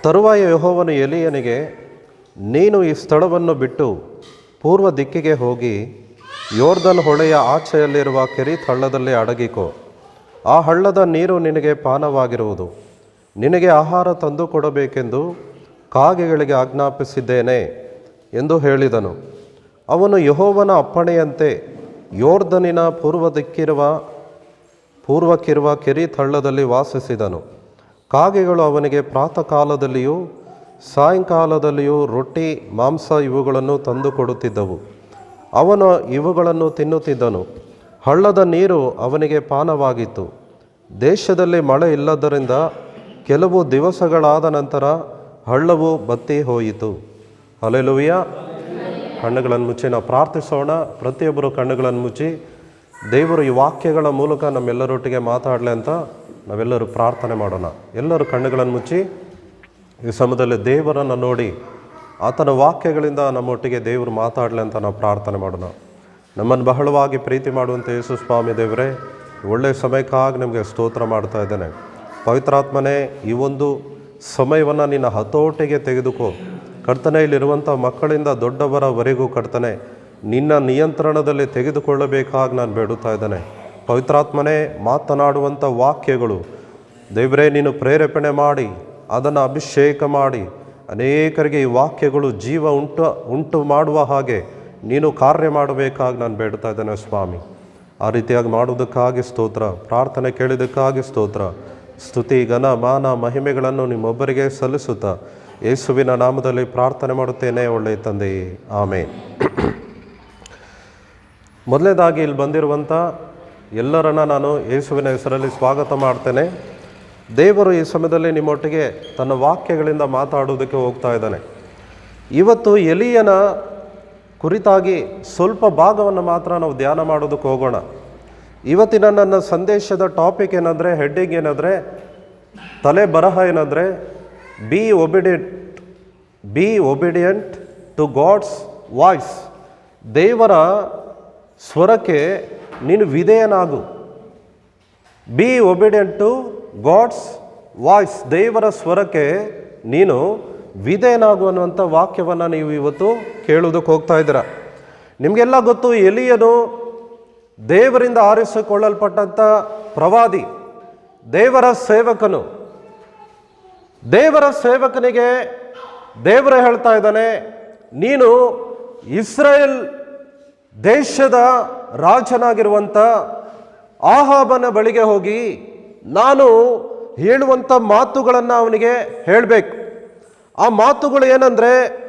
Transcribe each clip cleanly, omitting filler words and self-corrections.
ತರುವಾಯ ಯೆಹೋವನು ಎಲೀಯನಿಗೆ, ನೀನು ಈ ಸ್ಥಳವನ್ನು ಬಿಟ್ಟು ಪೂರ್ವ ದಿಕ್ಕಿಗೆ ಹೋಗಿ ಯೋರ್ದನ್ ಹೊಳೆಯ ಆಚೆಯಲ್ಲಿರುವ ಕೆರೀತ್ ಹಳ್ಳದಲ್ಲಿ ಅಡಗಿಕೋ. ಆ ಹಳ್ಳದ ನೀರು ನಿನಗೆ ಪಾನವಾಗಿರುವುದು. ನಿನಗೆ ಆಹಾರ ತಂದು ಕೊಡಬೇಕೆಂದು ಕಾಗೆಗಳಿಗೆ ಆಜ್ಞಾಪಿಸಿದ್ದೇನೆ ಎಂದು ಹೇಳಿದನು. ಅವನು ಯೆಹೋವನ ಅಪ್ಪಣೆಯಂತೆ ಯೋರ್ದನಿನ ಪೂರ್ವಕ್ಕಿರುವ ಕೆರೀತ್ ಹಳ್ಳದಲ್ಲಿ ವಾಸಿಸಿದನು. ಕಾಗೆಗಳು ಅವನಿಗೆ ಪ್ರಾತಃ ಕಾಲದಲ್ಲಿಯೂ ಸಾಯಂಕಾಲದಲ್ಲಿಯೂ ರೊಟ್ಟಿ, ಮಾಂಸ ಇವುಗಳನ್ನು ತಂದು ಕೊಡುತ್ತಿದ್ದವು. ಅವನು ಇವುಗಳನ್ನು ತಿನ್ನುತ್ತಿದ್ದನು. ಹಳ್ಳದ ನೀರು ಅವನಿಗೆ ಪಾನವಾಗಿತ್ತು. ದೇಶದಲ್ಲಿ ಮಳೆ ಇಲ್ಲದರಿಂದ ಕೆಲವು ದಿವಸಗಳಾದ ನಂತರ ಹಳ್ಳವು ಬತ್ತಿ ಹೋಯಿತು. ಹಲ್ಲೆಲೂಯ. ಕಣ್ಣುಗಳನ್ನು ಮುಚ್ಚಿ ನಾವು ಪ್ರಾರ್ಥಿಸೋಣ. ಪ್ರತಿಯೊಬ್ಬರು ಕಣ್ಣುಗಳನ್ನು ಮುಚ್ಚಿ ದೇವರು ಈ ವಾಕ್ಯಗಳ ಮೂಲಕ ನಮ್ಮೆಲ್ಲರೊಟ್ಟಿಗೆ ಮಾತಾಡಲಿ ಅಂತ ನಾವೆಲ್ಲರೂ ಪ್ರಾರ್ಥನೆ ಮಾಡೋಣ. ಎಲ್ಲರೂ ಕಣ್ಣುಗಳನ್ನು ಮುಚ್ಚಿ ಈ ಸಮಯದಲ್ಲಿ ದೇವರನ್ನು ನೋಡಿ ಆತನ ವಾಕ್ಯಗಳಿಂದ ನಮ್ಮೊಟ್ಟಿಗೆ ದೇವರು ಮಾತಾಡಲಿ ಅಂತ ನಾವು ಪ್ರಾರ್ಥನೆ ಮಾಡೋಣ. ನಮ್ಮನ್ನು ಬಹಳವಾಗಿ ಪ್ರೀತಿ ಮಾಡುವಂಥ ಯೇಸು ಸ್ವಾಮಿ ದೇವರೇ, ಒಳ್ಳೆಯ ಸಮಯಕ್ಕಾಗಿ ನಿಮಗೆ ಸ್ತೋತ್ರ ಮಾಡ್ತಾ ಇದ್ದೇನೆ. ಪವಿತ್ರಾತ್ಮನೇ, ಈ ಒಂದು ಸಮಯವನ್ನು ನಿನ್ನ ಹತೋಟಿಗೆ ತೆಗೆದುಕೋ ಕರ್ತನೆ. ಇಲ್ಲಿರುವಂಥ ಮಕ್ಕಳಿಂದ ದೊಡ್ಡವರವರೆಗೂ ಕರ್ತನೆ ನಿನ್ನ ನಿಯಂತ್ರಣದಲ್ಲಿ ತೆಗೆದುಕೊಳ್ಳಬೇಕಾಗಿ ನಾನು ಬೇಡುತ್ತಾ ಇದ್ದೇನೆ. ಪವಿತ್ರಾತ್ಮನೇ, ಮಾತನಾಡುವಂಥ ವಾಕ್ಯಗಳು ದೇವರೇ ನೀನು ಪ್ರೇರೇಪಣೆ ಮಾಡಿ ಅದನ್ನು ಅಭಿಷೇಕ ಮಾಡಿ ಅನೇಕರಿಗೆ ಈ ವಾಕ್ಯಗಳು ಜೀವ ಉಂಟು ಮಾಡುವ ಹಾಗೆ ನೀನು ಕಾರ್ಯ ಮಾಡಬೇಕಾಗಿ ನಾನು ಬೇಡುತ್ತಾ ಇದ್ದೇನೆ ಸ್ವಾಮಿ. ಆ ರೀತಿಯಾಗಿ ಮಾಡುವುದಕ್ಕಾಗಿ ಸ್ತೋತ್ರ. ಪ್ರಾರ್ಥನೆ ಕೇಳಿದ್ದಕ್ಕಾಗಿ ಸ್ತೋತ್ರ. ಸ್ತುತಿ, ಘನ, ಮಾನ, ಮಹಿಮೆಗಳನ್ನು ನಿಮ್ಮೊಬ್ಬರಿಗೆ ಸಲ್ಲಿಸುತ್ತಾ ಯೇಸುವಿನ ನಾಮದಲ್ಲಿ ಪ್ರಾರ್ಥನೆ ಮಾಡುತ್ತೇನೆ, ಒಳ್ಳೆಯ ತಂದೆಯೇ, ಆಮೇನ್. ಮೊದಲನೇದಾಗಿ ಇಲ್ಲಿ ಬಂದಿರುವಂಥ ಎಲ್ಲರನ್ನ ನಾನು ಯೇಸುವಿನ ಹೆಸರಲ್ಲಿ ಸ್ವಾಗತ ಮಾಡ್ತೇನೆ. ದೇವರು ಈ ಸಮಯದಲ್ಲಿ ನಿಮ್ಮೊಟ್ಟಿಗೆ ತನ್ನ ವಾಕ್ಯಗಳಿಂದ ಮಾತಾಡುವುದಕ್ಕೆ ಹೋಗ್ತಾ ಇದ್ದಾನೆ. ಇವತ್ತು ಎಲೀಯನ ಕುರಿತಾಗಿ ಸ್ವಲ್ಪ ಭಾಗವನ್ನು ಮಾತ್ರ ನಾವು ಧ್ಯಾನ ಮಾಡೋದಕ್ಕೆ ಹೋಗೋಣ. ಇವತ್ತಿನ ನನ್ನ ಸಂದೇಶದ ಟಾಪಿಕ್ ಏನಂದರೆ, ಹೆಡ್ಡಿಂಗ್ ಏನಂದರೆ, ತಲೆ ಬರಹ ಏನಂದರೆ, be obedient to God's voice. ದೇವರ ಸ್ವರಕ್ಕೆ ನೀನು ವಿಧೇಯನಾಗು. Be obedient to God's voice. ದೇವರ ಸ್ವರಕ್ಕೆ ನೀನು ವಿಧೇಯನಾಗು ಅನ್ನುವಂಥ ವಾಕ್ಯವನ್ನು ನೀವು ಇವತ್ತು ಕೇಳುವುದಕ್ಕೆ ಹೋಗ್ತಾ ಇದ್ದೀರ. ನಿಮಗೆಲ್ಲ ಗೊತ್ತು, ಎಲೀಯನು ದೇವರಿಂದ ಆರಿಸಿಕೊಳ್ಳಲ್ಪಟ್ಟಂಥ ಪ್ರವಾದಿ, ದೇವರ ಸೇವಕನು. ದೇವರ ಸೇವಕನಿಗೆ ದೇವರು ಹೇಳ್ತಾ ಇದ್ದಾನೆ, ನೀನು ಇಸ್ರಾಯೇಲ್ ದೇಶದ ರಾಜನಾಗಿರುವಂಥ ಆಹಾಬನ ಬಳಿಗೆ ಹೋಗಿ ನಾನು ಹೇಳುವಂಥ ಮಾತುಗಳನ್ನು ಅವನಿಗೆ ಹೇಳಬೇಕು. ಆ ಮಾತುಗಳು ಏನಂದರೆ,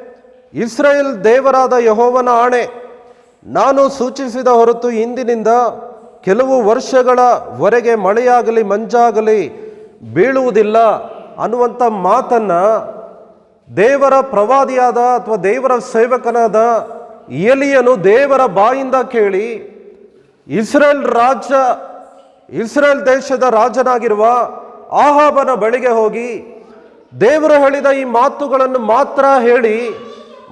ಇಸ್ರಾಯೇಲ್ ದೇವರಾದ ಯೆಹೋವನ ಆಣೆ, ನಾನು ಸೂಚಿಸಿದ ಹೊರತು ಇಂದಿನಿಂದ ಕೆಲವು ವರ್ಷಗಳವರೆಗೆ ಮಳೆಯಾಗಲಿ ಮಂಜಾಗಲಿ ಬೀಳುವುದಿಲ್ಲ ಅನ್ನುವಂಥ ಮಾತನ್ನು ದೇವರ ಪ್ರವಾದಿಯಾದ ಅಥವಾ ದೇವರ ಸೇವಕನಾದ ಎಲೀಯನು ದೇವರ ಬಾಯಿಂದ ಕೇಳಿ ಇಸ್ರೇಲ್ ದೇಶದ ರಾಜನಾಗಿರುವ ಆಹಾಬನ ಬಳಿಗೆ ಹೋಗಿ ದೇವರು ಹೇಳಿದ ಈ ಮಾತುಗಳನ್ನು ಮಾತ್ರ ಹೇಳಿ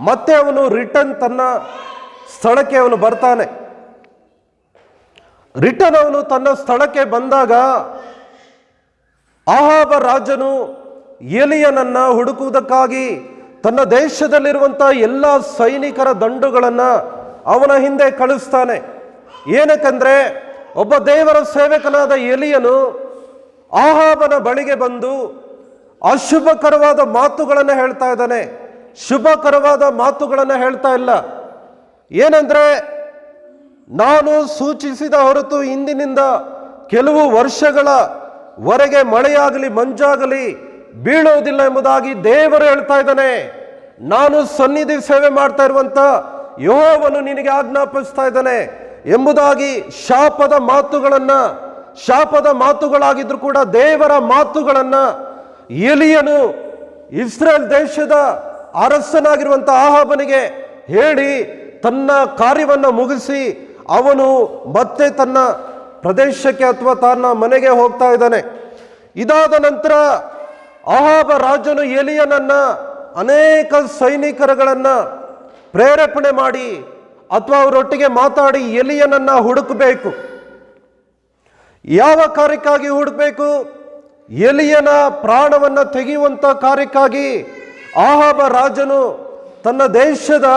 ಮತ್ತೆ ಅವನು ರಿಟರ್ನ್ ತನ್ನ ಸ್ಥಳಕ್ಕೆ ಅವನು ಬರ್ತಾನೆ. ರಿಟರ್ನ್ ಅವನು ತನ್ನ ಸ್ಥಳಕ್ಕೆ ಬಂದಾಗ ಆಹಾಬ ರಾಜನು ಎಲೀಯನನ್ನ ಹುಡುಕುವುದಕ್ಕಾಗಿ ತನ್ನ ದೇಶದಲ್ಲಿರುವಂಥ ಎಲ್ಲ ಸೈನಿಕರ ದಂಡುಗಳನ್ನು ಅವನ ಹಿಂದೆ ಕಳಿಸ್ತಾನೆ. ಏನಕ್ಕಂದ್ರೆ, ಒಬ್ಬ ದೇವರ ಸೇವಕನಾದ ಎಲೀಯನು ಆಹಾಬನ ಬಳಿಗೆ ಬಂದು ಅಶುಭಕರವಾದ ಮಾತುಗಳನ್ನು ಹೇಳ್ತಾ ಇದ್ದಾನೆ. ಶುಭಕರವಾದ ಮಾತುಗಳನ್ನು ಹೇಳ್ತಾ ಇಲ್ಲ. ಏನಂದ್ರೆ, ನಾನು ಸೂಚಿಸಿದ ಹೊರತು ಇಂದಿನಿಂದ ಕೆಲವು ವರ್ಷಗಳವರೆಗೆ ಮಳೆಯಾಗಲಿ ಮಂಜಾಗಲಿ ಬೀಳುವುದಿಲ್ಲ ಎಂಬುದಾಗಿ ದೇವರು ಹೇಳ್ತಾ ಇದ್ದಾನೆ. ನಾನು ಸನ್ನಿಧಿ ಸೇವೆ ಮಾಡ್ತಾ ಇರುವಂತ ಯೆಹೋವನು ನಿನಗೆ ಆಜ್ಞಾಪಿಸ್ತಾ ಇದ್ದಾನೆ ಎಂಬುದಾಗಿ ಶಾಪದ ಮಾತುಗಳಾಗಿದ್ರು ಕೂಡ ದೇವರ ಮಾತುಗಳನ್ನ ಎಲೀಯನು ಇಸ್ರೇಲ್ ದೇಶದ ಅರಸನಾಗಿರುವಂಥ ಆಹಾಬನಿಗೆ ಹೇಳಿ ತನ್ನ ಕಾರ್ಯವನ್ನು ಮುಗಿಸಿ ಅವನು ಮತ್ತೆ ತನ್ನ ಪ್ರದೇಶಕ್ಕೆ ಅಥವಾ ತನ್ನ ಮನೆಗೆ ಹೋಗ್ತಾ ಇದ್ದಾನೆ. ಇದಾದ ನಂತರ ಆಹಾಬ ರಾಜನು ಎಲೀಯನನ್ನ ಅನೇಕ ಸೈನಿಕರುಗಳನ್ನ ಪ್ರೇರೇಪಣೆ ಮಾಡಿ ಅಥವಾ ಅವರೊಟ್ಟಿಗೆ ಮಾತಾಡಿ ಎಲೀಯನನ್ನ ಹುಡುಕಬೇಕು. ಯಾವ ಕಾರ್ಯಕ್ಕಾಗಿ ಹುಡುಕಬೇಕು? ಎಲಿಯನ ಪ್ರಾಣವನ್ನು ತೆಗೆಯುವಂಥ ಕಾರ್ಯಕ್ಕಾಗಿ ಆಹಾಬ ರಾಜನು ತನ್ನ ದೇಶದ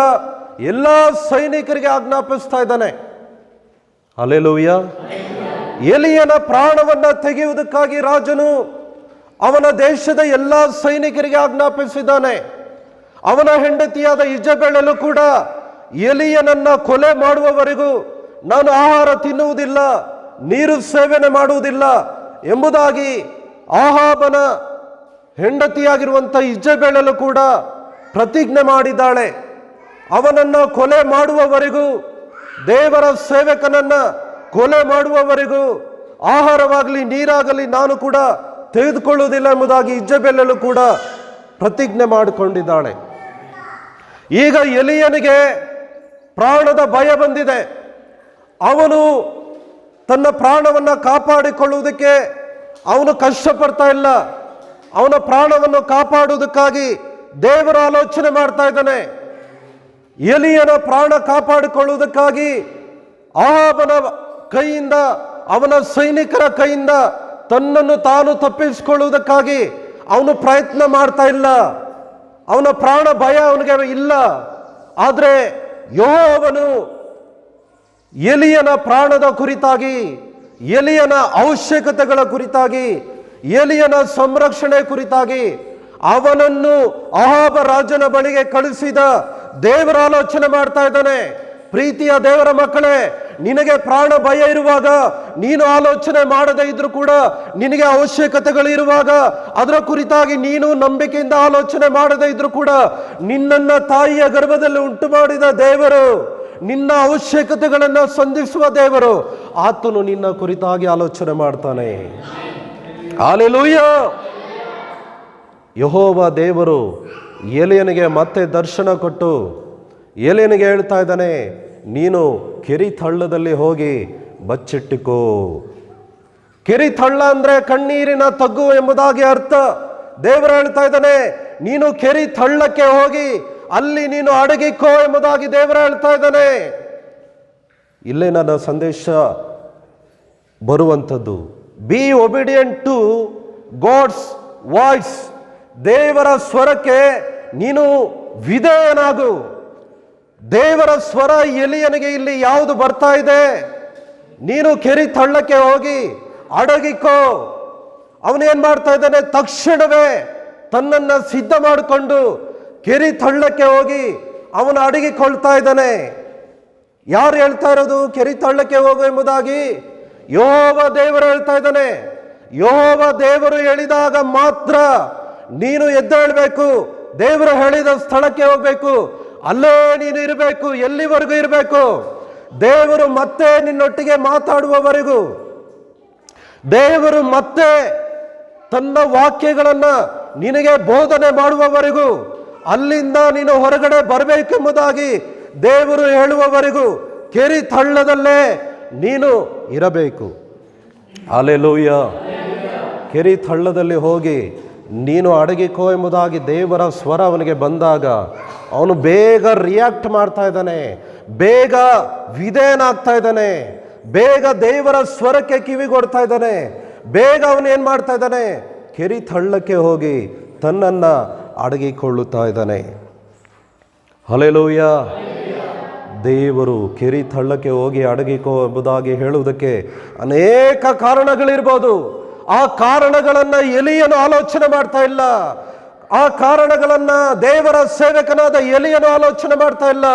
ಎಲ್ಲ ಸೈನಿಕರಿಗೆ ಆಜ್ಞಾಪಿಸ್ತಾ ಇದ್ದಾನೆ. ಹಲ್ಲೆಲೂಯಾ. ಎಲಿಯನ ಪ್ರಾಣವನ್ನು ತೆಗೆಯುವುದಕ್ಕಾಗಿ ರಾಜನು ಅವನ ದೇಶದ ಎಲ್ಲ ಸೈನಿಕರಿಗೆ ಆಜ್ಞಾಪಿಸಿದ್ದಾನೆ. ಅವನ ಹೆಂಡತಿಯಾದ ಇಜಬೆಳಲು ಕೂಡ ಎಲಿಯನನ್ನ ಕೊಲೆ ಮಾಡುವವರೆಗೂ ನಾನು ಆಹಾರ ತಿನ್ನುವುದಿಲ್ಲ, ನೀರು ಸೇವನೆ ಮಾಡುವುದಿಲ್ಲ ಎಂಬುದಾಗಿ ಆಹಾಬನ ಹೆಂಡತಿಯಾಗಿರುವಂಥ ಇಜಬೆಳಲು ಕೂಡ ಪ್ರತಿಜ್ಞೆ ಮಾಡಿದ್ದಾಳೆ. ಅವನನ್ನು ಕೊಲೆ ಮಾಡುವವರೆಗೂ, ದೇವರ ಸೇವಕನನ್ನ ಕೊಲೆ ಮಾಡುವವರೆಗೂ ಆಹಾರವಾಗಲಿ ನೀರಾಗಲಿ ನಾನು ಕೂಡ ತೆಗೆದುಕೊಳ್ಳುವುದಿಲ್ಲ ಎಂಬುದಾಗಿ ಇಜಬೆಲಳು ಕೂಡ ಪ್ರತಿಜ್ಞೆ ಮಾಡಿಕೊಂಡಿದ್ದಾಳೆ. ಈಗ ಎಲಿಯನಿಗೆ ಪ್ರಾಣದ ಭಯ ಬಂದಿದೆ. ಅವನು ತನ್ನ ಪ್ರಾಣವನ್ನು ಕಾಪಾಡಿಕೊಳ್ಳುವುದಕ್ಕೆ ಅವನು ಕಷ್ಟಪಡ್ತಾ ಇಲ್ಲ. ಅವನ ಪ್ರಾಣವನ್ನು ಕಾಪಾಡುವುದಕ್ಕಾಗಿ ದೇವರ ಆಲೋಚನೆ ಮಾಡ್ತಾ ಇದ್ದಾನೆ. ಎಲಿಯನ ಪ್ರಾಣ ಕಾಪಾಡಿಕೊಳ್ಳುವುದಕ್ಕಾಗಿ ಆಹಾಬನ ಕೈಯಿಂದ, ಅವನ ಸೈನಿಕರ ಕೈಯಿಂದ ತನ್ನನ್ನು ತಾನು ತಪ್ಪಿಸಿಕೊಳ್ಳುವುದಕ್ಕಾಗಿ ಅವನು ಪ್ರಯತ್ನ ಮಾಡ್ತಾ ಇಲ್ಲ. ಅವನ ಪ್ರಾಣ ಭಯ ಅವನಿಗೆ ಇಲ್ಲ. ಆದರೆ ಯೆಹೋವನು ಎಲಿಯನ ಪ್ರಾಣದ ಕುರಿತಾಗಿ, ಎಲಿಯನ ಅವಶ್ಯಕತೆಗಳ ಕುರಿತಾಗಿ, ಎಲಿಯನ ಸಂರಕ್ಷಣೆ ಕುರಿತಾಗಿ ಅವನನ್ನು ಆಹಾಬ ರಾಜನ ಬಳಿಗೆ ಕಳಿಸಿದ ದೇವರ ಆಲೋಚನೆ ಮಾಡ್ತಾ ಇದ್ದಾನೆ. ಪ್ರೀತಿಯ ದೇವರ ಮಕ್ಕಳೇ, ನಿನಗೆ ಪ್ರಾಣ ಭಯ ಇರುವಾಗ, ನೀನು ಆಲೋಚನೆ ಮಾಡದೇ ಇದ್ರೂ ಕೂಡ, ನಿನಗೆ ಅವಶ್ಯಕತೆಗಳು ಇರುವಾಗ, ಅದರ ಕುರಿತಾಗಿ ನೀನು ನಂಬಿಕೆಯಿಂದ ಆಲೋಚನೆ ಮಾಡದೇ ಇದ್ರೂ ಕೂಡ, ನಿನ್ನನ್ನ ತಾಯಿಯ ಗರ್ಭದಲ್ಲಿ ಉಂಟು ಮಾಡಿದ ದೇವರು, ನಿನ್ನ ಅವಶ್ಯಕತೆಗಳನ್ನು ಸಂಧಿಸುವ ದೇವರು, ಆತನು ನಿನ್ನ ಕುರಿತಾಗಿ ಆಲೋಚನೆ ಮಾಡ್ತಾನೆ. ಹಲ್ಲೆಲೂಯಾ. ಯೆಹೋವ ದೇವರು ಎಲಿಯನಿಗೆ ಮತ್ತೆ ದರ್ಶನ ಕೊಟ್ಟು ಎಲಿಯನಿಗೆ ಹೇಳ್ತಾ ಇದ್ದಾನೆ, ನೀನು ಕೆರಿತಳ್ಳದಲ್ಲಿ ಹೋಗಿ ಬಚ್ಚಿಟ್ಟಿಕೋ. ಕೆರಿತಳ್ಳ ಅಂದ್ರೆ ಕಣ್ಣೀರಿನ ತಗ್ಗು ಎಂಬುದಾಗಿ ಅರ್ಥ. ದೇವರು ಹೇಳ್ತಾ ಇದ್ದಾನೆ, ನೀನು ಕೆರಿತಳ್ಳಕ್ಕೆ ಹೋಗಿ ಅಲ್ಲಿ ನೀನು ಅಡಗಿಕೋ ಎಂಬುದಾಗಿ ದೇವರು ಹೇಳ್ತಾ ಇದ್ದಾನೆ. ಇಲ್ಲೇ ನನ್ನ ಸಂದೇಶ ಬರುವಂಥದ್ದು, be obedient to God's voice. ದೇವರ ಸ್ವರಕ್ಕೆ ನೀನು ವಿಧೇಯನಾಗು. ದೇವರ ಸ್ವರ ಎಲಿಯನಿಗೆ ಇಲ್ಲಿ ಯಾವುದು ಬರ್ತಾ ಇದೆ? ನೀನು ಕೆರಿತಳ್ಳಕ್ಕೆ ಹೋಗಿ ಅಡಗಿಕೋ. ಅವನೇನ್ ಮಾಡ್ತಾ ಇದ್ದಾನೆ? ತಕ್ಷಣವೇ ತನ್ನನ್ನು ಸಿದ್ಧ ಮಾಡಿಕೊಂಡು ಕೆರಿತಳ್ಳಕ್ಕೆ ಹೋಗಿ ಅವನು ಅಡಗಿಕೊಳ್ತಾ ಇದ್ದಾನೆ. ಯಾರು ಹೇಳ್ತಾ ಇರೋದು ಕೆರಿತಳ್ಳಕ್ಕೆ ಹೋಗು ಎಂಬುದಾಗಿ? ಯೆಹೋವ ದೇವರು ಹೇಳ್ತಾ ಇದ್ದಾನೆ. ಯೆಹೋವ ದೇವರು ಹೇಳಿದಾಗ ಮಾತ್ರ ನೀನು ಎದ್ದೇಳಬೇಕು. ದೇವರು ಹೇಳಿದ ಸ್ಥಳಕ್ಕೆ ಹೋಗ್ಬೇಕು. ಅಲ್ಲೇ ನೀನು ಇರಬೇಕು. ಎಲ್ಲಿವರೆಗೂ ಇರಬೇಕು? ದೇವರು ಮತ್ತೆ ನಿನ್ನೊಟ್ಟಿಗೆ ಮಾತಾಡುವವರೆಗೂ, ದೇವರು ಮತ್ತೆ ತನ್ನ ವಾಕ್ಯಗಳನ್ನ ನಿನಗೆ ಬೋಧನೆ ಮಾಡುವವರೆಗೂ, ಅಲ್ಲಿಂದ ನೀನು ಹೊರಗಡೆ ಬರಬೇಕೆಂಬುದಾಗಿ ದೇವರು ಹೇಳುವವರೆಗೂ ಕೆರಿತಳ್ಳದಲ್ಲೇ ನೀನು ಇರಬೇಕು. ಹಲ್ಲೆಲೂಯಾ. ಕೆರಿತಳ್ಳದಲ್ಲಿ ಹೋಗಿ ನೀನು ಅಡಗಿಕೋ ಎಂಬುದಾಗಿ ದೇವರ ಸ್ವರ ಅವನಿಗೆ ಬಂದಾಗ ಅವನು ಬೇಗ ರಿಯಾಕ್ಟ್ ಮಾಡ್ತಾ ಇದ್ದಾನೆ, ಬೇಗ ವಿಧೇಯನಾಗ್ತಾ ಇದ್ದಾನೆ, ಬೇಗ ದೇವರ ಸ್ವರಕ್ಕೆ ಕಿವಿಗೊಡ್ತಾ ಇದ್ದಾನೆ. ಬೇಗ ಅವನು ಏನು ಮಾಡ್ತಾ ಇದ್ದಾನೆ? ಕೆರಿತಳ್ಳಕ್ಕೆ ಹೋಗಿ ತನ್ನನ್ನು ಅಡಗಿಕೊಳ್ಳುತ್ತಾ ಇದ್ದಾನೆ. ಹಲ್ಲೆಲೂಯಾ. ದೇವರು ಕೆರಿತಳ್ಳಕ್ಕೆ ಹೋಗಿ ಅಡಗಿಕೋ ಎಂಬುದಾಗಿ ಹೇಳುವುದಕ್ಕೆ ಅನೇಕ ಕಾರಣಗಳಿರ್ಬೋದು. ಆ ಕಾರಣಗಳನ್ನು ಎಲಿಯನು ಆಲೋಚನೆ ಮಾಡ್ತಾ ಇಲ್ಲ. ಆ ಕಾರಣಗಳನ್ನ ದೇವರ ಸೇವಕನಾದ ಎಲಿಯನು ಆಲೋಚನೆ ಮಾಡ್ತಾ ಇಲ್ಲ.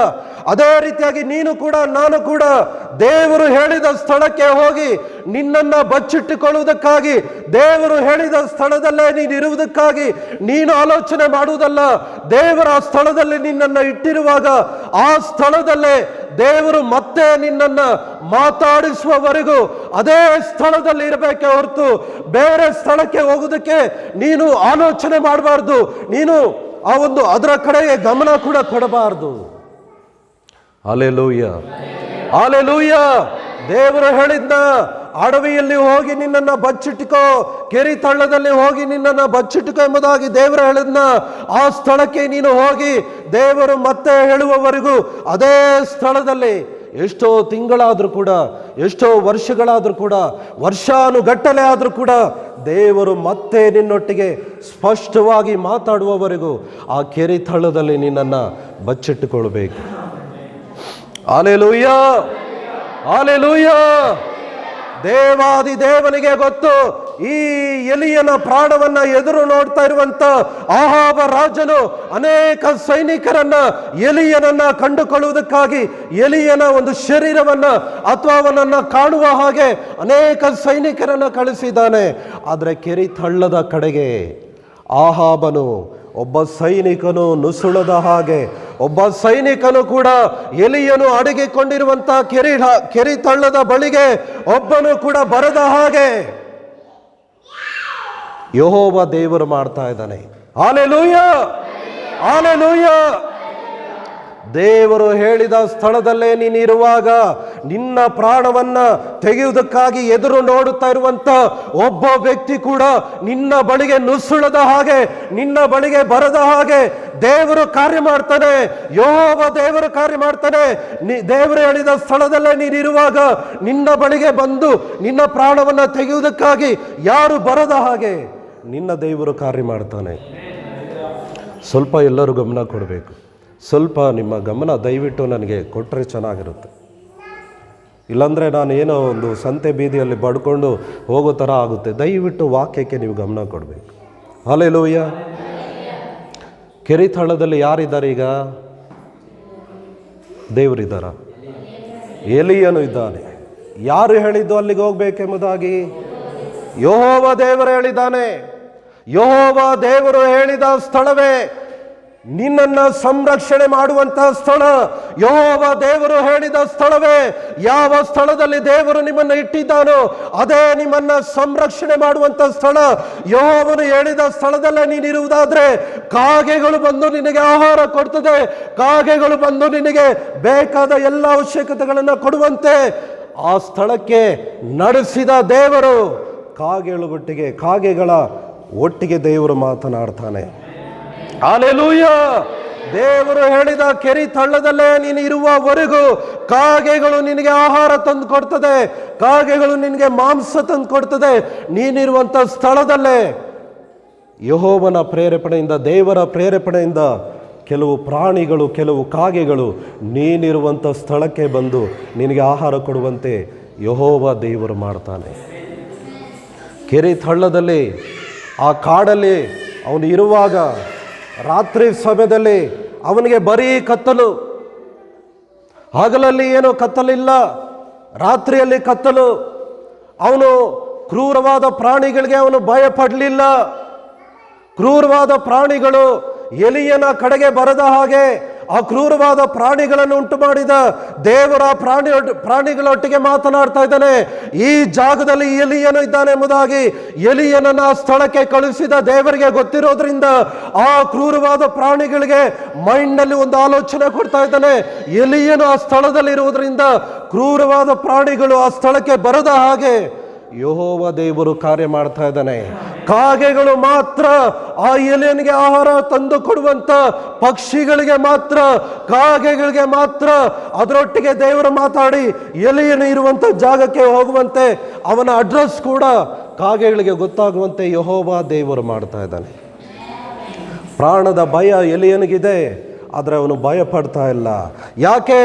ಅದೇ ರೀತಿಯಾಗಿ ನೀನು ಕೂಡ, ನಾನು ಕೂಡ ದೇವರು ಹೇಳಿದ ಸ್ಥಳಕ್ಕೆ ಹೋಗಿ ನಿನ್ನನ್ನು ಬಚ್ಚಿಟ್ಟುಕೊಳ್ಳುವುದಕ್ಕಾಗಿ, ದೇವರು ಹೇಳಿದ ಸ್ಥಳದಲ್ಲೇ ನೀನು ಇರುವುದಕ್ಕಾಗಿ ನೀನು ಆಲೋಚನೆ ಮಾಡುವುದಲ್ಲ. ದೇವರ ಸ್ಥಳದಲ್ಲಿ ನಿನ್ನನ್ನು ಇಟ್ಟಿರುವಾಗ ಆ ಸ್ಥಳದಲ್ಲೇ ದೇವರು ಮತ್ತೆ ನಿನ್ನನ್ನು ಮಾತಾಡಿಸುವವರೆಗೂ ಅದೇ ಸ್ಥಳದಲ್ಲಿ ಇರಬೇಕೆ ಹೊರತು ಬೇರೆ ಸ್ಥಳಕ್ಕೆ ಹೋಗುವುದಕ್ಕೆ ನೀನು ಆಲೋಚನೆ ಮಾಡಬಾರ್ದು. ನೀನು ಆ ಒಂದು ಅದರ ಕಡೆಗೆ ಗಮನ ಕೂಡ ಕೊಡಬಾರದು. Hallelujah, hallelujah. ದೇವರು ಹೇಳಿದ್ನ, ಅಡವಿಯಲ್ಲಿ ಹೋಗಿ ನಿನ್ನನ್ನು ಬಚ್ಚಿಟ್ಟುಕೋ, ಕೆರಿತಳ್ಳದಲ್ಲಿ ಹೋಗಿ ನಿನ್ನನ್ನು ಬಚ್ಚಿಟ್ಟುಕೋ ಎಂಬುದಾಗಿ ದೇವರು ಹೇಳಿದ್ನ. ಆ ಸ್ಥಳಕ್ಕೆ ನೀನು ಹೋಗಿ ದೇವರು ಮತ್ತೆ ಹೇಳುವವರೆಗೂ ಅದೇ ಸ್ಥಳದಲ್ಲಿ ಎಷ್ಟೋ ತಿಂಗಳಾದರೂ ಕೂಡ, ಎಷ್ಟೋ ವರ್ಷಗಳಾದರೂ ಕೂಡ, ವರ್ಷಾನುಗಟ್ಟಲೆ ಆದರೂ ಕೂಡ ದೇವರು ಮತ್ತೆ ನಿನ್ನೊಟ್ಟಿಗೆ ಸ್ಪಷ್ಟವಾಗಿ ಮಾತಾಡುವವರೆಗೂ ಆ ಕೆರೆ ತಳ್ಳದಲ್ಲಿ ನಿನ್ನನ್ನು ಬಚ್ಚಿಟ್ಟುಕೊಳ್ಬೇಕು. Hallelujah, hallelujah. ದೇವಾದಿ ದೇವನಿಗೆ ಗೊತ್ತು, ಈ ಎಲಿಯನ ಪ್ರಾಣವನ್ನ ಎದುರು ನೋಡ್ತಾ ಇರುವಂತ ಆಹಾಬ ರಾಜನು ಅನೇಕ ಸೈನಿಕರನ್ನ ಎಲಿಯನನ್ನ ಕಂಡುಕೊಳ್ಳುವುದಕ್ಕಾಗಿ ಎಲಿಯನ ಒಂದು ಶರೀರವನ್ನ ಅಥವಾ ಅವನನ್ನ ಕಾಣುವ ಹಾಗೆ ಅನೇಕ ಸೈನಿಕರನ್ನ ಕಳಿಸಿದ್ದಾನೆ. ಆದರೆ ಕೆರೆ ತಳ್ಳದ ಕಡೆಗೆ ಆಹಾಬನು ಒಬ್ಬ ಸೈನಿಕನು ನುಸುಳದ ಹಾಗೆ, ಒಬ್ಬ ಸೈನಿಕನು ಕೂಡ ಎಲಿಯನು ಅಡಗಿಕೊಂಡಿರುವಂತ ಕೆರೆ ತಳ್ಳದ ಬಳಿಗೆ ಒಬ್ಬನು ಕೂಡ ಬರದ ಹಾಗೆ ಯೆಹೋವ ದೇವರು ಮಾಡ್ತಾ ಇದ್ದಾನೆ. Hallelujah, hallelujah. ದೇವರು ಹೇಳಿದ ಸ್ಥಳದಲ್ಲೇ ನೀನಿರುವಾಗ ನಿನ್ನ ಪ್ರಾಣವನ್ನ ತೆಗೆಯುವುದಕ್ಕಾಗಿ ಎದುರು ನೋಡುತ್ತಾ ಇರುವಂತ ಒಬ್ಬ ವ್ಯಕ್ತಿ ಕೂಡ ನಿನ್ನ ಬಳಿಗೆ ನುಸುಳದ ಹಾಗೆ, ನಿನ್ನ ಬಳಿಗೆ ಬರದ ಹಾಗೆ ದೇವರು ಕಾರ್ಯ ಮಾಡ್ತಾನೆ. ಯೆಹೋವ ದೇವರು ಕಾರ್ಯ ಮಾಡ್ತಾನೆ. ದೇವರು ಹೇಳಿದ ಸ್ಥಳದಲ್ಲೇ ನೀನಿರುವಾಗ ನಿನ್ನ ಬಳಿಗೆ ಬಂದು ನಿನ್ನ ಪ್ರಾಣವನ್ನ ತೆಗೆಯುವುದಕ್ಕಾಗಿ ಯಾರು ಬರದ ಹಾಗೆ ನಿನ್ನ ದೇವರು ಕಾರ್ಯ ಮಾಡ್ತಾನೆ. ಸ್ವಲ್ಪ ಎಲ್ಲರೂ ಗಮನ ಕೊಡಬೇಕು. ಸ್ವಲ್ಪ ನಿಮ್ಮ ಗಮನ ದಯವಿಟ್ಟು ನನಗೆ ಕೊಟ್ಟರೆ ಚೆನ್ನಾಗಿರುತ್ತೆ. ಇಲ್ಲಾಂದರೆ ನಾನು ಏನೋ ಒಂದು ಸಂತೆ ಬೀದಿಯಲ್ಲಿ ಬಡ್ಕೊಂಡು ಹೋಗೋ ಥರ ಆಗುತ್ತೆ. ದಯವಿಟ್ಟು ವಾಕ್ಯಕ್ಕೆ ನೀವು ಗಮನ ಕೊಡಬೇಕು. ಹಲ್ಲೆಲೂಯಾ. ಕೆರೆ ತಳ್ಳದಲ್ಲಿ ಯಾರಿದ್ದಾರೆ ಈಗ? ದೇವರಿದ್ದಾರ? ಎಲಿಯನು ಇದ್ದಾನೆ. ಯಾರು ಹೇಳಿದ್ದು ಅಲ್ಲಿಗೆ ಹೋಗ್ಬೇಕೆಂಬುದಾಗಿ? ಯೆಹೋವ ದೇವರು ಹೇಳಿದ್ದಾನೆ. ಯೆಹೋವ ದೇವರು ಹೇಳಿದ ಸ್ಥಳವೇ ನಿನ್ನನ್ನ ಸಂರಕ್ಷಣೆ ಮಾಡುವಂತಹ ಸ್ಥಳ. ಯೆಹೋವ ದೇವರು ಹೇಳಿದ ಸ್ಥಳವೇ, ಯಾವ ಸ್ಥಳದಲ್ಲಿ ದೇವರು ನಿಮ್ಮನ್ನು ಇಟ್ಟಿದ್ದಾನೋ ಅದೇ ನಿಮ್ಮನ್ನ ಸಂರಕ್ಷಣೆ ಮಾಡುವಂತ ಸ್ಥಳ. ಯೆಹೋವನು ಹೇಳಿದ ಸ್ಥಳದಲ್ಲೇ ನೀನಿರುವುದಾದ್ರೆ ಕಾಗೆಗಳು ಬಂದು ನಿನಗೆ ಆಹಾರ ಕೊಡ್ತದೆ. ಕಾಗೆಗಳು ಬಂದು ನಿನಗೆ ಬೇಕಾದ ಎಲ್ಲ ಅವಶ್ಯಕತೆಗಳನ್ನು ಕೊಡುವಂತೆ ಆ ಸ್ಥಳಕ್ಕೆ ನಡೆಸಿದ ದೇವರು ಕಾಗೆಗಳ ಒಟ್ಟಿಗೆ ದೇವರು ಮಾತನಾಡ್ತಾನೆ. ಹಲ್ಲೆಲೂಯಾ. ದೇವರು ಹೇಳಿದ ಕೆರೆ ತಳ್ಳದಲ್ಲೇ ನೀನು ಇರುವವರೆಗೂ ಕಾಗೆಗಳು ನಿನಗೆ ಆಹಾರ ತಂದು ಕೊಡ್ತದೆ, ಕಾಗೆಗಳು ನಿನಗೆ ಮಾಂಸ ತಂದು ಕೊಡ್ತದೆ. ನೀನಿರುವಂಥ ಸ್ಥಳದಲ್ಲೇ ಯೆಹೋವನ ಪ್ರೇರೇಪಣೆಯಿಂದ, ದೇವರ ಪ್ರೇರೇಪಣೆಯಿಂದ ಕೆಲವು ಪ್ರಾಣಿಗಳು, ಕೆಲವು ಕಾಗೆಗಳು ನೀನಿರುವಂಥ ಸ್ಥಳಕ್ಕೆ ಬಂದು ನಿನಗೆ ಆಹಾರ ಕೊಡುವಂತೆ ಯೆಹೋವ ದೇವರು ಮಾಡ್ತಾನೆ. ಕೆರೆ ತಳ್ಳದಲ್ಲಿ, ಆ ಕಾಡಲ್ಲಿ ಅವನು ಇರುವಾಗ ರಾತ್ರಿ ಸಮಯದಲ್ಲಿ ಅವನಿಗೆ ಬರೀ ಕತ್ತಲು. ಹಗಲಲ್ಲಿ ಏನೋ ಕತ್ತಲಿಲ್ಲ, ರಾತ್ರಿಯಲ್ಲಿ ಕತ್ತಲು. ಅವನು ಕ್ರೂರವಾದ ಪ್ರಾಣಿಗಳಿಗೆ ಅವನು ಭಯ ಪಡಲಿಲ್ಲ. ಕ್ರೂರವಾದ ಪ್ರಾಣಿಗಳು ಎಲಿಯನ ಕಡೆಗೆ ಬರದ ಹಾಗೆ ಆ ಕ್ರೂರವಾದ ಪ್ರಾಣಿಗಳನ್ನು ಉಂಟು ಮಾಡಿದ ದೇವರ ಪ್ರಾಣಿಗಳೊಟ್ಟಿಗೆ ಮಾತನಾಡ್ತಾ ಇದ್ದಾನೆ. ಈ ಜಾಗದಲ್ಲಿ ಎಲಿಯನು ಇದ್ದಾನೆ ಎಂಬುದಾಗಿ ಎಲಿಯನನ್ನ ಆ ಸ್ಥಳಕ್ಕೆ ಕಳುಹಿಸಿದ ದೇವರಿಗೆ ಗೊತ್ತಿರೋದ್ರಿಂದ ಆ ಕ್ರೂರವಾದ ಪ್ರಾಣಿಗಳಿಗೆ ಮೈಂಡ್ನಲ್ಲಿ ಒಂದು ಆಲೋಚನೆ ಕೊಡ್ತಾ ಇದ್ದಾನೆ. ಎಲಿಯನು ಆ ಸ್ಥಳದಲ್ಲಿ ಇರುವುದರಿಂದ ಕ್ರೂರವಾದ ಪ್ರಾಣಿಗಳು ಆ ಸ್ಥಳಕ್ಕೆ ಬರದ ಹಾಗೆ ಯೆಹೋವ ದೇವರು ಕಾರ್ಯ ಮಾಡ್ತಾ ಇದ್ದಾನೆ. ಕಾಗೆಗಳು ಮಾತ್ರ ಆ ಎಲಿಯನಿಗೆ ಆಹಾರ ತಂದು ಕೊಡುವಂತ ಪಕ್ಷಿಗಳಿಗೆ ಮಾತ್ರ, ಕಾಗೆಗಳಿಗೆ ಮಾತ್ರ ಅದರೊಟ್ಟಿಗೆ ದೇವರು ಮಾತಾಡಿ ಎಲಿಯನು ಇರುವಂತ ಜಾಗಕ್ಕೆ ಹೋಗುವಂತೆ ಅವನ ಅಡ್ರೆಸ್ ಕೂಡ ಕಾಗೆಗಳಿಗೆ ಗೊತ್ತಾಗುವಂತೆ ಯೆಹೋವ ದೇವರು ಮಾಡ್ತಾ ಇದ್ದಾನೆ. ಪ್ರಾಣದ ಭಯ ಎಲಿಯನಿಗಿದೆ, ಆದರೆ ಅವನು ಭಯ ಪಡ್ತಾ ಇಲ್ಲ. ಯಾಕೆ?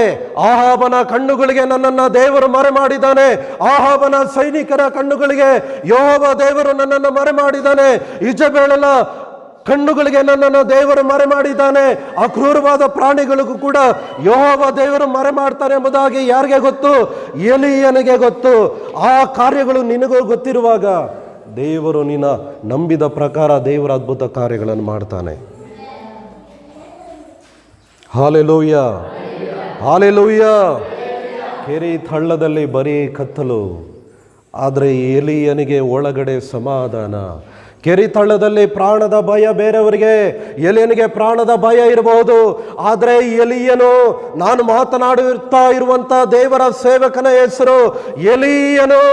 ಆಹಾಬನ ಕಣ್ಣುಗಳಿಗೆ ನನ್ನನ್ನು ದೇವರು ಮರೆ ಮಾಡಿದ್ದಾನೆ. ಆಹಾಬನ ಸೈನಿಕರ ಕಣ್ಣುಗಳಿಗೆ ಯೆಹೋವ ದೇವರು ನನ್ನನ್ನು ಮರೆ ಮಾಡಿದ್ದಾನೆ. ಇಜಬೇಲನ ಕಣ್ಣುಗಳಿಗೆ ನನ್ನನ್ನು ದೇವರು ಮರೆ ಮಾಡಿದ್ದಾನೆ. ಆ ಕ್ರೂರವಾದ ಪ್ರಾಣಿಗಳಿಗೂ ಕೂಡ ಯೆಹೋವ ದೇವರು ಮರೆ ಮಾಡ್ತಾರೆ ಎಂಬುದಾಗಿ ಯಾರಿಗೆ ಗೊತ್ತು? ಎಲಿಯನಿಗೆ ಗೊತ್ತು. ಆ ಕಾರ್ಯಗಳು ನಿನಗೂ ಗೊತ್ತಿರುವಾಗ ದೇವರು ನಿನ್ನ ನಂಬಿದ ಪ್ರಕಾರ ದೇವರ ಅದ್ಭುತ ಕಾರ್ಯಗಳನ್ನು ಮಾಡ್ತಾನೆ. Hallelujah, hallelujah. ಕೆರೆ ತಳ್ಳದಲ್ಲಿ ಬರೀ ಕತ್ತಲು, ಆದರೆ ಎಲಿಯನಿಗೆ ಒಳಗಡೆ ಸಮಾಧಾನ. ಕೆರಿತಳ್ಳದಲ್ಲಿ ಪ್ರಾಣದ ಭಯ ಬೇರೆಯವರಿಗೆ, ಎಲಿಯನಿಗೆ ಪ್ರಾಣದ ಭಯ ಇರಬಹುದು. ಆದರೆ ಎಲಿಯನು, ನಾನು ಮಾತನಾಡುತ್ತಾ ಇರುವಂತ ದೇವರ ಸೇವಕನ ಹೆಸರು ಎಲಿಯನು.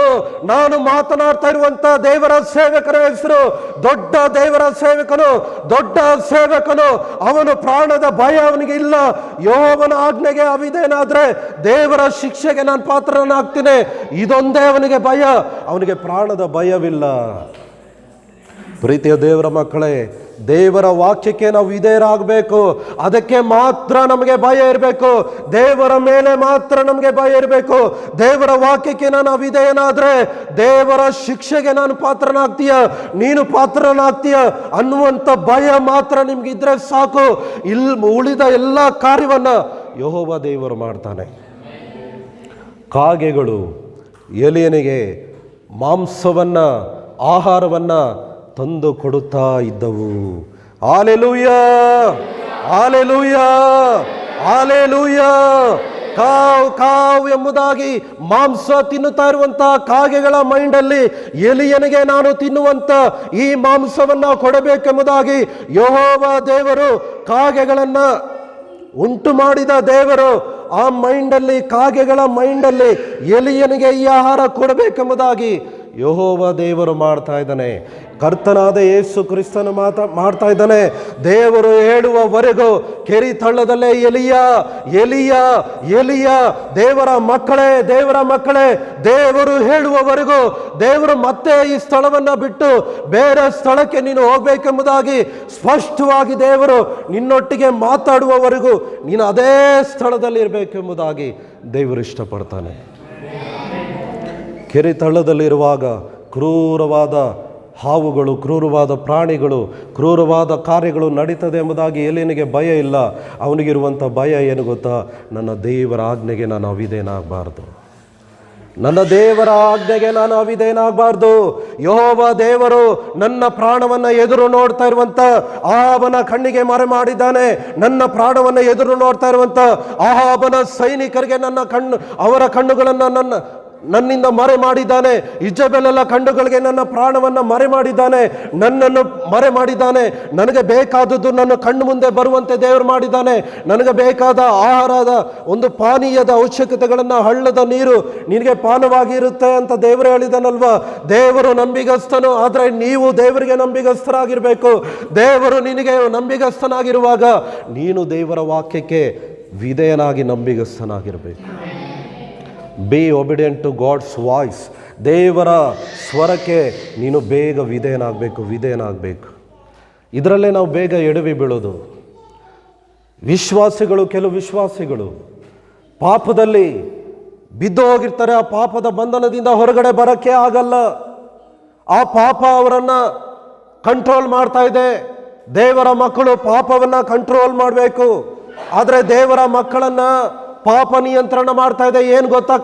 ನಾನು ಮಾತನಾಡ್ತಾ ಇರುವಂತ ದೇವರ ಸೇವಕನ ಹೆಸರು ದೊಡ್ಡ ದೇವರ ಸೇವಕನು, ದೊಡ್ಡ ಸೇವಕನು. ಅವನು ಪ್ರಾಣದ ಭಯ ಅವನಿಗೆ ಇಲ್ಲ. ಯೆಹೋವನ ಆಜ್ಞೆಗೆ ಅವಿಧೇನಾದ್ರೆ ದೇವರ ಶಿಕ್ಷೆಗೆ ನಾನು ಪಾತ್ರನಾಗ್ತೀನಿ. ಇದೊಂದೇ ಅವನಿಗೆ ಭಯ, ಅವನಿಗೆ ಪ್ರಾಣದ ಭಯವಿಲ್ಲ. ಪ್ರೀತಿಯ ದೇವರ ಮಕ್ಕಳೇ, ದೇವರ ವಾಕ್ಯಕ್ಕೆ ನಾವು ವಿಧೇಯರಾಗಬೇಕು. ಅದಕ್ಕೆ ಮಾತ್ರ ನಮಗೆ ಭಯ ಇರಬೇಕು. ದೇವರ ಮೇಲೆ ಮಾತ್ರ ನಮಗೆ ಭಯ ಇರಬೇಕು. ದೇವರ ವಾಕ್ಯಕ್ಕೆ ನಾನು ವಿಧೇಯನಾದ್ರೆ ದೇವರ ಶಿಕ್ಷೆಗೆ ನಾನು ಪಾತ್ರನಾಗ್ತೀಯ, ನೀನು ಪಾತ್ರನಾಗ್ತೀಯ ಅನ್ನುವಂಥ ಭಯ ಮಾತ್ರ ನಿಮ್ಗಿದ್ರೆ ಸಾಕು. ಉಳಿದ ಎಲ್ಲ ಕಾರ್ಯವನ್ನ ಯೆಹೋವ ದೇವರು ಮಾಡ್ತಾನೆ. ಕಾಗೆಗಳು ಎಲಿಯನಿಗೆ ಮಾಂಸವನ್ನ, ಆಹಾರವನ್ನ ತಂದು ಕೊಡುತ್ತಾ ಇದ್ದವು. Hallelujah, hallelujah, hallelujah. ಕಾವ್ ಕಾವ್ ಎಂಬುದಾಗಿ ಮಾಂಸ ತಿನ್ನುತ್ತಾ ಇರುವಂತ ಕಾಗೆಗಳ ಮೈಂಡಲ್ಲಿ ಎಲಿಯನಿಗೆ ನಾನು ತಿನ್ನುವಂತ ಈ ಮಾಂಸವನ್ನ ಕೊಡಬೇಕೆಂಬುದಾಗಿ ಯೆಹೋವ ದೇವರು ಕಾಗೆಗಳನ್ನ ಉಂಟು ಮಾಡಿದ ದೇವರು ಆ ಮೈಂಡಲ್ಲಿ, ಕಾಗೆಗಳ ಮೈಂಡಲ್ಲಿ ಎಲಿಯನಿಗೆ ಈ ಆಹಾರ ಕೊಡಬೇಕೆಂಬುದಾಗಿ ಯೆಹೋವ ದೇವರು ಮಾಡ್ತಾ ಇದ್ದಾನೆ. ಕರ್ತನಾದ ಯೇಸು ಕ್ರಿಸ್ತನು ಮಾಡ್ತಾ ಇದ್ದಾನೆ. ದೇವರು ಹೇಳುವವರೆಗೂ ಕೆರಿತಳ್ಳದಲ್ಲೇ ಎಲಿಯ ಎಲಿಯ ಎಲಿಯ, ದೇವರ ಮಕ್ಕಳೇ, ದೇವರ ಮಕ್ಕಳೇ, ದೇವರು ಹೇಳುವವರೆಗೂ, ದೇವರು ಮತ್ತೆ ಈ ಸ್ಥಳವನ್ನು ಬಿಟ್ಟು ಬೇರೆ ಸ್ಥಳಕ್ಕೆ ನೀನು ಹೋಗ್ಬೇಕೆಂಬುದಾಗಿ ಸ್ಪಷ್ಟವಾಗಿ ದೇವರು ನಿನ್ನೊಟ್ಟಿಗೆ ಮಾತಾಡುವವರೆಗೂ ನೀನು ಅದೇ ಸ್ಥಳದಲ್ಲಿ ಇರಬೇಕೆಂಬುದಾಗಿ ದೇವರು ಇಷ್ಟಪಡ್ತಾನೆ. ಕೆರಿತಳ್ಳದಲ್ಲಿರುವಾಗ ಕ್ರೂರವಾದ ಹಾವುಗಳು, ಕ್ರೂರವಾದ ಪ್ರಾಣಿಗಳು, ಕ್ರೂರವಾದ ಕಾರ್ಯಗಳು ನಡೀತದೆ ಎಂಬುದಾಗಿ ಎಲಿಯನಿಗೆ ಭಯ ಇಲ್ಲ. ಅವನಿಗಿರುವಂಥ ಭಯ ಏನು ಗೊತ್ತಾ? ನನ್ನ ದೇವರ ಆಜ್ಞೆಗೆ ನಾನು ಅವಿಧೇಯನಾಗಬಾರ್ದು, ನನ್ನ ದೇವರ ಆಜ್ಞೆಗೆ ನಾನು ಅವಿಧೇಯನಾಗಬಾರ್ದು. ಯೆಹೋವ ದೇವರು ನನ್ನ ಪ್ರಾಣವನ್ನು ಎದುರು ನೋಡ್ತಾ ಇರುವಂತ ಅಹಾಬನ ಕಣ್ಣಿಗೆ ಮರೆ ಮಾಡಿದ್ದಾನೆ. ನನ್ನ ಪ್ರಾಣವನ್ನು ಎದುರು ನೋಡ್ತಾ ಇರುವಂತ ಅಹಾಬನ ಸೈನಿಕರಿಗೆ ಅವರ ಕಣ್ಣುಗಳನ್ನು ನನ್ನಿಂದ ಮರೆ ಮಾಡಿದ್ದಾನೆ. ಇಜಬೆಲಳ ಕಣ್ಣುಗಳಿಗೆ ನನ್ನ ಪ್ರಾಣವನ್ನು ಮರೆ ಮಾಡಿದ್ದಾನೆ, ನನ್ನನ್ನು ಮರೆ ಮಾಡಿದ್ದಾನೆ. ನನಗೆ ಬೇಕಾದದ್ದು ನನ್ನ ಕಣ್ಣು ಮುಂದೆ ಬರುವಂತೆ ದೇವರು ಮಾಡಿದ್ದಾನೆ. ನನಗೆ ಬೇಕಾದ ಆಹಾರದ ಒಂದು ಪಾನೀಯದ ಅವಶ್ಯಕತೆಗಳನ್ನು, ಹಳ್ಳದ ನೀರು ನಿನಗೆ ಪಾನವಾಗಿರುತ್ತೆ ಅಂತ ದೇವರು ಹೇಳಿದನಲ್ವಾ. ದೇವರು ನಂಬಿಗಸ್ತನು, ಆದರೆ ನೀವು ದೇವರಿಗೆ ನಂಬಿಗಸ್ತರಾಗಿರಬೇಕು. ದೇವರು ನಿನಗೆ ನಂಬಿಗಸ್ತನಾಗಿರುವಾಗ ನೀನು ದೇವರ ವಾಕ್ಯಕ್ಕೆ ವಿಧೇಯನಾಗಿ ನಂಬಿಗಸ್ತನಾಗಿರಬೇಕು. Be obedient to God's voice. ದೇವರ ಸ್ವರಕ್ಕೆ ನೀನು ಬೇಗ ವಿಧೇಯನಾಗಬೇಕು. ಇದರಲ್ಲೇ ನಾವು ಬೇಗ ಎಡವಿ ಬೀಳೋದು. ಕೆಲವು ವಿಶ್ವಾಸಿಗಳು ಪಾಪದಲ್ಲಿ ಬಿದ್ದು ಹೋಗಿರ್ತಾರೆ. ಆ ಪಾಪದ ಬಂಧನದಿಂದ ಹೊರಗಡೆ ಬರೋಕ್ಕೆ ಆಗಲ್ಲ. ಆ ಪಾಪ ಅವರನ್ನು ಕಂಟ್ರೋಲ್ ಮಾಡ್ತಾ ಇದೆ. ದೇವರ ಮಕ್ಕಳು ಪಾಪವನ್ನು ಕಂಟ್ರೋಲ್ ಮಾಡಬೇಕು, ಆದರೆ ದೇವರ ಮಕ್ಕಳನ್ನು ಪಾಪ ನಿಯಂತ್ರಣ ಮಾಡ್ತಾ ಇದೆ. ಏನು ಗೊತ್ತಾ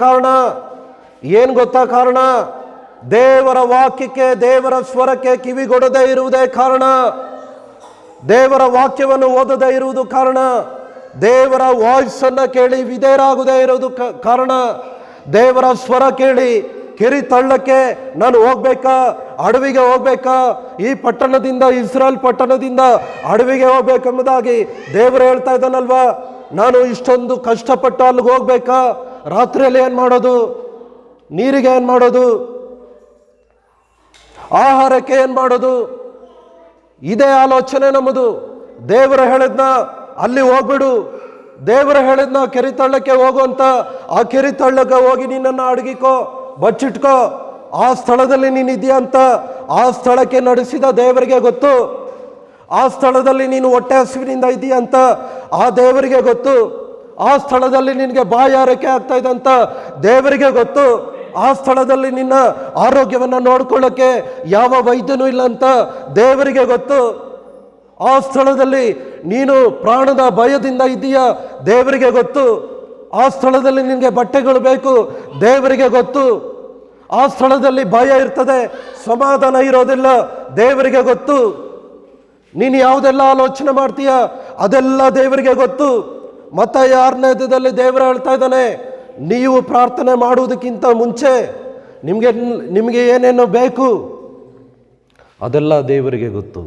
ಕಾರಣ? ದೇವರ ವಾಕ್ಯಕ್ಕೆ, ದೇವರ ಸ್ವರಕ್ಕೆ ಕಿವಿಗೊಡದೇ ಇರುವುದೇ ಕಾರಣ. ದೇವರ ವಾಕ್ಯವನ್ನು ಓದದೇ ಇರುವುದು ಕಾರಣ. ದೇವರ ವಾಯ್ಸ್ ಅನ್ನು ಕೇಳಿ ವಿಧೇಯರಾಗದೇ ಇರುವುದು ಕಾರಣ. ದೇವರ ಸ್ವರ ಕೇಳಿ ಕೆರಿತಳ್ಳಕ್ಕೆ ನಾನು ಹೋಗ್ಬೇಕಾ, ಅಡವಿಗೆ ಹೋಗ್ಬೇಕಾ, ಈ ಪಟ್ಟಣದಿಂದ, ಇಸ್ರಾಯೇಲ್ ಪಟ್ಟಣದಿಂದ ಅಡವಿಗೆ ಹೋಗ್ಬೇಕೆಂಬುದಾಗಿ ದೇವರು ಹೇಳ್ತಾ ಇದ್ದಾನಲ್ವಾ. ನಾನು ಇಷ್ಟೊಂದು ಕಷ್ಟಪಟ್ಟು ಅಲ್ಲಿಗೆ ಹೋಗ್ಬೇಕಾ? ರಾತ್ರಿಯಲ್ಲಿ ಏನು ಮಾಡೋದು? ನೀರಿಗೆ ಏನು ಮಾಡೋದು? ಆಹಾರಕ್ಕೆ ಏನು ಮಾಡೋದು? ಇದೇ ಆಲೋಚನೆ ನಮ್ಮದು. ದೇವರು ಹೇಳಿದ್ನ ಅಲ್ಲಿ ಹೋಗ್ಬಿಡು, ದೇವರು ಹೇಳಿದ್ನ ಕೆರಿತಳ್ಳಕ್ಕೆ ಹೋಗುವಂತ, ಆ ಕೆರಿತಳ್ಳಕ್ಕೆ ಹೋಗಿ ನಿನ್ನನ್ನು ಅಡಗಿಕೋ, ಬಚ್ಚಿಟ್ಕೋ. ಆ ಸ್ಥಳದಲ್ಲಿ ನೀನಿದೆಯಾ ಅಂತ ಆ ಸ್ಥಳಕ್ಕೆ ನಡೆಸಿದ ದೇವರಿಗೆ ಗೊತ್ತು. ಆ ಸ್ಥಳದಲ್ಲಿ ನೀನು ಹೊಟ್ಟೆ ಹಸಿವಿನಿಂದ ಇದೆಯಾ ಅಂತ ಆ ದೇವರಿಗೆ ಗೊತ್ತು. ಆ ಸ್ಥಳದಲ್ಲಿ ನಿನಗೆ ಬಾಯಾರಿಕೆ ಆಗ್ತಾ ಇದೆ ಅಂತ ದೇವರಿಗೆ ಗೊತ್ತು. ಆ ಸ್ಥಳದಲ್ಲಿ ನಿನ್ನ ಆರೋಗ್ಯವನ್ನು ನೋಡ್ಕೊಳ್ಳೋಕ್ಕೆ ಯಾವ ವೈದ್ಯನೂ ಇಲ್ಲ ಅಂತ ದೇವರಿಗೆ ಗೊತ್ತು. ಆ ಸ್ಥಳದಲ್ಲಿ ನೀನು ಪ್ರಾಣದ ಭಯದಿಂದ ಇದೆಯಾ ದೇವರಿಗೆ ಗೊತ್ತು. ಆ ಸ್ಥಳದಲ್ಲಿ ನಿನಗೆ ಬಟ್ಟೆಗಳು ಬೇಕು ದೇವರಿಗೆ ಗೊತ್ತು. ಆ ಸ್ಥಳದಲ್ಲಿ ಭಯ ಇರ್ತದೆ, ಸಮಾಧಾನ ಇರೋದಿಲ್ಲ ದೇವರಿಗೆ ಗೊತ್ತು. ನೀನು ಯಾವುದೆಲ್ಲ ಆಲೋಚನೆ ಮಾಡ್ತೀಯ ಅದೆಲ್ಲ ದೇವರಿಗೆ ಗೊತ್ತು. ಮತ್ತಾಯ 6ನೇ ಅಧ್ಯಾಯದಲ್ಲಿ ದೇವರು ಹೇಳ್ತಾ ಇದ್ದಾನೆ, ನೀವು ಪ್ರಾರ್ಥನೆ ಮಾಡುವುದಕ್ಕಿಂತ ಮುಂಚೆ ನಿಮಗೆ ಏನೇನು ಬೇಕು ಅದೆಲ್ಲ ದೇವರಿಗೆ ಗೊತ್ತು.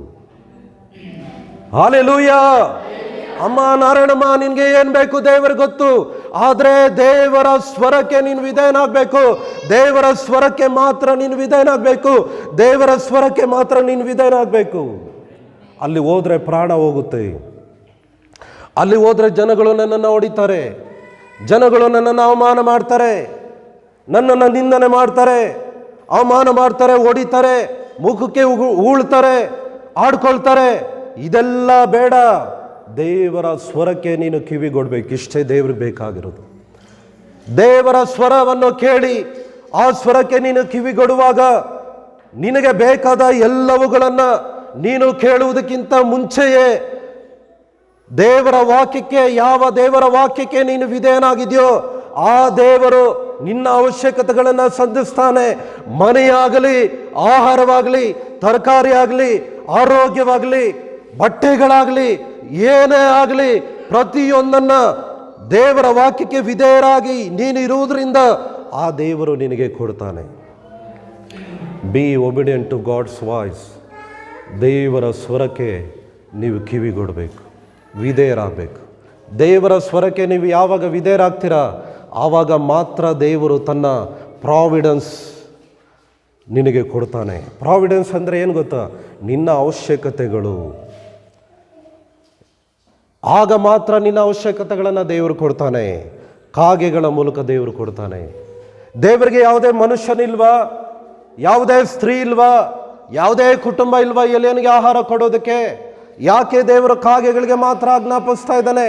ಹಾಲೆಲೂಯಾ. ಅಮ್ಮ ನಾರಾಯಣಮ್ಮ, ನಿನ್ಗೆ ಏನ್ ಬೇಕು ದೇವರಿಗೆ ಗೊತ್ತು. ಆದ್ರೆ ದೇವರ ಸ್ವರಕ್ಕೆ ನೀನು ವಿಧೇಯನಾಗಬೇಕು. ದೇವರ ಸ್ವರಕ್ಕೆ ಮಾತ್ರ ನೀನು ವಿಧೇಯನಾಗಬೇಕು. ದೇವರ ಸ್ವರಕ್ಕೆ ಮಾತ್ರ ನೀನು ವಿಧೇಯನಾಗಬೇಕು. ಅಲ್ಲಿ ಹೋದ್ರೆ ಪ್ರಾಣ ಹೋಗುತ್ತೆ. ಅಲ್ಲಿ ಹೋದ್ರೆ ಜನಗಳು ನನ್ನನ್ನು ಹೊಡಿತಾರೆ, ಜನಗಳು ನನ್ನನ್ನು ಅವಮಾನ ಮಾಡ್ತಾರೆ, ನನ್ನನ್ನು ನಿಂದನೆ ಮಾಡ್ತಾರೆ, ಅವಮಾನ ಮಾಡ್ತಾರೆ, ಹೊಡಿತಾರೆ, ಮುಖಕ್ಕೆ ಉಳ್ತಾರೆ, ಆಡ್ಕೊಳ್ತಾರೆ. ಇದೆಲ್ಲ ಬೇಡ. ದೇವರ ಸ್ವರಕ್ಕೆ ನೀನು ಕಿವಿಗೊಡ್ಬೇಕು. ಇಷ್ಟೇ ದೇವ್ರಿಗೆ ಬೇಕಾಗಿರೋದು. ದೇವರ ಸ್ವರವನ್ನು ಕೇಳಿ ಆ ಸ್ವರಕ್ಕೆ ನೀನು ಕಿವಿಗೊಡುವಾಗ ನಿನಗೆ ಬೇಕಾದ ಎಲ್ಲವುಗಳನ್ನು ನೀನು ಕೇಳುವುದಕ್ಕಿಂತ ಮುಂಚೆಯೇ ದೇವರ ವಾಕ್ಯಕ್ಕೆ, ಯಾವ ದೇವರ ವಾಕ್ಯಕ್ಕೆ ನೀನು ವಿಧೇಯನಾಗಿದೆಯೋ ಆ ದೇವರು ನಿನ್ನ ಅವಶ್ಯಕತೆಗಳನ್ನು ಸಂಧಿಸ್ತಾನೆ. ಮನೆಯಾಗಲಿ, ಆಹಾರವಾಗಲಿ, ತರಕಾರಿ ಆಗಲಿ, ಆರೋಗ್ಯವಾಗಲಿ, ಬಟ್ಟೆಗಳಾಗಲಿ, ಏನೇ ಆಗಲಿ ಪ್ರತಿಯೊಂದನ್ನ ದೇವರ ವಾಕ್ಯಕ್ಕೆ ವಿಧೇಯರಾಗಿ ನೀನು ಇರುವುದರಿಂದ ಆ ದೇವರು ನಿನಗೆ ಕೊಡ್ತಾನೆ. Be obedient to God's voice. ದೇವರ ಸ್ವರಕ್ಕೆ ನೀವು ಕಿವಿಗೊಡಬೇಕು, ವಿಧೇಯರಾಗಬೇಕು. ದೇವರ ಸ್ವರಕ್ಕೆ ನೀವು ಯಾವಾಗ ವಿಧೇಯರಾಗ್ತೀರಾ ಆವಾಗ ಮಾತ್ರ ದೇವರು ತನ್ನ ಪ್ರಾವಿಡೆನ್ಸ್ ನಿನಗೆ ಕೊಡ್ತಾನೆ. ಪ್ರಾವಿಡೆನ್ಸ್ ಅಂದರೆ ಏನು ಗೊತ್ತಾ? ನಿನ್ನ ಅವಶ್ಯಕತೆಗಳು. ಆಗ ಮಾತ್ರ ನಿನ್ನ ಅವಶ್ಯಕತೆಗಳನ್ನು ದೇವರು ಕೊಡ್ತಾನೆ. ಕಾಗೆಗಳ ಮೂಲಕ ದೇವರು ಕೊಡ್ತಾನೆ. ದೇವರಿಗೆ ಯಾವುದೇ ಮನುಷ್ಯನಿಲ್ವಾ, ಯಾವುದೇ ಸ್ತ್ರೀ ಇಲ್ವಾ, ಯಾವುದೇ ಕುಟುಂಬ ಇಲ್ವಾ ಎಲೆಯನಿಗೆ ಆಹಾರ ಕೊಡೋದಕ್ಕೆ? ಯಾಕೆ ದೇವರು ಕಾಗೆಗಳಿಗೆ ಮಾತ್ರ ಆಜ್ಞಾಪಿಸ್ತಾ ಇದ್ದಾನೆ?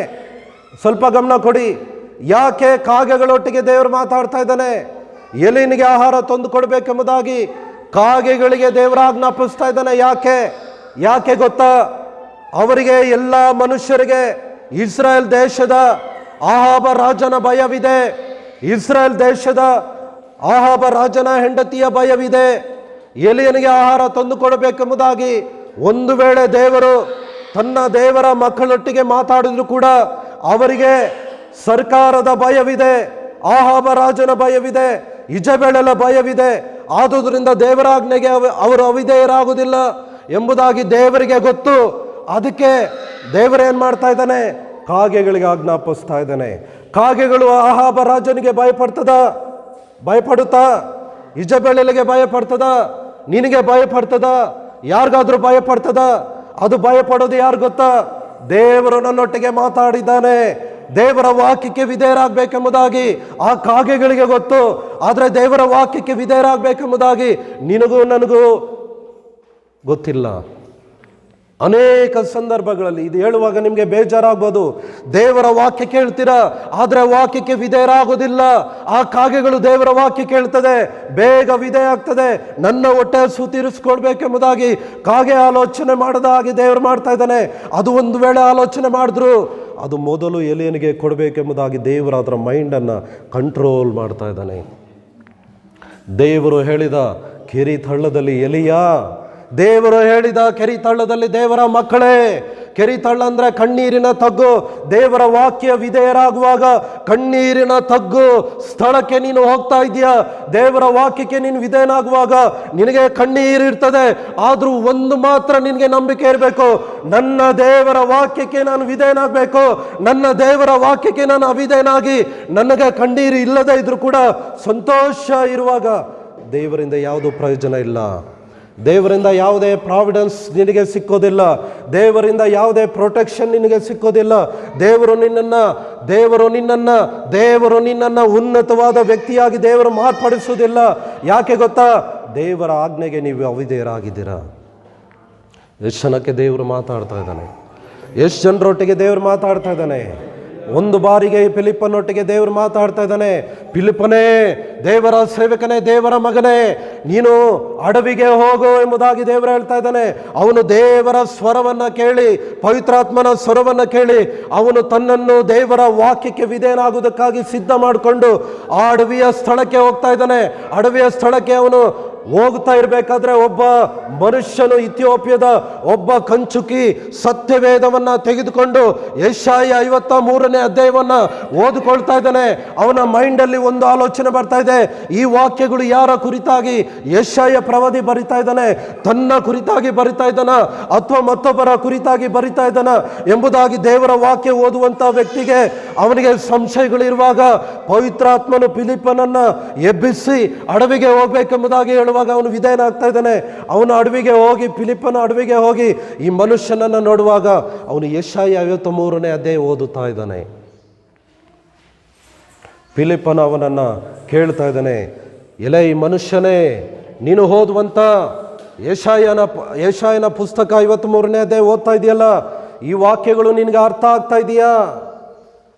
ಸ್ವಲ್ಪ ಗಮನ ಕೊಡಿ. ಯಾಕೆ ಕಾಗೆಗಳೊಟ್ಟಿಗೆ ದೇವರು ಮಾತಾಡ್ತಾ ಇದ್ದಾನೆ? ಎಲೆಯನಿಗೆ ಆಹಾರ ತಂದು ಕೊಡಬೇಕೆಂಬುದಾಗಿ ಕಾಗೆಗಳಿಗೆ ದೇವರು ಆಜ್ಞಾಪಿಸ್ತಾ ಇದ್ದಾನೆ. ಯಾಕೆ ಗೊತ್ತಾ? ಅವರಿಗೆ, ಎಲ್ಲ ಮನುಷ್ಯರಿಗೆ ಇಸ್ರಾಯೇಲ್ ದೇಶದ ಆಹಾಬ ರಾಜನ ಭಯವಿದೆ. ಇಸ್ರಾಯೇಲ್ ದೇಶದ ಆಹಾಬ ರಾಜನ ಹೆಂಡತಿಯ ಭಯವಿದೆ. ಎಲಿಯನಿಗೆ ಆಹಾರ ತಂದು ಕೊಡಬೇಕೆಂಬುದಾಗಿ ಒಂದು ವೇಳೆ ದೇವರು ತನ್ನ ದೇವರ ಮಕ್ಕಳೊಟ್ಟಿಗೆ ಮಾತಾಡಿದ್ರು ಕೂಡ ಅವರಿಗೆ ಸರ್ಕಾರದ ಭಯವಿದೆ, ಆಹಾಬ ರಾಜನ ಭಯವಿದೆ, ಇಜಬೇಳನ ಭಯವಿದೆ. ಆದುದರಿಂದ ದೇವರಾಜ್ಞೆಗೆ ಅವರು ಅವಿಧೇಯರಾಗುವುದಿಲ್ಲ ಎಂಬುದಾಗಿ ದೇವರಿಗೆ ಗೊತ್ತು. ಅದಕ್ಕೆ ದೇವರೇನು ಮಾಡ್ತಾ ಇದ್ದಾನೆ? ಕಾಗೆಗಳಿಗೆ ಆಜ್ಞಾಪಿಸ್ತಾ ಇದ್ದಾನೆ. ಕಾಗೆಗಳು ಆಹಾಬ ರಾಜನಿಗೆ ಭಯಪಡುತ್ತಾ? ಇಜಬೇಳನಿಗೆ ಭಯಪಡ್ತದ? ನಿನಗೆ ಭಯಪಡ್ತದ? ಯಾರಿಗಾದ್ರೂ ಭಯಪಡ್ತದ? ಅದು ಭಯಪಡೋದು ಯಾರು ಗೊತ್ತಾ? ದೇವರು ನನ್ನೊಟ್ಟಿಗೆ ಮಾತಾಡಿದ್ದಾನೆ, ದೇವರ ವಾಕ್ಯಕ್ಕೆ ವಿಧೇಯರಾಗಬೇಕೆಂಬುದಾಗಿ ಆ ಕಾಗೆಗಳಿಗೆ ಗೊತ್ತು. ಆದರೆ ದೇವರ ವಾಕ್ಯಕ್ಕೆ ವಿಧೇಯರಾಗಬೇಕೆಂಬುದಾಗಿ ನಿನಗೂ ನನಗೂ ಗೊತ್ತಿಲ್ಲ. ಅನೇಕ ಸಂದರ್ಭಗಳಲ್ಲಿ ಇದು ಹೇಳುವಾಗ ನಿಮಗೆ ಬೇಜಾರಾಗ್ಬೋದು. ದೇವರ ವಾಕ್ಯ ಕೇಳ್ತೀರಾ, ಆದರೆ ವಾಕ್ಯಕ್ಕೆ ವಿಧೇಯರಾಗೋದಿಲ್ಲ. ಆ ಕಾಗೆಗಳು ದೇವರ ವಾಕ್ಯ ಕೇಳ್ತದೆ, ಬೇಗ ವಿಧೇಯ ಆಗ್ತದೆ. ನನ್ನ ಹೊಟ್ಟೆ ಸುತೀರಿಸ್ಕೊಳ್ಬೇಕೆಂಬುದಾಗಿ ಕಾಗೆ ಆಲೋಚನೆ ಮಾಡದ ಹಾಗೆ ದೇವರು ಮಾಡ್ತಾ ಇದ್ದಾನೆ. ಅದು ಒಂದು ವೇಳೆ ಆಲೋಚನೆ ಮಾಡಿದ್ರು ಅದು ಮೊದಲು ಎಲೆಯನಿಗೆ ಕೊಡಬೇಕೆಂಬುದಾಗಿ ದೇವರು ಅದರ ಮೈಂಡನ್ನು ಕಂಟ್ರೋಲ್ ಮಾಡ್ತಾ ಇದ್ದಾನೆ. ದೇವರು ಹೇಳಿದ ಕೆರಿತಳ್ಳದಲ್ಲಿ ಎಲಿಯಾ, ದೇವರು ಹೇಳಿದ ಕೆರಿತಳ್ಳದಲ್ಲಿ ದೇವರ ಮಕ್ಕಳೇ. ಕೆರಿತಳ್ಳ ಅಂದ್ರೆ ಕಣ್ಣೀರಿನ ತಗ್ಗು. ದೇವರ ವಾಕ್ಯ ವಿಧೇಯರಾಗುವಾಗ ಕಣ್ಣೀರಿನ ತಗ್ಗು ಸ್ಥಳಕ್ಕೆ ನೀನು ಹೋಗ್ತಾ ಇದೆಯಾ? ದೇವರ ವಾಕ್ಯಕ್ಕೆ ನೀನು ವಿಧೇಯನಾಗುವಾಗ ನಿನಗೆ ಕಣ್ಣೀರಿರ್ತದೆ. ಆದರೂ ಒಂದು ಮಾತ್ರ ನಿನಗೆ ನಂಬಿಕೆ ಇರಬೇಕು, ನನ್ನ ದೇವರ ವಾಕ್ಯಕ್ಕೆ ನಾನು ವಿಧೇಯನಾಗಬೇಕು. ನನ್ನ ದೇವರ ವಾಕ್ಯಕ್ಕೆ ನಾನು ಅವಿಧೇಯನಾಗಿ ನನಗೆ ಕಣ್ಣೀರು ಇಲ್ಲದೆ ಇದ್ರೂ ಕೂಡ ಸಂತೋಷ ಇರುವಾಗ ದೇವರಿಂದ ಯಾವುದೂ ಪ್ರಯೋಜನ ಇಲ್ಲ. ದೇವರಿಂದ ಯಾವುದೇ ಪ್ರಾವಿಡೆನ್ಸ್ ನಿನಗೆ ಸಿಕ್ಕೋದಿಲ್ಲ. ದೇವರಿಂದ ಯಾವುದೇ ಪ್ರೊಟೆಕ್ಷನ್ ನಿನಗೆ ಸಿಕ್ಕೋದಿಲ್ಲ. ದೇವರು ನಿನ್ನನ್ನು ಉನ್ನತವಾದ ವ್ಯಕ್ತಿಯಾಗಿ ದೇವರು ಮಾರ್ಪಡಿಸುವುದಿಲ್ಲ. ಯಾಕೆ ಗೊತ್ತಾ? ದೇವರ ಆಜ್ಞೆಗೆ ನೀವು ಅವಿಧೇಯರಾಗಿದ್ದೀರಾ. ಎಷ್ಟು ಜನಕ್ಕೆ ದೇವರು ಮಾತಾಡ್ತಾ ಇದ್ದಾನೆ, ಎಷ್ಟು ಜನರೊಟ್ಟಿಗೆ ದೇವರು ಮಾತಾಡ್ತಾ ಇದ್ದಾನೆ. ಒಂದು ಬಾರಿಗೆ ಫಿಲಿಪ್ಪನೊಟ್ಟಿಗೆ ದೇವರು ಮಾತಾಡ್ತಾ ಇದ್ದಾನೆ. ಫಿಲಿಪ್ಪನೇ, ದೇವರ ಸೇವಕನೇ, ದೇವರ ಮಗನೇ, ನೀನು ಅಡವಿಗೆ ಹೋಗು ಎಂಬುದಾಗಿ ದೇವರು ಹೇಳ್ತಾ ಇದ್ದಾನೆ. ಅವನು ದೇವರ ಸ್ವರವನ್ನು ಕೇಳಿ, ಪವಿತ್ರಾತ್ಮನ ಸ್ವರವನ್ನು ಕೇಳಿ ಅವನು ತನ್ನನ್ನು ದೇವರ ವಾಕ್ಯಕ್ಕೆ ವಿಧೇಯನಾಗುವುದಕ್ಕಾಗಿ ಸಿದ್ಧ ಮಾಡಿಕೊಂಡು ಆ ಅಡವಿಯ ಸ್ಥಳಕ್ಕೆ ಹೋಗ್ತಾ ಇದ್ದಾನೆ. ಅಡವಿಯ ಸ್ಥಳಕ್ಕೆ ಅವನು ಹೋಗ್ತಾ ಇರಬೇಕಾದ್ರೆ ಒಬ್ಬ ಮನುಷ್ಯನು ಇಥಿಯೋಪಿಯದ ಒಬ್ಬ ಕಂಚುಕಿ ಸತ್ಯವೇದವನ್ನ ತೆಗೆದುಕೊಂಡು ಯೆಶಾಯ 53ನೇ ಅಧ್ಯಾಯವನ್ನ ಓದಿಕೊಳ್ತಾ ಇದ್ದಾನೆ. ಅವನ ಮೈಂಡಲ್ಲಿ ಒಂದು ಆಲೋಚನೆ ಬರ್ತಾ ಇದೆ, ಈ ವಾಕ್ಯಗಳು ಯಾರ ಕುರಿತಾಗಿ ಯೆಶಾಯ ಪ್ರವಾದಿ ಬರಿತಾ ಇದ್ದಾನೆ? ತನ್ನ ಕುರಿತಾಗಿ ಬರಿತಾ ಇದ್ದಾನ ಅಥವಾ ಮತ್ತೊಬ್ಬರ ಕುರಿತಾಗಿ ಬರಿತಾ ಇದ್ದಾನ ಎಂಬುದಾಗಿ ದೇವರ ವಾಕ್ಯ ಓದುವಂತ ವ್ಯಕ್ತಿಗೆ ಅವನಿಗೆ ಸಂಶಯಗಳಿರುವಾಗ ಪವಿತ್ರಾತ್ಮನು ಫಿಲಿಪ್ಪನನ್ನ ಎಬ್ಬಿಸಿ ಅಡವಿಗೆ ಹೋಗ್ಬೇಕೆಂಬುದಾಗಿ ಹೇಳುವಾಗ ಅವನು ವಿಧೇಯನಾಗ್ತಾ ಇದ್ದಾನೆ. ಅವನು ಅಡವಿಗೆ ಹೋಗಿ, ಫಿಲಿಪ್ಪನ ಅಡವಿಗೆ ಹೋಗಿ ಈ ಮನುಷ್ಯನನ್ನು ನೋಡುವಾಗ ಅವನು ಯೆಶಾಯ 53ನೇ ಅಧ್ಯಾಯ ಓದುತ್ತಾ ಇದ್ದಾನೆ. ಫಿಲಿಪ್ಪನ ಅವನನ್ನು ಕೇಳ್ತಾ ಇದ್ದಾನೆ, ಎಲೆ ಈ ಮನುಷ್ಯನೇ, ನೀನು ಓದುವಂಥ ಯೆಶಾಯನ ಪುಸ್ತಕ 53ನೇ ಅಧ್ಯಾಯ ಓದ್ತಾ ಇದೆಯಲ್ಲ, ಈ ವಾಕ್ಯಗಳು ನಿನಗೆ ಅರ್ಥ ಆಗ್ತಾ ಇದೆಯಾ?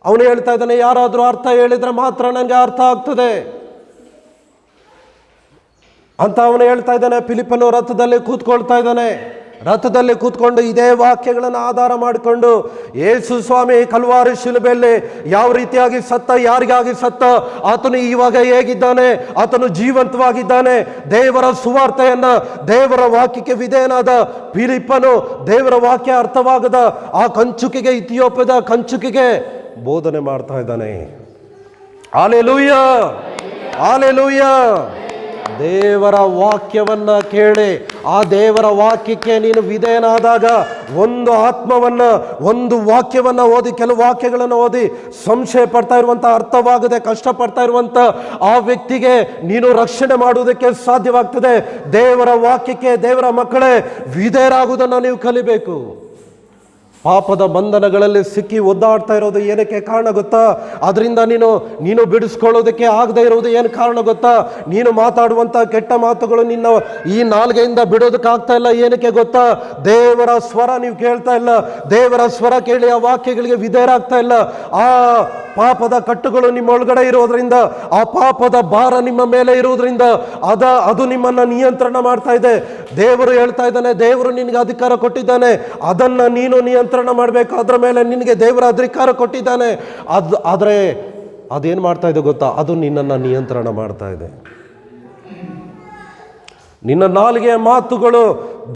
ಅವನು ಹೇಳ್ತಾ ಇದ್ದಾನೆ, ಯಾರಾದರೂ ಅರ್ಥ ಹೇಳಿದ್ರೆ ಮಾತ್ರ ನನಗೆ ಅರ್ಥ ಆಗ್ತದೆ ಅಂತ ಅವನು ಹೇಳ್ತಾ ಇದ್ದಾನೆ. ಫಿಲಿಪ್ಪನು ರಥದಲ್ಲಿ ಕೂತ್ಕೊಳ್ತಾ ಇದ್ದಾನೆ. ರಥದಲ್ಲಿ ಕೂತ್ಕೊಂಡು ಇದೇ ವಾಕ್ಯಗಳನ್ನು ಆಧಾರ ಮಾಡಿಕೊಂಡು ಯೇಸು ಸ್ವಾಮಿ ಕಲ್ವಾರಿ ಶಿಲುಬೆಯಲ್ಲಿ ಯಾವ ರೀತಿಯಾಗಿ ಸತ್ತ, ಯಾರಿಗಾಗಿ ಸತ್ತ, ಆತನು ಇವಾಗ ಹೇಗಿದ್ದಾನೆ, ಆತನು ಜೀವಂತವಾಗಿದ್ದಾನೆ, ದೇವರ ಸುವಾರ್ತೆಯನ್ನ, ದೇವರ ವಾಕ್ಯಕ್ಕೆ ವಿಧೇಯನಾದ ಫಿಲಿಪ್ಪನು ದೇವರ ವಾಕ್ಯ ಅರ್ಥವಾಗದ ಆ ಕಂಚುಕಿಗೆ, ಇಥಿಯೋಪ್ಯದ ಕಂಚುಕಿಗೆ ಬೋಧನೆ ಮಾಡ್ತಾ ಇದ್ದಾನೆ. Hallelujah, hallelujah. ದೇವರ ವಾಕ್ಯವನ್ನ ಕೇಳಿ ಆ ದೇವರ ವಾಕ್ಯಕ್ಕೆ ನೀನು ವಿಧೇಯನಾದಾಗ ಒಂದು ಆತ್ಮವನ್ನ, ಒಂದು ವಾಕ್ಯವನ್ನ ಓದಿ, ಕೆಲವು ವಾಕ್ಯಗಳನ್ನು ಓದಿ ಸಂಶಯ ಪಡ್ತಾ ಇರುವಂತ, ಅರ್ಥವಾಗದೆ ಕಷ್ಟಪಡ್ತಾ ಇರುವಂತ ಆ ವ್ಯಕ್ತಿಗೆ ನೀನು ರಕ್ಷಣೆ ಮಾಡುವುದಕ್ಕೆ ಸಾಧ್ಯವಾಗ್ತದೆ. ದೇವರ ವಾಕ್ಯಕ್ಕೆ ದೇವರ ಮಕ್ಕಳೇ ವಿಧೇಯರಾಗುವುದನ್ನು ನೀವು ಕಲಿಬೇಕು. ಪಾಪದ ಬಂಧನಗಳಲ್ಲಿ ಸಿಕ್ಕಿ ಒದ್ದಾಡ್ತಾ ಇರೋದು ಏನಕ್ಕೆ ಕಾರಣ ಗೊತ್ತಾ? ಅದರಿಂದ ನೀನು ಬಿಡಿಸ್ಕೊಳ್ಳೋದಕ್ಕೆ ಆಗದೆ ಇರೋದು ಏನು ಕಾರಣ ಗೊತ್ತಾ? ನೀನು ಮಾತಾಡುವಂಥ ಕೆಟ್ಟ ಮಾತುಗಳು ನಿನ್ನ ಈ ನಾಲ್ಗೆಯಿಂದ ಬಿಡೋದಕ್ಕಾಗ್ತಾ ಇಲ್ಲ. ಏನಕ್ಕೆ ಗೊತ್ತಾ? ದೇವರ ಸ್ವರ ನೀವು ಕೇಳ್ತಾ ಇಲ್ಲ. ದೇವರ ಸ್ವರ ಕೇಳಿ ಆ ವಾಕ್ಯಗಳಿಗೆ ವಿಧೇಯರಾಗ್ತಾ ಇಲ್ಲ. ಆ ಪಾಪದ ಕಟ್ಟುಗಳು ನಿಮ್ಮ ಒಳಗಡೆ ಇರೋದ್ರಿಂದ, ಆ ಪಾಪದ ಭಾರ ನಿಮ್ಮ ಮೇಲೆ ಇರೋದ್ರಿಂದ ಅದು ನಿಮ್ಮನ್ನ ನಿಯಂತ್ರಣ ಮಾಡ್ತಾ ಇದೆ. ದೇವರು ಹೇಳ್ತಾ ಇದ್ದಾನೆ, ದೇವರು ನಿನಗೆ ಅಧಿಕಾರ ಕೊಟ್ಟಿದ್ದಾನೆ, ಅದನ್ನ ನೀನು ನಿಯಂತ್ರಣ ಮಾಡಬೇಕು. ಅದರ ಮೇಲೆ ನಿನಗೆ ದೇವರ ಅಧಿಕಾರ ಕೊಟ್ಟಿದ್ದಾನೆ. ಆದರೆ ಅದೇನು ಮಾಡ್ತಾ ಇದೆ ಗೊತ್ತಾ? ಅದು ನಿನ್ನನ್ನು ನಿಯಂತ್ರಣ ಮಾಡ್ತಾ ಇದೆ. ನಿನ್ನ ನಾಲಿಗೆಯ ಮಾತುಗಳು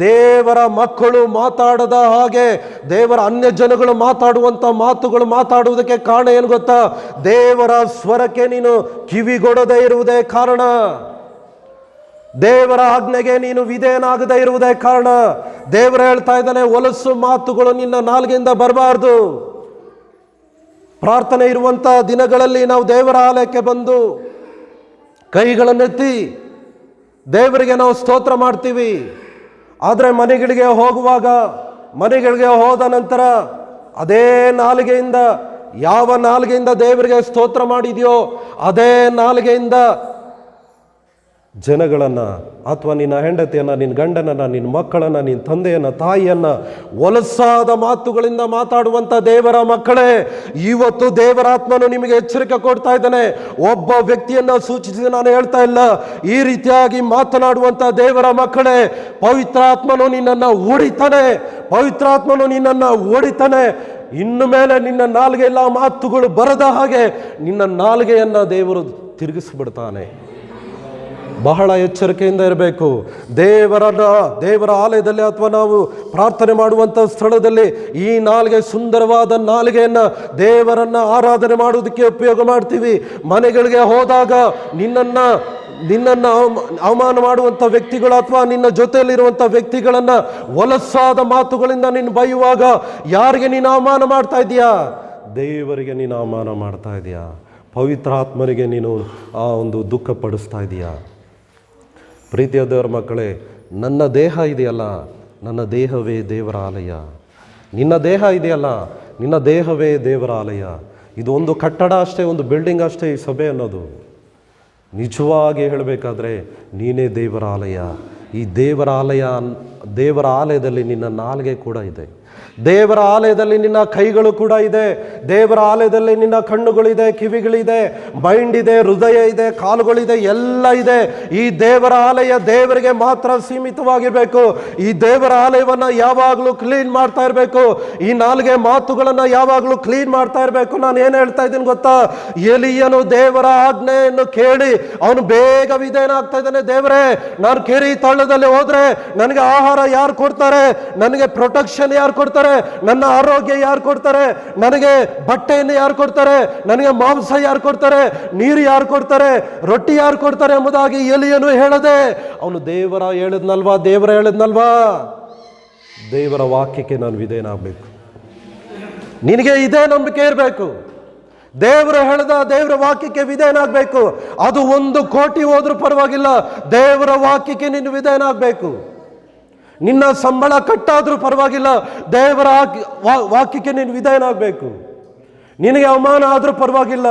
ದೇವರ ಮಕ್ಕಳು ಮಾತಾಡದ ಹಾಗೆ, ದೇವರ ಅನ್ಯ ಜನಗಳು ಮಾತಾಡುವಂಥ ಮಾತುಗಳು ಮಾತಾಡುವುದಕ್ಕೆ ಕಾರಣ ಏನು ಗೊತ್ತಾ? ದೇವರ ಸ್ವರಕ್ಕೆ ನೀನು ಕಿವಿಗೊಡದೇ ಇರುವುದೇ ಕಾರಣ. ದೇವರ ಆಜ್ಞೆಗೆ ನೀನು ವಿಧೇಯನಾಗದೇ ಇರುವುದೇ ಕಾರಣ. ದೇವರು ಹೇಳ್ತಾ ಇದ್ದಾನೆ, ಹೊಲಸು ಮಾತುಗಳು ನಿನ್ನ ನಾಲಿಗೆಯಿಂದ ಬರಬಾರ್ದು. ಪ್ರಾರ್ಥನೆ ಇರುವಂಥ ದಿನಗಳಲ್ಲಿ ನಾವು ದೇವರ ಆಲಯಕ್ಕೆ ಬಂದು ಕೈಗಳನ್ನೆತ್ತಿ ದೇವರಿಗೆ ನಾವು ಸ್ತೋತ್ರ ಮಾಡ್ತೀವಿ. ಆದರೆ ಮನೆಗಳಿಗೆ ಹೋದ ನಂತರ ಅದೇ ನಾಲಿಗೆಯಿಂದ, ಯಾವ ನಾಲಿಗೆಯಿಂದ ದೇವರಿಗೆ ಸ್ತೋತ್ರ ಮಾಡಿದೆಯೋ ಅದೇ ನಾಲಿಗೆಯಿಂದ ಜನಗಳನ್ನು ಅಥವಾ ನಿನ್ನ ಹೆಂಡತಿಯನ್ನು, ನಿನ್ನ ಗಂಡನನ್ನು, ನಿನ್ನ ಮಕ್ಕಳನ್ನು, ನಿನ್ನ ತಂದೆಯನ್ನು, ತಾಯಿಯನ್ನು ಹೊಲಸಾದ ಮಾತುಗಳಿಂದ ಮಾತಾಡುವಂಥ ದೇವರ ಮಕ್ಕಳೇ, ಇವತ್ತು ದೇವರಾತ್ಮನು ನಿಮಗೆ ಎಚ್ಚರಿಕೆ ಕೊಡ್ತಾ ಇದ್ದಾನೆ. ಒಬ್ಬ ವ್ಯಕ್ತಿಯನ್ನು ಸೂಚಿಸಿ ನಾನು ಹೇಳ್ತಾ ಇಲ್ಲ. ಈ ರೀತಿಯಾಗಿ ಮಾತನಾಡುವಂಥ ದೇವರ ಮಕ್ಕಳೇ, ಪವಿತ್ರಾತ್ಮನು ನಿನ್ನನ್ನು ಹೊಡಿತಾನೆ, ಪವಿತ್ರಾತ್ಮನು ನಿನ್ನನ್ನು ಹೊಡಿತಾನೆ. ಇನ್ನು ಮೇಲೆ ನಿನ್ನ ನಾಲಿಗೆ ಎಲ್ಲ ಮಾತುಗಳು ಬರದ ಹಾಗೆ ನಿನ್ನ ನಾಲಿಗೆಯನ್ನು ದೇವರು ತಿರುಗಿಸಿಬಿಡ್ತಾನೆ. ಬಹಳ ಎಚ್ಚರಿಕೆಯಿಂದ ಇರಬೇಕು. ದೇವರ ಆಲಯದಲ್ಲಿ ಅಥವಾ ನಾವು ಪ್ರಾರ್ಥನೆ ಮಾಡುವಂಥ ಸ್ಥಳದಲ್ಲಿ ಈ ನಾಲಿಗೆ, ಸುಂದರವಾದ ನಾಲಿಗೆಯನ್ನು ದೇವರನ್ನು ಆರಾಧನೆ ಮಾಡುವುದಕ್ಕೆ ಉಪಯೋಗ ಮಾಡ್ತೀವಿ. ಮನೆಗಳಿಗೆ ಹೋದಾಗ ನಿನ್ನನ್ನು ಅವಮಾನ ಮಾಡುವಂಥ ವ್ಯಕ್ತಿಗಳು ಅಥವಾ ನಿನ್ನ ಜೊತೆಯಲ್ಲಿರುವಂಥ ವ್ಯಕ್ತಿಗಳನ್ನು ಹೊಲಸಾದ ಮಾತುಗಳಿಂದ ನೀನು ಬೈಯುವಾಗ ಯಾರಿಗೆ ನೀನು ಅವಮಾನ ಮಾಡ್ತಾ ಇದೀಯಾ? ದೇವರಿಗೆ ನೀನು ಅವಮಾನ ಮಾಡ್ತಾ ಇದೀಯಾ? ಪವಿತ್ರಾತ್ಮರಿಗೆ ನೀನು ಆ ಒಂದು ದುಃಖ ಪಡಿಸ್ತಾ ಇದೀಯಾ? ಪ್ರೀತಿಯ ದೇವರ ಮಕ್ಕಳೇ, ನನ್ನ ದೇಹ ಇದೆಯಲ್ಲ, ನನ್ನ ದೇಹವೇ ದೇವರ ಆಲಯ. ನಿನ್ನ ದೇಹ ಇದೆಯಲ್ಲ, ನಿನ್ನ ದೇಹವೇ ದೇವರ ಆಲಯ. ಇದು ಒಂದು ಕಟ್ಟಡ ಅಷ್ಟೇ, ಒಂದು ಬಿಲ್ಡಿಂಗ್ ಅಷ್ಟೇ ಈ ಸಭೆ ಅನ್ನೋದು. ನಿಜವಾಗಿ ಹೇಳಬೇಕಾದ್ರೆ ನೀನೇ ದೇವರ ಆಲಯ. ಈ ದೇವರ ಆಲಯದಲ್ಲಿ ನಿನ್ನ ನಾಲಿಗೆ ಕೂಡ ಇದೆ. ದೇವರ ಆಲಯದಲ್ಲಿ ನಿನ್ನ ಕೈಗಳು ಕೂಡ ಇದೆ, ದೇವರ ಆಲಯದಲ್ಲಿ ನಿನ್ನ ಕಣ್ಣುಗಳಿದೆ, ಕಿವಿಗಳಿದೆ, ಮೈಂಡ್ ಇದೆ, ಹೃದಯ ಇದೆ, ಕಾಲುಗಳಿದೆ, ಎಲ್ಲ ಇದೆ. ಈ ದೇವರ ಆಲಯ ದೇವರಿಗೆ ಮಾತ್ರ ಸೀಮಿತವಾಗಿರಬೇಕು. ಈ ದೇವರ ಆಲಯವನ್ನು ಯಾವಾಗಲೂ ಕ್ಲೀನ್ ಮಾಡ್ತಾ ಇರಬೇಕು. ಈ ನಾಲ್ಗೆ ಮಾತುಗಳನ್ನು ಯಾವಾಗಲೂ ಕ್ಲೀನ್ ಮಾಡ್ತಾ ಇರಬೇಕು. ನಾನು ಏನು ಹೇಳ್ತಾ ಇದ್ದೀನಿ ಗೊತ್ತಾ? ಎಲಿಯನು ದೇವರ ಆಜ್ಞೆಯನ್ನು ಕೇಳಿ ಅವನು ಬೇಗ ವಿಧೇಯನಾಗ್ತಾ ಇದ್ದಾನೆ. ದೇವರೇ, ನಾನು ಕೆರೆ ತಳ್ಳದಲ್ಲಿ ಹೋದ್ರೆ ನನಗೆ ಆಹಾರ ಯಾರು ಕೊಡ್ತಾರೆ? ನನಗೆ ಪ್ರೊಟೆಕ್ಷನ್ ಯಾರು ಕೊಡ್ತಾರೆ? ನನ್ನ ಆರೋಗ್ಯ ಯಾರು ಕೊಡ್ತಾರೆ? ನನಗೆ ಬಟ್ಟೆಯನ್ನು ಯಾರು ಕೊಡ್ತಾರೆ? ನನಗೆ ಮಾಂಸ ಯಾರು ಕೊಡ್ತಾರೆ? ನೀರು ಯಾರು ಕೊಡ್ತಾರೆ? ರೊಟ್ಟಿ ಯಾರು ಕೊಡ್ತಾರೆ ಎಂಬುದಾಗಿ ಎಲಿಯನು ಹೇಳದೆ ಅವನು ದೇವರ ಹೇಳಿದ್ನಲ್ವಾ, ದೇವರ ವಾಕ್ಯಕ್ಕೆ ನಾನು ವಿಧೇಯನಾಗಬೇಕು. ನಿನಗೆ ಇದೇ ನಂಬಿಕೆ ಇರಬೇಕು. ದೇವರು ಹೇಳಿದ ದೇವರ ವಾಕ್ಯಕ್ಕೆ ವಿಧೇಯನಾಗಬೇಕು. ಅದು 1 ಕೋಟಿ ಹೋದ್ರೂ ಪರವಾಗಿಲ್ಲ, ದೇವರ ವಾಕ್ಯಕ್ಕೆ ನೀನು ವಿಧೇಯನಾಗಬೇಕು. ನಿನ್ನ ಸಂಬಳ ಕಟ್ಟಾದ್ರೂ ಪರವಾಗಿಲ್ಲ, ದೇವರ ವಾಕ್ಯಕ್ಕೆ ನೀನು ವಿಧೇಯನಾಗಬೇಕು. ನಿನಗೆ ಅವಮಾನ ಆದರೂ ಪರವಾಗಿಲ್ಲ,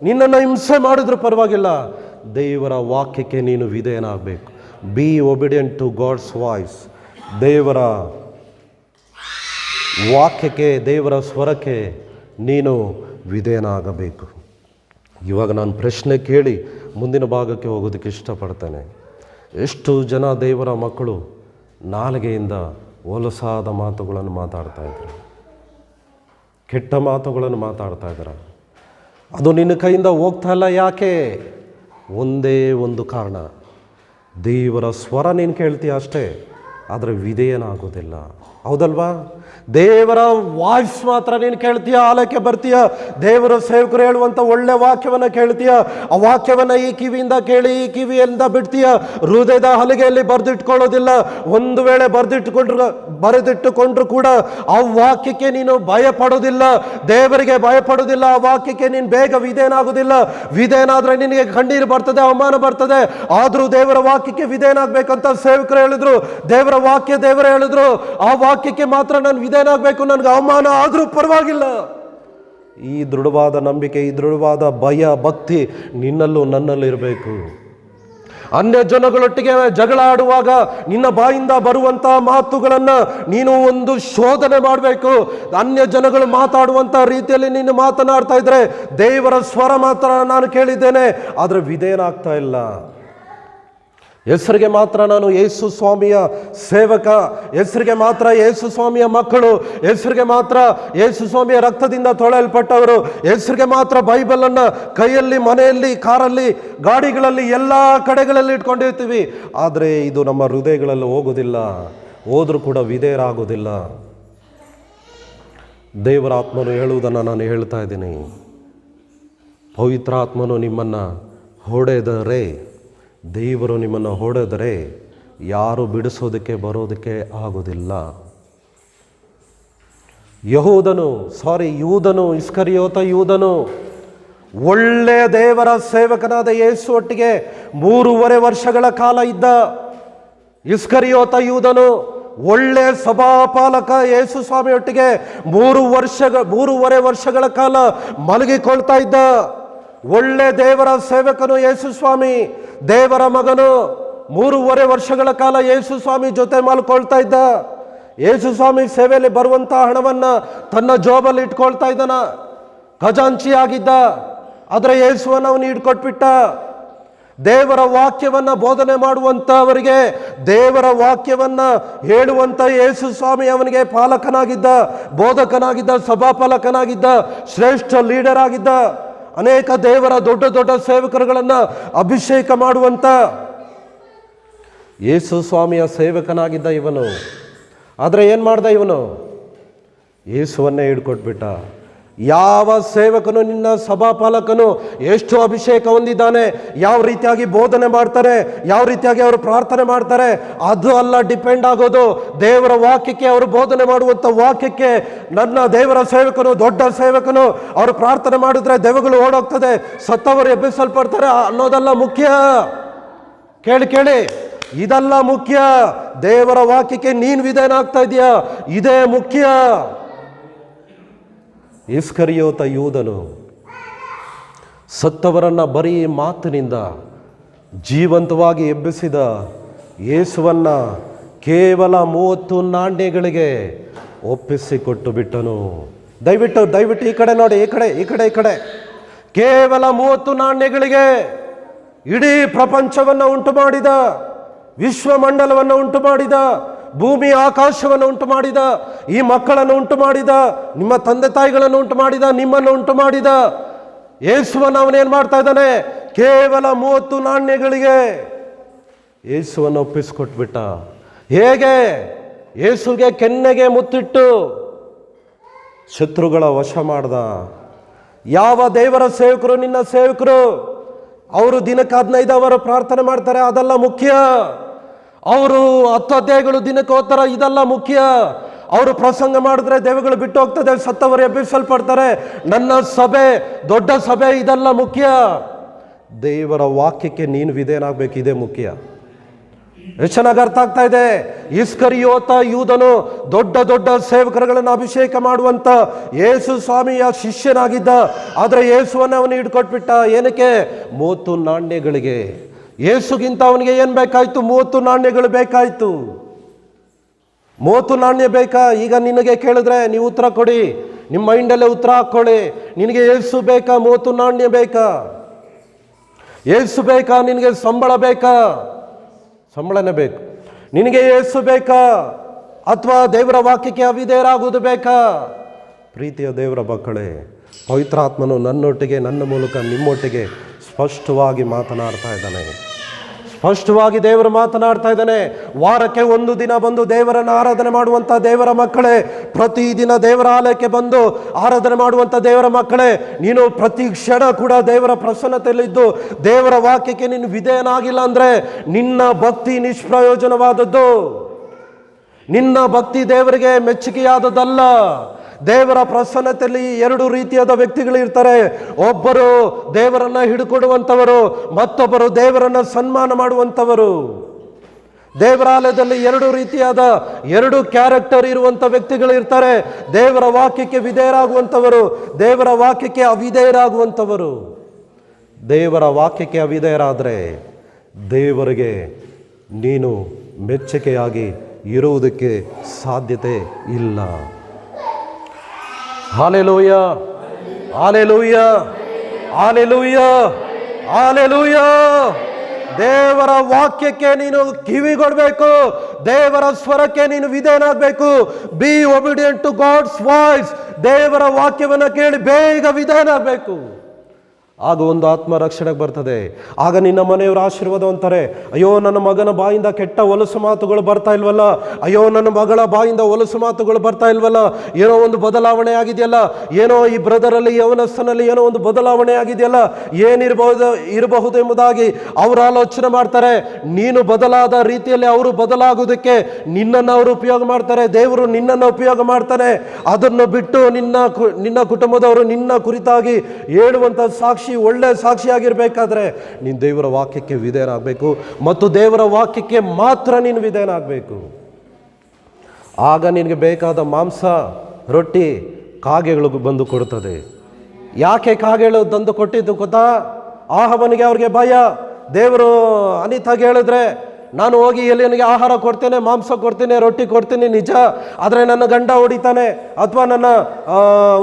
ನಿನ್ನನ್ನು ಹಿಂಸೆ ಮಾಡಿದ್ರೂ ಪರವಾಗಿಲ್ಲ, ದೇವರ ವಾಕ್ಯಕ್ಕೆ ನೀನು ವಿಧೇಯನಾಗಬೇಕು. Be obedient to God's voice. ದೇವರ ವಾಕ್ಯಕ್ಕೆ, ದೇವರ ಸ್ವರಕ್ಕೆ ನೀನು ವಿಧೇಯನಾಗಬೇಕು. ಇವಾಗ ನಾನು ಪ್ರಶ್ನೆ ಕೇಳಿ ಮುಂದಿನ ಭಾಗಕ್ಕೆ ಹೋಗೋದಕ್ಕೆ ಇಷ್ಟಪಡ್ತೇನೆ. ಎಷ್ಟು ಜನ ದೇವರ ಮಕ್ಕಳು ನಾಲಿಗೆಯಿಂದ ಹೊಲಸಾದ ಮಾತುಗಳನ್ನು ಮಾತಾಡ್ತಾ ಇದ್ದಾರೆ, ಕೆಟ್ಟ ಮಾತುಗಳನ್ನು ಮಾತಾಡ್ತಾ ಇದ್ದಾರೆ. ಅದು ನಿನ್ನ ಕೈಯಿಂದ ಹೋಗ್ತಾ ಇಲ್ಲ. ಯಾಕೆ? ಒಂದೇ ಒಂದು ಕಾರಣ, ದೇವರ ಸ್ವರ ನೀನು ಕೇಳ್ತೀಯ ಅಷ್ಟೇ, ಆದರೆ ವಿಧೇಯನಾಗೋದಿಲ್ಲ. ಹೌದಲ್ವಾ? ದೇವರ ವಾಯ್ಸ್ ಮಾತ್ರ ನೀನು ಕೇಳ್ತೀಯ, ಆಲಯಕ್ಕೆ ಬರ್ತೀಯ, ದೇವರ ಸೇವಕರು ಹೇಳುವಂಥ ಒಳ್ಳೆ ವಾಕ್ಯವನ್ನು ಕೇಳ್ತೀಯ. ಆ ವಾಕ್ಯವನ್ನು ಈ ಕಿವಿಯಿಂದ ಕೇಳಿ ಈ ಕಿವಿಯಿಂದ ಬಿಡ್ತೀಯ, ಹೃದಯದ ಹಲಿಗೆಯಲ್ಲಿ ಬರೆದಿಟ್ಕೊಳ್ಳೋದಿಲ್ಲ. ಒಂದು ವೇಳೆ ಬರೆದಿಟ್ಟುಕೊಂಡ್ರು ಕೂಡ ಆ ವಾಕ್ಯಕ್ಕೆ ನೀನು ಭಯಪಡೋದಿಲ್ಲ, ದೇವರಿಗೆ ಭಯಪಡೋದಿಲ್ಲ. ಆ ವಾಕ್ಯಕ್ಕೆ ನೀನು ಬೇಗ ವಿಧೇಯನಾಗೋದಿಲ್ಲ. ವಿಧೇಯನಾದ್ರೆ ನಿನಗೆ ಕಣ್ಣೀರು ಬರ್ತದೆ, ಅವಮಾನ ಬರ್ತದೆ. ಆದರೂ ದೇವರ ವಾಕ್ಯಕ್ಕೆ ವಿಧೇಯನಾಗಬೇಕಂತ ಸೇವಕರು ಹೇಳಿದ್ರು, ದೇವರ ವಾಕ್ಯ ದೇವರೇ ಹೇಳಿದ್ರು. ಆ ವಾಕ್ಯಕ್ಕೆ ಮಾತ್ರ ನಾನು ವಿಧೇಯನಾಗಬೇಕು, ನನಗೆ ಅವಮಾನ ಆದರೂ ಪರವಾಗಿಲ್ಲ. ಈ ದೃಢವಾದ ನಂಬಿಕೆ, ಈ ದೃಢವಾದ ಭಯ ಭಕ್ತಿ ನಿನ್ನಲ್ಲೂ ನನ್ನಲ್ಲೂ ಇರಬೇಕು. ಅನ್ಯ ಜನಗಳೊಟ್ಟಿಗೆ ಜಗಳ ಆಡುವಾಗ ನಿನ್ನ ಬಾಯಿಂದ ಬರುವಂಥ ಮಾತುಗಳನ್ನು ನೀನು ಒಂದು ಶೋಧನೆ ಮಾಡಬೇಕು. ಅನ್ಯ ಜನಗಳು ಮಾತಾಡುವಂಥ ರೀತಿಯಲ್ಲಿ ನೀನು ಮಾತನಾಡ್ತಾ ಇದ್ರೆ ದೇವರ ಸ್ವರ ಮಾತ್ರ ನಾನು ಕೇಳಿದ್ದೇನೆ, ಆದರೆ ವಿಧೇಯನಾಗ್ತಾ ಇಲ್ಲ. ಹೆಸರಿಗೆ ಮಾತ್ರ ನಾನು ಯೇಸು ಸ್ವಾಮಿಯ ಸೇವಕ, ಹೆಸರಿಗೆ ಮಾತ್ರ ಯೇಸು ಸ್ವಾಮಿಯ ಮಕ್ಕಳು, ಹೆಸರಿಗೆ ಮಾತ್ರ ಯೇಸು ಸ್ವಾಮಿಯ ರಕ್ತದಿಂದ ತೊಳೆಯಲ್ಪಟ್ಟವರು, ಹೆಸರಿಗೆ ಮಾತ್ರ ಬೈಬಲನ್ನು ಕೈಯಲ್ಲಿ, ಮನೆಯಲ್ಲಿ, ಕಾರಲ್ಲಿ, ಗಾಡಿಗಳಲ್ಲಿ, ಎಲ್ಲ ಕಡೆಗಳಲ್ಲಿ ಇಟ್ಕೊಂಡಿರ್ತೀವಿ. ಆದರೆ ಇದು ನಮ್ಮ ಹೃದಯಗಳಲ್ಲಿ ಹೋಗೋದಿಲ್ಲ, ಹೋದರೂ ಕೂಡ ವಿಧೇಯರಾಗೋದಿಲ್ಲ. ದೇವರ ಆತ್ಮನು ಹೇಳುವುದನ್ನು ನಾನು ಹೇಳ್ತಾ ಇದ್ದೀನಿ. ಪವಿತ್ರ ಆತ್ಮನು ನಿಮ್ಮನ್ನು ಹೊಡೆದರೆ, ದೇವರು ನಿಮ್ಮನ್ನು ಹೊಡೆದರೆ ಯಾರು ಬಿಡಿಸೋದಕ್ಕೆ ಬರೋದಕ್ಕೆ ಆಗೋದಿಲ್ಲ. ಯೂದನು, ಇಸ್ಕರಿಯೋತ ಯೂದನು ಒಳ್ಳೆಯ ದೇವರ ಸೇವಕನಾದ ಯೇಸು ಒಟ್ಟಿಗೆ 3.5 ವರ್ಷಗಳ ಕಾಲ ಇದ್ದ. ಇಸ್ಕರಿಯೋತ ಯೂದನು ಒಳ್ಳೆಯ ಸಭಾಪಾಲಕ, ಯೇಸು ಸ್ವಾಮಿಯೊಟ್ಟಿಗೆ 3.5 ವರ್ಷಗಳ ಕಾಲ ಮಲಗಿಕೊಳ್ತಾ ಇದ್ದ. ಒಳ್ಳೆ ದೇವರ ಸೇವಕನು ಯೇಸು ಸ್ವಾಮಿ, ದೇವರ ಮಗನು. 3.5 ವರ್ಷಗಳ ಕಾಲ ಯೇಸು ಸ್ವಾಮಿ ಜೊತೆ ಮಲ್ಕೊಳ್ತಾ ಇದ್ದ. ಯೇಸು ಸ್ವಾಮಿ ಸೇವೆಯಲ್ಲಿ ಬರುವಂಥ ಹಣವನ್ನು ತನ್ನ ಜೋಬಲ್ಲಿ ಇಟ್ಕೊಳ್ತಾ ಇದ್ದಾನ, ಖಜಾಂಚಿ ಆಗಿದ್ದ. ಆದರೆ ಯೇಸುವನ್ನು ಅವನು ಇಟ್ಕೊಟ್ಬಿಟ್ಟ. ದೇವರ ವಾಕ್ಯವನ್ನು ಬೋಧನೆ ಮಾಡುವಂಥವರಿಗೆ, ದೇವರ ವಾಕ್ಯವನ್ನು ಹೇಳುವಂಥ ಯೇಸು ಸ್ವಾಮಿ ಅವನಿಗೆ ಪಾಲಕನಾಗಿದ್ದ, ಬೋಧಕನಾಗಿದ್ದ, ಸಭಾಪಾಲಕನಾಗಿದ್ದ, ಶ್ರೇಷ್ಠ ಲೀಡರ್ ಆಗಿದ್ದ. ಅನೇಕ ದೇವರ ದೊಡ್ಡ ದೊಡ್ಡ ಸೇವಕರುಗಳನ್ನು ಅಭಿಷೇಕ ಮಾಡುವಂಥ ಯೇಸು ಸ್ವಾಮಿಯ ಸೇವಕನಾಗಿದ್ದ ಇವನು. ಆದರೆ ಏನು ಮಾಡ್ದ ಇವನು? ಯೇಸುವನ್ನೇ ಹಿಡ್ಕೊಟ್ಬಿಟ್ಟ. ಯಾವ ಸೇವಕನು, ನಿನ್ನ ಸಭಾಪಾಲಕನು ಎಷ್ಟು ಅಭಿಷೇಕ ಹೊಂದಿದ್ದಾನೆ, ಯಾವ ರೀತಿಯಾಗಿ ಬೋಧನೆ ಮಾಡ್ತಾರೆ, ಯಾವ ರೀತಿಯಾಗಿ ಅವರು ಪ್ರಾರ್ಥನೆ ಮಾಡ್ತಾರೆ, ಅದು ಅಲ್ಲ ಡಿಪೆಂಡ್ ಆಗೋದು. ದೇವರ ವಾಕ್ಯಕ್ಕೆ, ಅವರು ಬೋಧನೆ ಮಾಡುವಂಥ ವಾಕ್ಯಕ್ಕೆ. ನನ್ನ ದೇವರ ಸೇವಕನು, ದೊಡ್ಡ ಸೇವಕನು, ಅವರು ಪ್ರಾರ್ಥನೆ ಮಾಡಿದ್ರೆ ದೆವ್ವಗಳು ಓಡೋಗ್ತದೆ, ಸತ್ತವರು ಎಬ್ಬಿಸಲ್ಪಡ್ತಾರೆ ಅನ್ನೋದಲ್ಲ ಮುಖ್ಯ. ಕೇಳಿ, ಇದಲ್ಲ ಮುಖ್ಯ. ದೇವರ ವಾಕ್ಯಕ್ಕೆ ನೀನು ವಿಧೇಯನಾಗ್ತಾ ಇದೆಯಾ, ಇದೇ ಮುಖ್ಯ. ಇಸ್ಕರಿಯೋತ ಯೂದನು ಸತ್ತವರನ್ನು ಬರೀ ಮಾತಿನಿಂದ ಜೀವಂತವಾಗಿ ಎಬ್ಬಿಸಿದ ಯೇಸುವನ್ನು ಕೇವಲ 30 ನಾಣ್ಯಗಳಿಗೆ ಒಪ್ಪಿಸಿಕೊಟ್ಟು ಬಿಟ್ಟನು. ದಯವಿಟ್ಟು ಈ ಕಡೆ ನೋಡಿ, ಈ ಕಡೆ. ಕೇವಲ 30 ನಾಣ್ಯಗಳಿಗೆ ಇಡೀ ಪ್ರಪಂಚವನ್ನು ಉಂಟು ಮಾಡಿದ, ವಿಶ್ವಮಂಡಲವನ್ನು ಉಂಟು ಮಾಡಿದ, ಭೂಮಿ ಆಕಾಶವನ್ನು ಉಂಟು ಮಾಡಿದ, ಈ ಮಕ್ಕಳನ್ನು ಉಂಟು ಮಾಡಿದ, ನಿಮ್ಮ ತಂದೆ ತಾಯಿಗಳನ್ನು ಉಂಟು ಮಾಡಿದ, ನಿಮ್ಮನ್ನು ಉಂಟು ಮಾಡಿದ ಯೇಸುವನ್ನು ಅವನೇನು ಮಾಡ್ತಾ ಇದ್ದಾನೆ? ಕೇವಲ 30 ನಾಣ್ಯಗಳಿಗೆ ಯೇಸುವನ್ನು ಒಪ್ಪಿಸಿಕೊಟ್ಬಿಟ್ಟ. ಹೇಗೆ? ಯೇಸುಗೆ ಕೆನ್ನೆಗೆ ಮುತ್ತಿಟ್ಟು ಶತ್ರುಗಳ ವಶ ಮಾಡ್ದ. ಯಾವ ದೇವರ ಸೇವಕರು ನಿನ್ನ ಸೇವಕರು? ಅವರು ದಿನಕ್ಕೆ 15 ಅವರು ಪ್ರಾರ್ಥನೆ ಮಾಡ್ತಾರೆ, ಅದೆಲ್ಲ ಮುಖ್ಯ. ಅವರು 10 ಅಧ್ಯಾಯಗಳು ದಿನಕ್ಕೆ ಓದ್ತಾರೆ, ಇದೆಲ್ಲ ಮುಖ್ಯ. ಅವರು ಪ್ರಸಂಗ ಮಾಡಿದ್ರೆ ದೆವ್ವಗಳು ಬಿಟ್ಟು ಹೋಗ್ತದೆ, ಸತ್ತವರು ಎಬ್ಬಿಸಲ್ಪಡ್ತಾರೆ. ನನ್ನ ಸಭೆ ದೊಡ್ಡ ಸಭೆ, ಇದೆಲ್ಲ ಮುಖ್ಯ. ದೇವರ ವಾಕ್ಯಕ್ಕೆ ನೀನು ವಿಧೇಯನಾಗಬೇಕು, ಇದೇ ಮುಖ್ಯ. ಎಷ್ಟು ಚೆನ್ನಾಗಿ ಅರ್ಥ ಆಗ್ತಾ ಇದೆ? ಇಸ್ಕರಿಯೋತ ಯೂದನು ದೊಡ್ಡ ಸೇವಕರುಗಳನ್ನು ಅಭಿಷೇಕ ಮಾಡುವಂತ ಯೇಸು ಸ್ವಾಮಿಯ ಶಿಷ್ಯನಾಗಿದ್ದ. ಆದರೆ ಯೇಸುವನ್ನ ಅವನು ಹಿಡ್ಕೊಟ್ಬಿಟ್ಟ. ಏನಕ್ಕೆ? 30 ನಾಣ್ಯಗಳಿಗೆ. ಯೇಸುಗಿಂತ ಅವನಿಗೆ ಏನು ಬೇಕಾಯ್ತು? 30 ನಾಣ್ಯಗಳು ಬೇಕಾಯ್ತು. 30 ನಾಣ್ಯ ಬೇಕಾ? ಈಗ ನಿನಗೆ ಕೇಳಿದ್ರೆ ನೀವು ಉತ್ತರ ಕೊಡಿ, ನಿಮ್ಮ ಮೈಂಡಲ್ಲೇ ಉತ್ತರ ಹಾಕ್ಕೊಳ್ಳಿ. ನಿನಗೆ ಯೇಸು ಬೇಕಾ? 30 ನಾಣ್ಯ ಬೇಕಾ? ಯೇಸು ಬೇಕಾ? ನಿನಗೆ ಸಂಬಳ ಬೇಕಾ? ಸಂಬಳನೇ ಬೇಕು. ನಿನಗೆ ಯೇಸು ಬೇಕಾ? ಅಥವಾ ದೇವರ ವಾಕ್ಯಕ್ಕೆ ಅವಿಧೇಯರಾಗುವುದು ಬೇಕಾ? ಪ್ರೀತಿಯ ದೇವರ ಮಕ್ಕಳೇ, ಪವಿತ್ರಾತ್ಮನು ನನ್ನೊಟ್ಟಿಗೆ, ನನ್ನ ಮೂಲಕ ನಿಮ್ಮೊಟ್ಟಿಗೆ ಸ್ಪಷ್ಟವಾಗಿ ಮಾತನಾಡ್ತಾ ಇದ್ದಾನೆ. ಸ್ಪಷ್ಟವಾಗಿ ದೇವರು ಮಾತನಾಡ್ತಾ ಇದ್ದಾನೆ. ವಾರಕ್ಕೆ 1 ದಿನ ಬಂದು ದೇವರನ್ನು ಆರಾಧನೆ ಮಾಡುವಂಥ ದೇವರ ಮಕ್ಕಳೇ, ಪ್ರತಿದಿನ ದೇವರ ಆಲಯಕ್ಕೆ ಬಂದು ಆರಾಧನೆ ಮಾಡುವಂಥ ದೇವರ ಮಕ್ಕಳೇ, ನೀನು ಪ್ರತಿ ಕ್ಷಣ ಕೂಡ ದೇವರ ಪ್ರಸನ್ನತೆಯಲ್ಲಿದ್ದು ದೇವರ ವಾಕ್ಯಕ್ಕೆ ನೀನು ವಿಧೇಯನಾಗಿಲ್ಲ ಅಂದರೆ ನಿನ್ನ ಭಕ್ತಿ ನಿಷ್ಪ್ರಯೋಜನವಾದದ್ದು. ನಿನ್ನ ಭಕ್ತಿ ದೇವರಿಗೆ ಮೆಚ್ಚುಗೆಯಾದದ್ದಲ್ಲ. ದೇವರ ಪ್ರಸನ್ನತೆಯಲ್ಲಿ 2 ರೀತಿಯಾದ ವ್ಯಕ್ತಿಗಳು ಇರ್ತಾರೆ. ಒಬ್ಬರು ದೇವರನ್ನ ಹಿಡ್ಕೊಡುವಂಥವರು, ಮತ್ತೊಬ್ಬರು ದೇವರನ್ನ ಸನ್ಮಾನ ಮಾಡುವಂಥವರು. ದೇವರಾಲಯದಲ್ಲಿ 2 ರೀತಿಯಾದ 2 ಕ್ಯಾರೆಕ್ಟರ್ ಇರುವಂಥ ವ್ಯಕ್ತಿಗಳು ಇರ್ತಾರೆ. ದೇವರ ವಾಕ್ಯಕ್ಕೆ ವಿಧೇಯರಾಗುವಂಥವರು, ದೇವರ ವಾಕ್ಯಕ್ಕೆ ಅವಿಧೇಯರಾಗುವಂಥವರು. ದೇವರ ವಾಕ್ಯಕ್ಕೆ ಅವಿಧೇಯರಾದರೆ ದೇವರಿಗೆ ನೀನು ಮೆಚ್ಚುಗೆಯಾಗಿ ಇರುವುದಕ್ಕೆ ಸಾಧ್ಯತೆ ಇಲ್ಲ. Hallelujah, hallelujah, hallelujah, hallelujah. ದೇವರ ವಾಕ್ಯಕ್ಕೆ ನೀನು ಕಿವಿಗೊಡಬೇಕು. ದೇವರ ಸ್ವರಕ್ಕೆ ನೀನು ವಿಧೇಯನಾಗಬೇಕು. Be obedient to God's voice. ದೇವರ ವಾಕ್ಯವನ್ನು ಕೇಳಿ ಬೇಗ ವಿಧೇಯನಾಗಬೇಕು. ಆಗ ಒಂದು ಆತ್ಮ ರಕ್ಷಣೆಗೆ ಬರ್ತದೆ. ಆಗ ನಿನ್ನ ಮನೆಯವರು ಆಶೀರ್ವಾದ ಅಂತಾರೆ, ಅಯ್ಯೋ ನನ್ನ ಮಗನ ಬಾಯಿಂದ ಕೆಟ್ಟ ಹೊಲಸು ಮಾತುಗಳು ಬರ್ತಾ ಇಲ್ವಲ್ಲ, ಅಯ್ಯೋ ನನ್ನ ಮಗಳ ಬಾಯಿಂದ ಹೊಲಸು ಮಾತುಗಳು ಬರ್ತಾ ಇಲ್ವಲ್ಲ, ಏನೋ ಒಂದು ಬದಲಾವಣೆ ಆಗಿದೆಯಲ್ಲ, ಏನೋ ಈ ಬ್ರದರಲ್ಲಿ ಯವನಸ್ಥನಲ್ಲಿ ಏನೋ ಒಂದು ಬದಲಾವಣೆ ಆಗಿದೆಯಲ್ಲ, ಇರಬಹುದು ಎಂಬುದಾಗಿ ಅವರು ಆಲೋಚನೆ ಮಾಡ್ತಾರೆ. ನೀನು ಬದಲಾದ ರೀತಿಯಲ್ಲಿ ಅವರು ಬದಲಾಗುವುದಕ್ಕೆ ನಿನ್ನನ್ನು ಅವರು ಉಪಯೋಗ ಮಾಡ್ತಾರೆ. ದೇವರು ನಿನ್ನನ್ನು ಉಪಯೋಗ ಮಾಡ್ತಾನೆ. ಅದನ್ನು ಬಿಟ್ಟು ನಿನ್ನ ಕುಟುಂಬದವರು ನಿನ್ನ ಕುರಿತಾಗಿ ಹೇಳುವಂಥ ಸಾಕ್ಷಿ, ಒಳ್ಳೆ ಸಾಕ್ಷಿಯಾಗಿರ್ಬೇಕಾದ್ರೆ ನೀನು ದೇವರ ವಾಕ್ಯಕ್ಕೆ ವಿಧೇಯನಾಗಬೇಕು ಮತ್ತು ದೇವರ ವಾಕ್ಯಕ್ಕೆ ಮಾತ್ರ ನೀನು ವಿಧೇಯನಾಗಬೇಕು. ಆಗ ನಿನಗೆ ಬೇಕಾದ ಮಾಂಸ, ರೊಟ್ಟಿ ಕಾಗೆಗಳಿಗೂ ಬಂದು ಕೊಡುತ್ತದೆ. ಯಾಕೆ ಕಾಗೆಗಳು ತಂದು ಕೊಟ್ಟಿದ್ದು ಗೊತ್ತಾ? ಆಹವನಿಗೆ ಅವ್ರಿಗೆ ಭಯ. ದೇವರು ಅನಿತಾಗಿ ಹೇಳಿದ್ರೆ, ನಾನು ಹೋಗಿ ಎಲ್ಲಿಯನಿಗೆ ಆಹಾರ ಕೊಡ್ತೇನೆ, ಮಾಂಸ ಕೊಡ್ತೇನೆ, ರೊಟ್ಟಿ ಕೊಡ್ತೀನಿ ನಿಜ, ಆದರೆ ನನ್ನ ಗಂಡ ಹೊಡಿತಾನೆ, ಅಥವಾ ನನ್ನ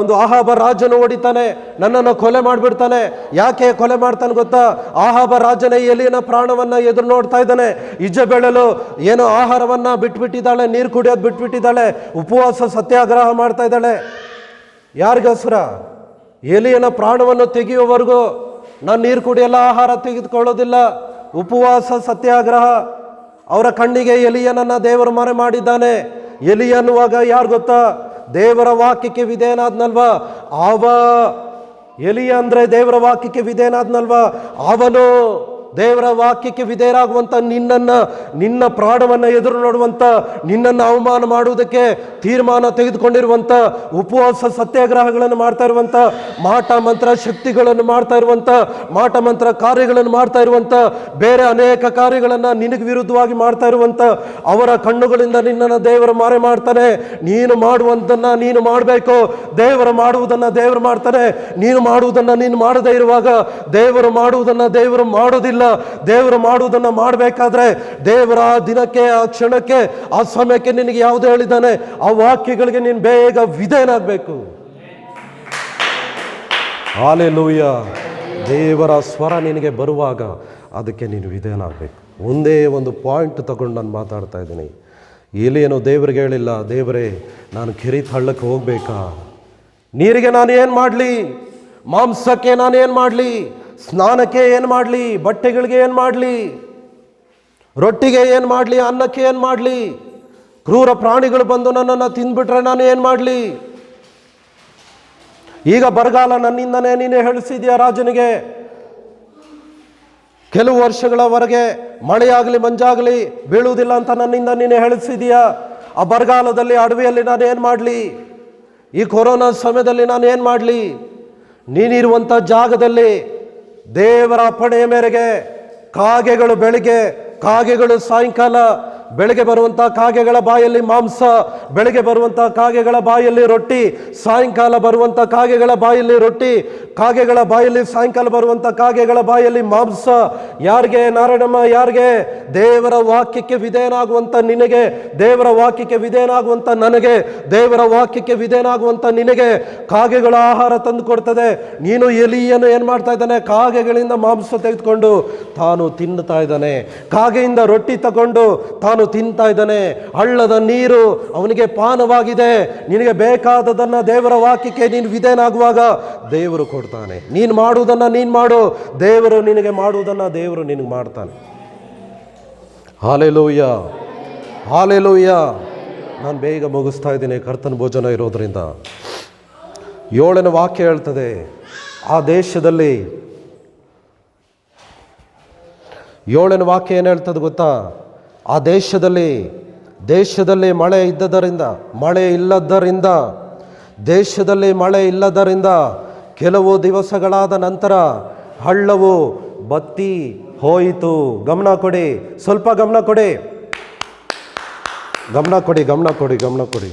ಒಂದು ಆಹಾಬ ರಾಜನು ಹೊಡಿತಾನೆ, ನನ್ನನ್ನು ಕೊಲೆ ಮಾಡಿಬಿಡ್ತಾನೆ. ಯಾಕೆ ಕೊಲೆ ಮಾಡ್ತಾನೆ ಗೊತ್ತಾ? ಆಹಾಬ ರಾಜನೇ ಎಲಿಯನ ಪ್ರಾಣವನ್ನು ಎದುರು ನೋಡ್ತಾ ಇದ್ದಾನೆ. ಇಜಬೆಳಲು ಏನೋ ಆಹಾರವನ್ನು ಬಿಟ್ಬಿಟ್ಟಿದ್ದಾಳೆ, ನೀರು ಕುಡಿಯೋದು ಬಿಟ್ಬಿಟ್ಟಿದ್ದಾಳೆ, ಉಪವಾಸ ಸತ್ಯಾಗ್ರಹ ಮಾಡ್ತಾ ಇದ್ದಾಳೆ. ಯಾರಿಗೋಸ್ಕರ? ಎಲಿಯನ ಪ್ರಾಣವನ್ನು ತೆಗೆಯುವವರೆಗೂ ನಾನು ನೀರು ಕುಡಿಯಲ್ಲ, ಆಹಾರ ತೆಗೆದುಕೊಳ್ಳೋದಿಲ್ಲ. ಉಪವಾಸ ಸತ್ಯಾಗ್ರಹ. ಅವರ ಕಣ್ಣಿಗೆ ಎಲಿಯನನ್ನ ದೇವರು ಮರೆ ಮಾಡಿದ್ದಾನೆ. ಎಲಿ ಅನ್ನುವಾಗ ಯಾರು ಗೊತ್ತಾ? ದೇವರ ವಾಕ್ಯಕ್ಕೆ ವಿಧೇಯನಾದ್ನಲ್ವಾ ಎಲಿಯ ಅಂದರೆ ದೇವರ ವಾಕ್ಯಕ್ಕೆ ವಿಧೇಯನಾದ್ನಲ್ವಾ ಅವನು ದೇವರ ವಾಕ್ಯಕ್ಕೆ ವಿಧೇಯರಾಗುವಂಥ ನಿನ್ನ ಪ್ರಾಣವನ್ನು ಎದುರು ನೋಡುವಂಥ, ನಿನ್ನನ್ನು ಅವಮಾನ ಮಾಡುವುದಕ್ಕೆ ತೀರ್ಮಾನ ತೆಗೆದುಕೊಂಡಿರುವಂಥ, ಉಪವಾಸ ಸತ್ಯಾಗ್ರಹಗಳನ್ನು ಮಾಡ್ತಾ ಇರುವಂಥ, ಮಾಟ ಮಂತ್ರ ಶಕ್ತಿಗಳನ್ನು ಮಾಡ್ತಾ ಇರುವಂಥ, ಮಾಟ ಮಂತ್ರ ಕಾರ್ಯಗಳನ್ನು ಮಾಡ್ತಾ ಇರುವಂಥ, ಬೇರೆ ಅನೇಕ ಕಾರ್ಯಗಳನ್ನು ನಿನಗೆ ವಿರುದ್ಧವಾಗಿ ಮಾಡ್ತಾ ಇರುವಂಥ ಅವರ ಕಣ್ಣುಗಳಿಂದ ನಿನ್ನನ್ನು ದೇವರು ಮಾರೆ ಮಾಡ್ತಾನೆ. ನೀನು ಮಾಡುವಂಥನ್ನು ನೀನು ಮಾಡಬೇಕು. ದೇವರು ಮಾಡುವುದನ್ನು ದೇವರು ಮಾಡ್ತಾನೆ. ನೀನು ಮಾಡುವುದನ್ನು ನೀನು ಮಾಡದೇ ಇರುವಾಗ ದೇವರು ಮಾಡುವುದನ್ನು ದೇವರು ಮಾಡೋದಿಲ್ಲ. ದೇವರು ಮಾಡುವುದನ್ನು ಮಾಡಬೇಕಾದ್ರೆ ದೇವರ ಆ ದಿನಕ್ಕೆ, ಆ ಕ್ಷಣಕ್ಕೆ, ಆ ಸಮಯಕ್ಕೆ ನಿನಗೆ ಯಾವುದು ಹೇಳಿದ್ದಾನೆ ಆ ವಾಕ್ಯಗಳಿಗೆ ನೀನು ಬೇಗ ವಿಧೇಯನಾಗಬೇಕು. ಹಾಲೆಲೂಯ. ದೇವರ ಸ್ವರ ನಿನಗೆ ಬರುವಾಗ ಅದಕ್ಕೆ ನೀನು ವಿಧೇಯನಾಗಬೇಕು. ಒಂದೇ ಒಂದು ಪಾಯಿಂಟ್ ತಗೊಂಡು ನಾನು ಮಾತಾಡ್ತಾ ಇದ್ದೀನಿ. ಎಲಿಯನು ದೇವರಿಗೆ ಹೇಳಿಲ್ಲ, ದೇವರೇ ನಾನು ಕೆರೀತ್ ಹಳ್ಳಕ್ಕೆ ಹೋಗ್ಬೇಕಾ, ನೀರಿಗೆ ನಾನು ಏನು ಮಾಡಲಿ, ಮಾಂಸಕ್ಕೆ ನಾನು ಏನು ಮಾಡಲಿ, ಸ್ನಾನಕ್ಕೆ ಏನು ಮಾಡಲಿ, ಬಟ್ಟೆಗಳಿಗೆ ಏನು ಮಾಡಲಿ, ರೊಟ್ಟಿಗೆ ಏನು ಮಾಡಲಿ, ಅನ್ನಕ್ಕೆ ಏನು ಮಾಡಲಿ, ಕ್ರೂರ ಪ್ರಾಣಿಗಳು ಬಂದು ನನ್ನನ್ನು ತಿಂದ್ಬಿಟ್ರೆ ನಾನು ಏನು ಮಾಡಲಿ, ಈಗ ಬರಗಾಲ ನನ್ನಿಂದನೇ ನೀನೇ ಹೇಳಿಸಿದ್ಯಾ ರಾಜನಿಗೆ, ಕೆಲವು ವರ್ಷಗಳವರೆಗೆ ಮಳೆಯಾಗಲಿ ಮಂಜಾಗಲಿ ಬೀಳುವುದಿಲ್ಲ ಅಂತ ನನ್ನಿಂದ ನೀನೇ ಹೇಳಿಸಿದೀಯಾ. ಆ ಬರಗಾಲದಲ್ಲಿ ಅಡವಿಯಲ್ಲಿ ನಾನು ಏನು ಮಾಡಲಿ, ಈ ಕೊರೋನಾ ಸಮಯದಲ್ಲಿ ನಾನು ಏನು ಮಾಡಲಿ, ನೀನಿರುವಂಥ ಜಾಗದಲ್ಲಿ ದೇವರ ಅಪ್ಪಣೆಯ ಮೇರೆಗೆ ಕಾಗೆಗಳು ಬೆಳಿಗ್ಗೆ, ಕಾಗೆಗಳು ಸಾಯಂಕಾಲ, ಬೆಳಗ್ಗೆ ಬರುವಂಥ ಕಾಗೆಗಳ ಬಾಯಲ್ಲಿ ಮಾಂಸ, ಬೆಳಗ್ಗೆ ಬರುವಂಥ ಕಾಗೆಗಳ ಬಾಯಲ್ಲಿ ರೊಟ್ಟಿ, ಸಾಯಂಕಾಲ ಬರುವಂಥ ಕಾಗೆಗಳ ಬಾಯಲ್ಲಿ ರೊಟ್ಟಿ, ಕಾಗೆಗಳ ಬಾಯಲ್ಲಿ ಸಾಯಂಕಾಲ ಬರುವಂಥ ಕಾಗೆಗಳ ಬಾಯಲ್ಲಿ ಮಾಂಸ. ಯಾರಿಗೆ ನಾರಾಯಣಮ್ಮ? ಯಾರಿಗೆ? ದೇವರ ವಾಕ್ಯಕ್ಕೆ ವಿಧೇಯನಾಗುವಂಥ ನಿನಗೆ, ದೇವರ ವಾಕ್ಯಕ್ಕೆ ವಿಧೇಯನಾಗುವಂಥ ನನಗೆ, ದೇವರ ವಾಕ್ಯಕ್ಕೆ ವಿಧೇಯನಾಗುವಂಥ ನಿನಗೆ ಕಾಗೆಗಳ ಆಹಾರ ತಂದು ಕೊಡ್ತದೆ. ನೀನು ಎಲಿಯನು ಏನು ಮಾಡ್ತಾ ಇದ್ದಾನೆ? ಕಾಗೆಗಳಿಂದ ಮಾಂಸ ತೆಗೆದುಕೊಂಡು ತಾನು ತಿನ್ನುತ್ತಾ ಇದ್ದಾನೆ, ಕಾಗೆಯಿಂದ ರೊಟ್ಟಿ ತಗೊಂಡು ತಾನು ತಿಂತಾ ಇದ್ದಾನೆ. ಹಳ್ಳದ ನೀರು ಅವನಿಗೆ ಪಾನವಾಗಿದೆ. ನಿನಗೆ ಬೇಕಾದದನ್ನು ದೇವರ ವಾಕ್ಯಕ್ಕೆ ನೀನು ವಿಧೇಯನಾಗುವಾಗ ದೇವರು ಕೊಡ್ತಾನೆ. ನೀನು ಮಾಡುವುದನ್ನು ನೀನು ಮಾಡು, ದೇವರು ನಿನಗೆ ಮಾಡುವುದನ್ನು ದೇವರು ನಿನಗೆ ಮಾಡ್ತಾನೆ. Hallelujah, hallelujah. ನಾನು ಬೇಗ ಮುಗಿಸ್ತಾ ಇದ್ದೀನಿ, ಕರ್ತನ ಭೋಜನ ಇರೋದ್ರಿಂದ. 7ನೇ ವಾಕ್ಯ ಹೇಳ್ತದೆ, ಆ ದೇಶದಲ್ಲಿ 7ನೇ ವಾಕ್ಯ ಏನು ಹೇಳ್ತದೆ ಗೊತ್ತಾ? ಆ ದೇಶದಲ್ಲಿ ಮಳೆ ಇಲ್ಲದರಿಂದ ದೇಶದಲ್ಲಿ ಮಳೆ ಇಲ್ಲದರಿಂದ ಕೆಲವು ದಿವಸಗಳಾದ ನಂತರ ಹಳ್ಳವು ಬತ್ತಿ ಹೋಯಿತು. ಗಮನ ಕೊಡಿ, ಸ್ವಲ್ಪ ಗಮನ ಕೊಡಿ, ಗಮನ ಕೊಡಿ, ಗಮನ ಕೊಡಿ, ಗಮನ ಕೊಡಿ.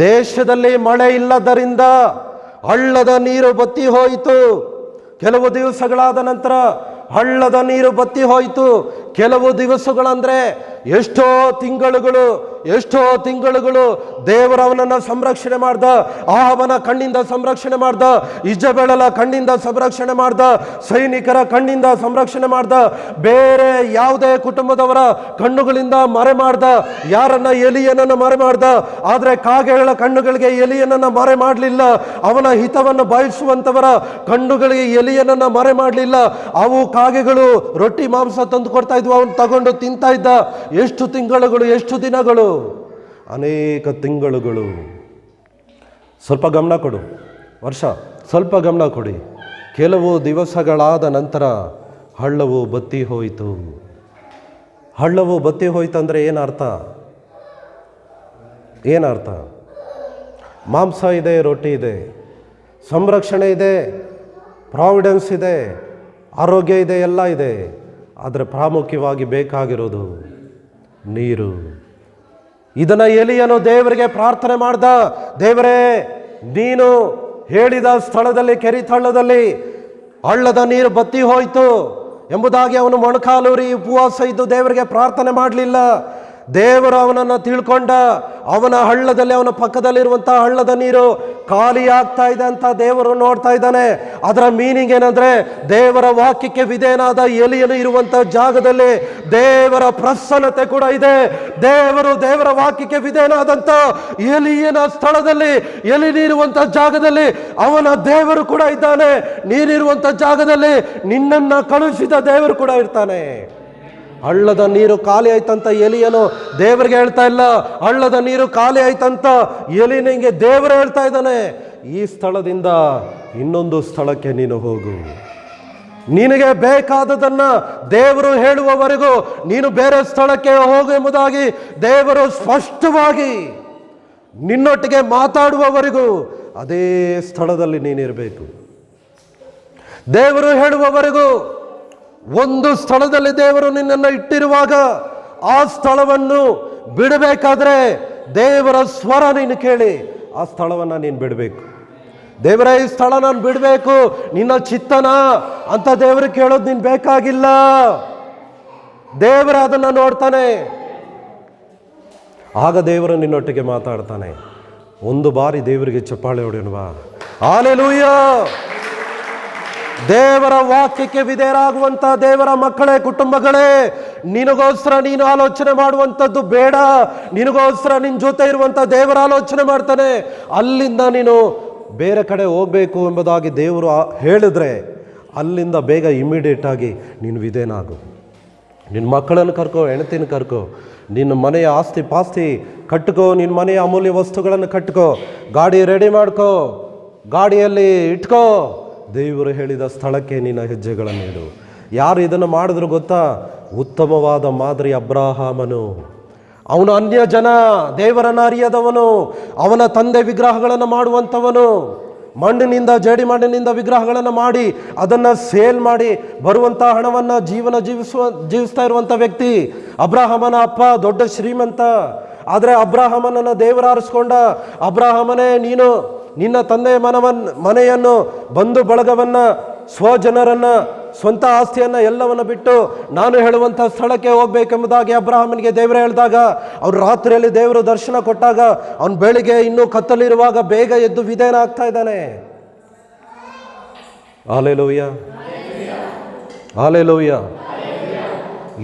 ದೇಶದಲ್ಲಿ ಮಳೆ ಇಲ್ಲದರಿಂದ ಹಳ್ಳದ ನೀರು ಬತ್ತಿ ಹೋಯಿತು. ಕೆಲವು ದಿವಸಗಳಾದ ನಂತರ ಹಳ್ಳದ ನೀರು ಬತ್ತಿ ಹೋಯಿತು. ಕೆಲವು ದಿವಸಗಳಂದ್ರೆ ಎಷ್ಟೋ ತಿಂಗಳುಗಳು ದೇವರವನನ್ನು ಸಂರಕ್ಷಣೆ ಮಾಡ್ದ. ಆಹವನ ಕಣ್ಣಿಂದ ಸಂರಕ್ಷಣೆ ಮಾಡ್ದ, ಇಜಬೇಲಳ ಕಣ್ಣಿಂದ ಸಂರಕ್ಷಣೆ ಮಾಡ್ದ, ಸೈನಿಕರ ಕಣ್ಣಿಂದ ಸಂರಕ್ಷಣೆ ಮಾಡ್ದ, ಬೇರೆ ಯಾವುದೇ ಕುಟುಂಬದವರ ಕಣ್ಣುಗಳಿಂದ ಮರೆ ಮಾಡ್ದ. ಯಾರನ್ನ? ಎಲಿಯನನ್ನು ಮರೆ ಮಾಡ್ದ. ಆದರೆ ಕಾಗೆಗಳ ಕಣ್ಣುಗಳಿಗೆ ಎಲಿಯನನ್ನು ಮರೆ ಮಾಡಲಿಲ್ಲ. ಅವನ ಹಿತವನ್ನು ಬಯಸುವಂಥವರ ಕಣ್ಣುಗಳಿಗೆ ಎಲಿಯನನ್ನು ಮರೆ ಮಾಡಲಿಲ್ಲ. ಅವು ಕಾಗೆಗಳು ರೊಟ್ಟಿ ಮಾಂಸ ತಂದು ಕೊಡ್ತಾ ಇದ್ವು, ಅವನು ತಗೊಂಡು ತಿಂತಾ ಇದ್ದ. ಎಷ್ಟು ತಿಂಗಳುಗಳು, ಎಷ್ಟು ದಿನಗಳು? ಅನೇಕ ತಿಂಗಳುಗಳು. ಸ್ವಲ್ಪ ಗಮನ ಕೊಡು, ವರ್ಷ ಸ್ವಲ್ಪ ಗಮನ ಕೊಡಿ. ಕೆಲವು ದಿವಸಗಳಾದ ನಂತರ ಹಳ್ಳವು ಬತ್ತಿ ಹೋಯಿತು. ಹಳ್ಳವು ಬತ್ತಿ ಹೋಯಿತು ಅಂದರೆ ಏನರ್ಥ? ಏನರ್ಥ? ಮಾಂಸ ಇದೆ, ರೊಟ್ಟಿ ಇದೆ, ಸಂರಕ್ಷಣೆ ಇದೆ, ಪ್ರಾವಿಡೆನ್ಸ್ ಇದೆ, ಆರೋಗ್ಯ ಇದೆ, ಎಲ್ಲ ಇದೆ. ಆದರೆ ಪ್ರಾಮುಖ್ಯವಾಗಿ ಬೇಕಾಗಿರೋದು ನೀರು. ಇದನ್ನು ಎಲಿಯನು ದೇವರಿಗೆ ಪ್ರಾರ್ಥನೆ ಮಾಡ್ದ. ದೇವರೇ, ನೀನು ಹೇಳಿದ ಸ್ಥಳದಲ್ಲಿ, ಕೆರೀತ್ ಹಳ್ಳದಲ್ಲಿ ಹಳ್ಳದ ನೀರು ಬತ್ತಿ ಹೋಯಿತು ಎಂಬುದಾಗಿ ಅವನು ಮೊಣಕಾಲೂರಿ ಉಪವಾಸ ಇದ್ದು ದೇವರಿಗೆ ಪ್ರಾರ್ಥನೆ ಮಾಡಲಿಲ್ಲ. ದೇವರು ಅವನನ್ನು ತಿಳ್ಕೊಂಡ. ಅವನ ಹಳ್ಳದಲ್ಲಿ, ಅವನ ಪಕ್ಕದಲ್ಲಿರುವಂಥ ಹಳ್ಳದ ನೀರು ಖಾಲಿ ಆಗ್ತಾ ಇದೆ ಅಂತ ದೇವರು ನೋಡ್ತಾ ಇದ್ದಾನೆ. ಅದರ ಮೀನಿಂಗ್ ಏನಂದ್ರೆ, ದೇವರ ವಾಕ್ಯಕ್ಕೆ ವಿಧೇಯನಾದ ಎಲಿಯನು ಇರುವಂಥ ಜಾಗದಲ್ಲಿ ದೇವರ ಪ್ರಸನ್ನತೆ ಕೂಡ ಇದೆ. ದೇವರ ವಾಕ್ಯಕ್ಕೆ ವಿಧೇಯನಾದಂಥ ಎಲಿಯನ ಸ್ಥಳದಲ್ಲಿ, ಎಲಿ ನೀರುವಂಥ ಜಾಗದಲ್ಲಿ ಅವನ ದೇವರು ಕೂಡ ಇದ್ದಾನೆ. ನೀನಿರುವಂಥ ಜಾಗದಲ್ಲಿ ನಿನ್ನನ್ನು ಕಳುಹಿಸಿದ ದೇವರು ಕೂಡ ಇರ್ತಾನೆ. ಹಳ್ಳದ ನೀರು ಖಾಲಿ ಆಯ್ತಂತ ಎಲಿಯನು ದೇವರಿಗೆ ಹೇಳ್ತಾ ಇಲ್ಲ, ಹಳ್ಳದ ನೀರು ಖಾಲಿ ಆಯ್ತಂತ ಎಲಿನಿಗೆ ದೇವರು ಹೇಳ್ತಾ ಇದ್ದಾನೆ, ಈ ಸ್ಥಳದಿಂದ ಇನ್ನೊಂದು ಸ್ಥಳಕ್ಕೆ ನೀನು ಹೋಗು. ನಿನಗೆ ಬೇಕಾದದನ್ನ ದೇವರು ಹೇಳುವವರೆಗೂ ನೀನು ಬೇರೆ ಸ್ಥಳಕ್ಕೆ ಹೋಗು ಎಂಬುದಾಗಿ ದೇವರು ಸ್ಪಷ್ಟವಾಗಿ ನಿನ್ನೊಟ್ಟಿಗೆ ಮಾತಾಡುವವರೆಗೂ ಅದೇ ಸ್ಥಳದಲ್ಲಿ ನೀನಿರಬೇಕು. ದೇವರು ಹೇಳುವವರೆಗೂ ಒಂದು ಸ್ಥಳದಲ್ಲಿ ದೇವರು ನಿನ್ನನ್ನು ಇಟ್ಟಿರುವಾಗ ಆ ಸ್ಥಳವನ್ನು ಬಿಡಬೇಕಾದ್ರೆ ದೇವರ ಸ್ವರ ನೀನು ಕೇಳಿ ಆ ಸ್ಥಳವನ್ನು ನೀನು ಬಿಡಬೇಕು. ದೇವರೇ, ಈ ಸ್ಥಳ ನಾನು ಬಿಡಬೇಕು, ನಿನ್ನ ಚಿತ್ತನ ಅಂತ ದೇವರು ಕೇಳೋದು ನೀನು ಬೇಕಾಗಿಲ್ಲ. ದೇವರು ಅದನ್ನು ನೋಡ್ತಾನೆ. ಆಗ ದೇವರು ನಿನ್ನೊಟ್ಟಿಗೆ ಮಾತಾಡ್ತಾನೆ. ಒಂದು ಬಾರಿ ದೇವರಿಗೆ ಚಪ್ಪಾಳೆ ಹೊಡೆಯಲ್ವಾ? ಹಲ್ಲೆಲೂಯಾ. ದೇವರ ವಾಕ್ಯಕ್ಕೆ ವಿಧೇಯರಾಗುವಂತ ದೇವರ ಮಕ್ಕಳೇ, ಕುಟುಂಬಗಳೇ, ನಿನಗೋಸ್ಕರ ನೀನು ಆಲೋಚನೆ ಮಾಡುವಂಥದ್ದು ಬೇಡ. ನಿನಗೋಸ್ಕರ ನಿನ್ನ ಜೊತೆ ಇರುವಂಥ ದೇವರ ಆಲೋಚನೆ ಮಾಡ್ತಾನೆ. ಅಲ್ಲಿಂದ ನೀನು ಬೇರೆ ಕಡೆ ಹೋಗಬೇಕು ಎಂಬುದಾಗಿ ದೇವರು ಹೇಳಿದ್ರೆ ಅಲ್ಲಿಂದ ಬೇಗ ಇಮಿಡಿಯೇಟ್ ಆಗಿ ನೀನು ವಿಧೇಯನಾಗು. ನಿನ್ನ ಮಕ್ಕಳನ್ನು ಕರ್ಕೋ, ಹೆಂಡತಿನ ಕರ್ಕೋ, ನಿನ್ನ ಮನೆಯ ಆಸ್ತಿ ಪಾಸ್ತಿ ಕಟ್ಕೋ, ನಿನ್ನ ಮನೆಯ ಅಮೂಲ್ಯ ವಸ್ತುಗಳನ್ನು ಕಟ್ಕೋ, ಗಾಡಿ ರೆಡಿ ಮಾಡ್ಕೋ, ಗಾಡಿಯಲ್ಲಿ ಇಟ್ಕೋ, ದೇವರು ಹೇಳಿದ ಸ್ಥಳಕ್ಕೆ ನಿನ್ನ ಹೆಜ್ಜೆಗಳನ್ನು ಇಡು. ಯಾರು ಇದನ್ನು ಮಾಡಿದ್ರು ಗೊತ್ತಾ? ಉತ್ತಮವಾದ ಮಾದರಿ ಅಬ್ರಹಾಮನು. ಅವನು ಅನ್ಯ ಜನ, ದೇವರನ್ನು ಅರಿಯದವನು, ಅವನ ತಂದೆ ವಿಗ್ರಹಗಳನ್ನು ಮಾಡುವಂಥವನು. ಮಣ್ಣಿನಿಂದ, ಜೇಡಿ ಮಣ್ಣಿನಿಂದ ವಿಗ್ರಹಗಳನ್ನು ಮಾಡಿ ಅದನ್ನು ಸೇಲ್ ಮಾಡಿ ಬರುವಂಥ ಹಣವನ್ನು ಜೀವಿಸ್ತಾ ಇರುವಂಥ ವ್ಯಕ್ತಿ. ಅಬ್ರಹಾಮನ ಅಪ್ಪ ದೊಡ್ಡ ಶ್ರೀಮಂತ. ಆದರೆ ಅಬ್ರಹಾಮನನ್ನು ದೇವರು ಆರಿಸ್ಕೊಂಡ. ಅಬ್ರಹಾಮನೇ, ನೀನು ನಿನ್ನ ತಂದೆಯ ಮನೆಯನ್ನು, ಬಂಧು ಬಳಗವನ್ನು, ಸ್ವಜನರನ್ನು, ಸ್ವಂತ ಆಸ್ತಿಯನ್ನು ಎಲ್ಲವನ್ನು ಬಿಟ್ಟು ನಾನು ಹೇಳುವಂಥ ಸ್ಥಳಕ್ಕೆ ಹೋಗ್ಬೇಕೆಂಬುದಾಗಿ ಅಬ್ರಹಾಮನಿಗೆ ದೇವರು ಹೇಳಿದಾಗ, ಅವ್ರು ರಾತ್ರಿಯಲ್ಲಿ ದೇವರು ದರ್ಶನ ಕೊಟ್ಟಾಗ ಅವನು ಬೆಳಿಗ್ಗೆ ಇನ್ನೂ ಕತ್ತಲಿರುವಾಗ ಬೇಗ ಎದ್ದು ವಿಧೇಯನಾಗ್ತಾ ಇದ್ದಾನೆ. Hallelujah, hallelujah.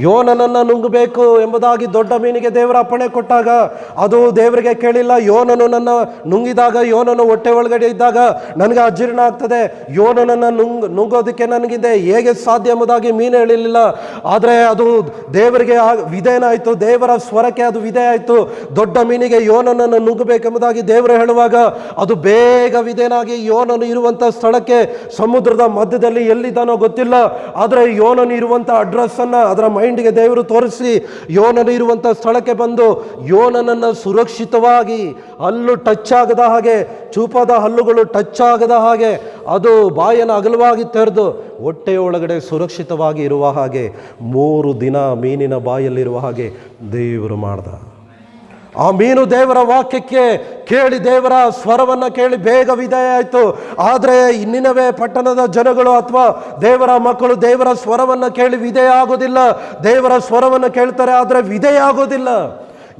ಯೋನನನ್ನು ನುಂಗಬೇಕು ಎಂಬುದಾಗಿ ದೊಡ್ಡ ಮೀನಿಗೆ ದೇವರ ಅಪ್ಪಣೆ ಕೊಟ್ಟಾಗ ಅದು ದೇವರಿಗೆ ಕೇಳಿಲ್ಲ. ಯೋನನು ನನ್ನ ನುಂಗಿದಾಗ, ಯೋನನು ಹೊಟ್ಟೆ ಒಳಗಡೆ ಇದ್ದಾಗ ನನಗೆ ಅಜೀರ್ಣ ಆಗ್ತದೆ, ಯೋನನನ್ನು ನುಂಗೋದಕ್ಕೆ ನನಗಿದೆ ಹೇಗೆ ಸಾಧ್ಯ ಎಂಬುದಾಗಿ ಮೀನು ಹೇಳಿರಲಿಲ್ಲ. ಆದರೆ ಅದು ದೇವರಿಗೆ ವಿಧೇಯನಾಯಿತು, ದೇವರ ಸ್ವರಕ್ಕೆ ಅದು ವಿಧೇಯ ಆಯಿತು. ದೊಡ್ಡ ಮೀನಿಗೆ ಯೋನನನ್ನು ನುಂಗಬೇಕೆಂಬುದಾಗಿ ದೇವರು ಹೇಳುವಾಗ ಅದು ಬೇಗ ವಿಧೇಯನಾಗಿ ಯೋನನು ಇರುವಂಥ ಸ್ಥಳಕ್ಕೆ, ಸಮುದ್ರದ ಮಧ್ಯದಲ್ಲಿ ಎಲ್ಲಿದ್ದಾನೋ ಗೊತ್ತಿಲ್ಲ, ಆದರೆ ಯೋನನು ಇರುವಂಥ ಅಡ್ರೆಸ್ಸನ್ನು ಅದರ ಮೈಂಡ್ಗೆ ದೇವರು ತೋರಿಸಿ ಯೋನನು ಇರುವಂಥ ಸ್ಥಳಕ್ಕೆ ಬಂದು ಯೋನನನ್ನು ಸುರಕ್ಷಿತವಾಗಿ, ಹಲ್ಲು ಟಚ್ ಆಗದ ಹಾಗೆ, ಚೂಪಾದ ಹಲ್ಲುಗಳು ಟಚ್ ಆಗದ ಹಾಗೆ, ಅದು ಬಾಯನ್ನು ಅಗಲವಾಗಿ ತೆರೆದು ಹೊಟ್ಟೆಯೊಳಗಡೆ ಸುರಕ್ಷಿತವಾಗಿ ಇರುವ ಹಾಗೆ 3 ದಿನ ಮೀನಿನ ಬಾಯಲ್ಲಿರುವ ಹಾಗೆ ದೇವರು ಮಾಡ್ದ. ಆ ಮೀನು ದೇವರ ವಾಕ್ಯಕ್ಕೆ ಕೇಳಿ, ದೇವರ ಸ್ವರವನ್ನು ಕೇಳಿ ಬೇಗ ವಿಧೇಯ ಆಯಿತು. ಆದರೆ ನಿನವೆ ಪಟ್ಟಣದ ಜನಗಳು ಅಥವಾ ದೇವರ ಮಕ್ಕಳು ದೇವರ ಸ್ವರವನ್ನು ಕೇಳಿ ವಿಧೇಯ ಆಗೋದಿಲ್ಲ. ದೇವರ ಸ್ವರವನ್ನು ಕೇಳ್ತಾರೆ, ಆದರೆ ವಿಧೇಯ ಆಗೋದಿಲ್ಲ.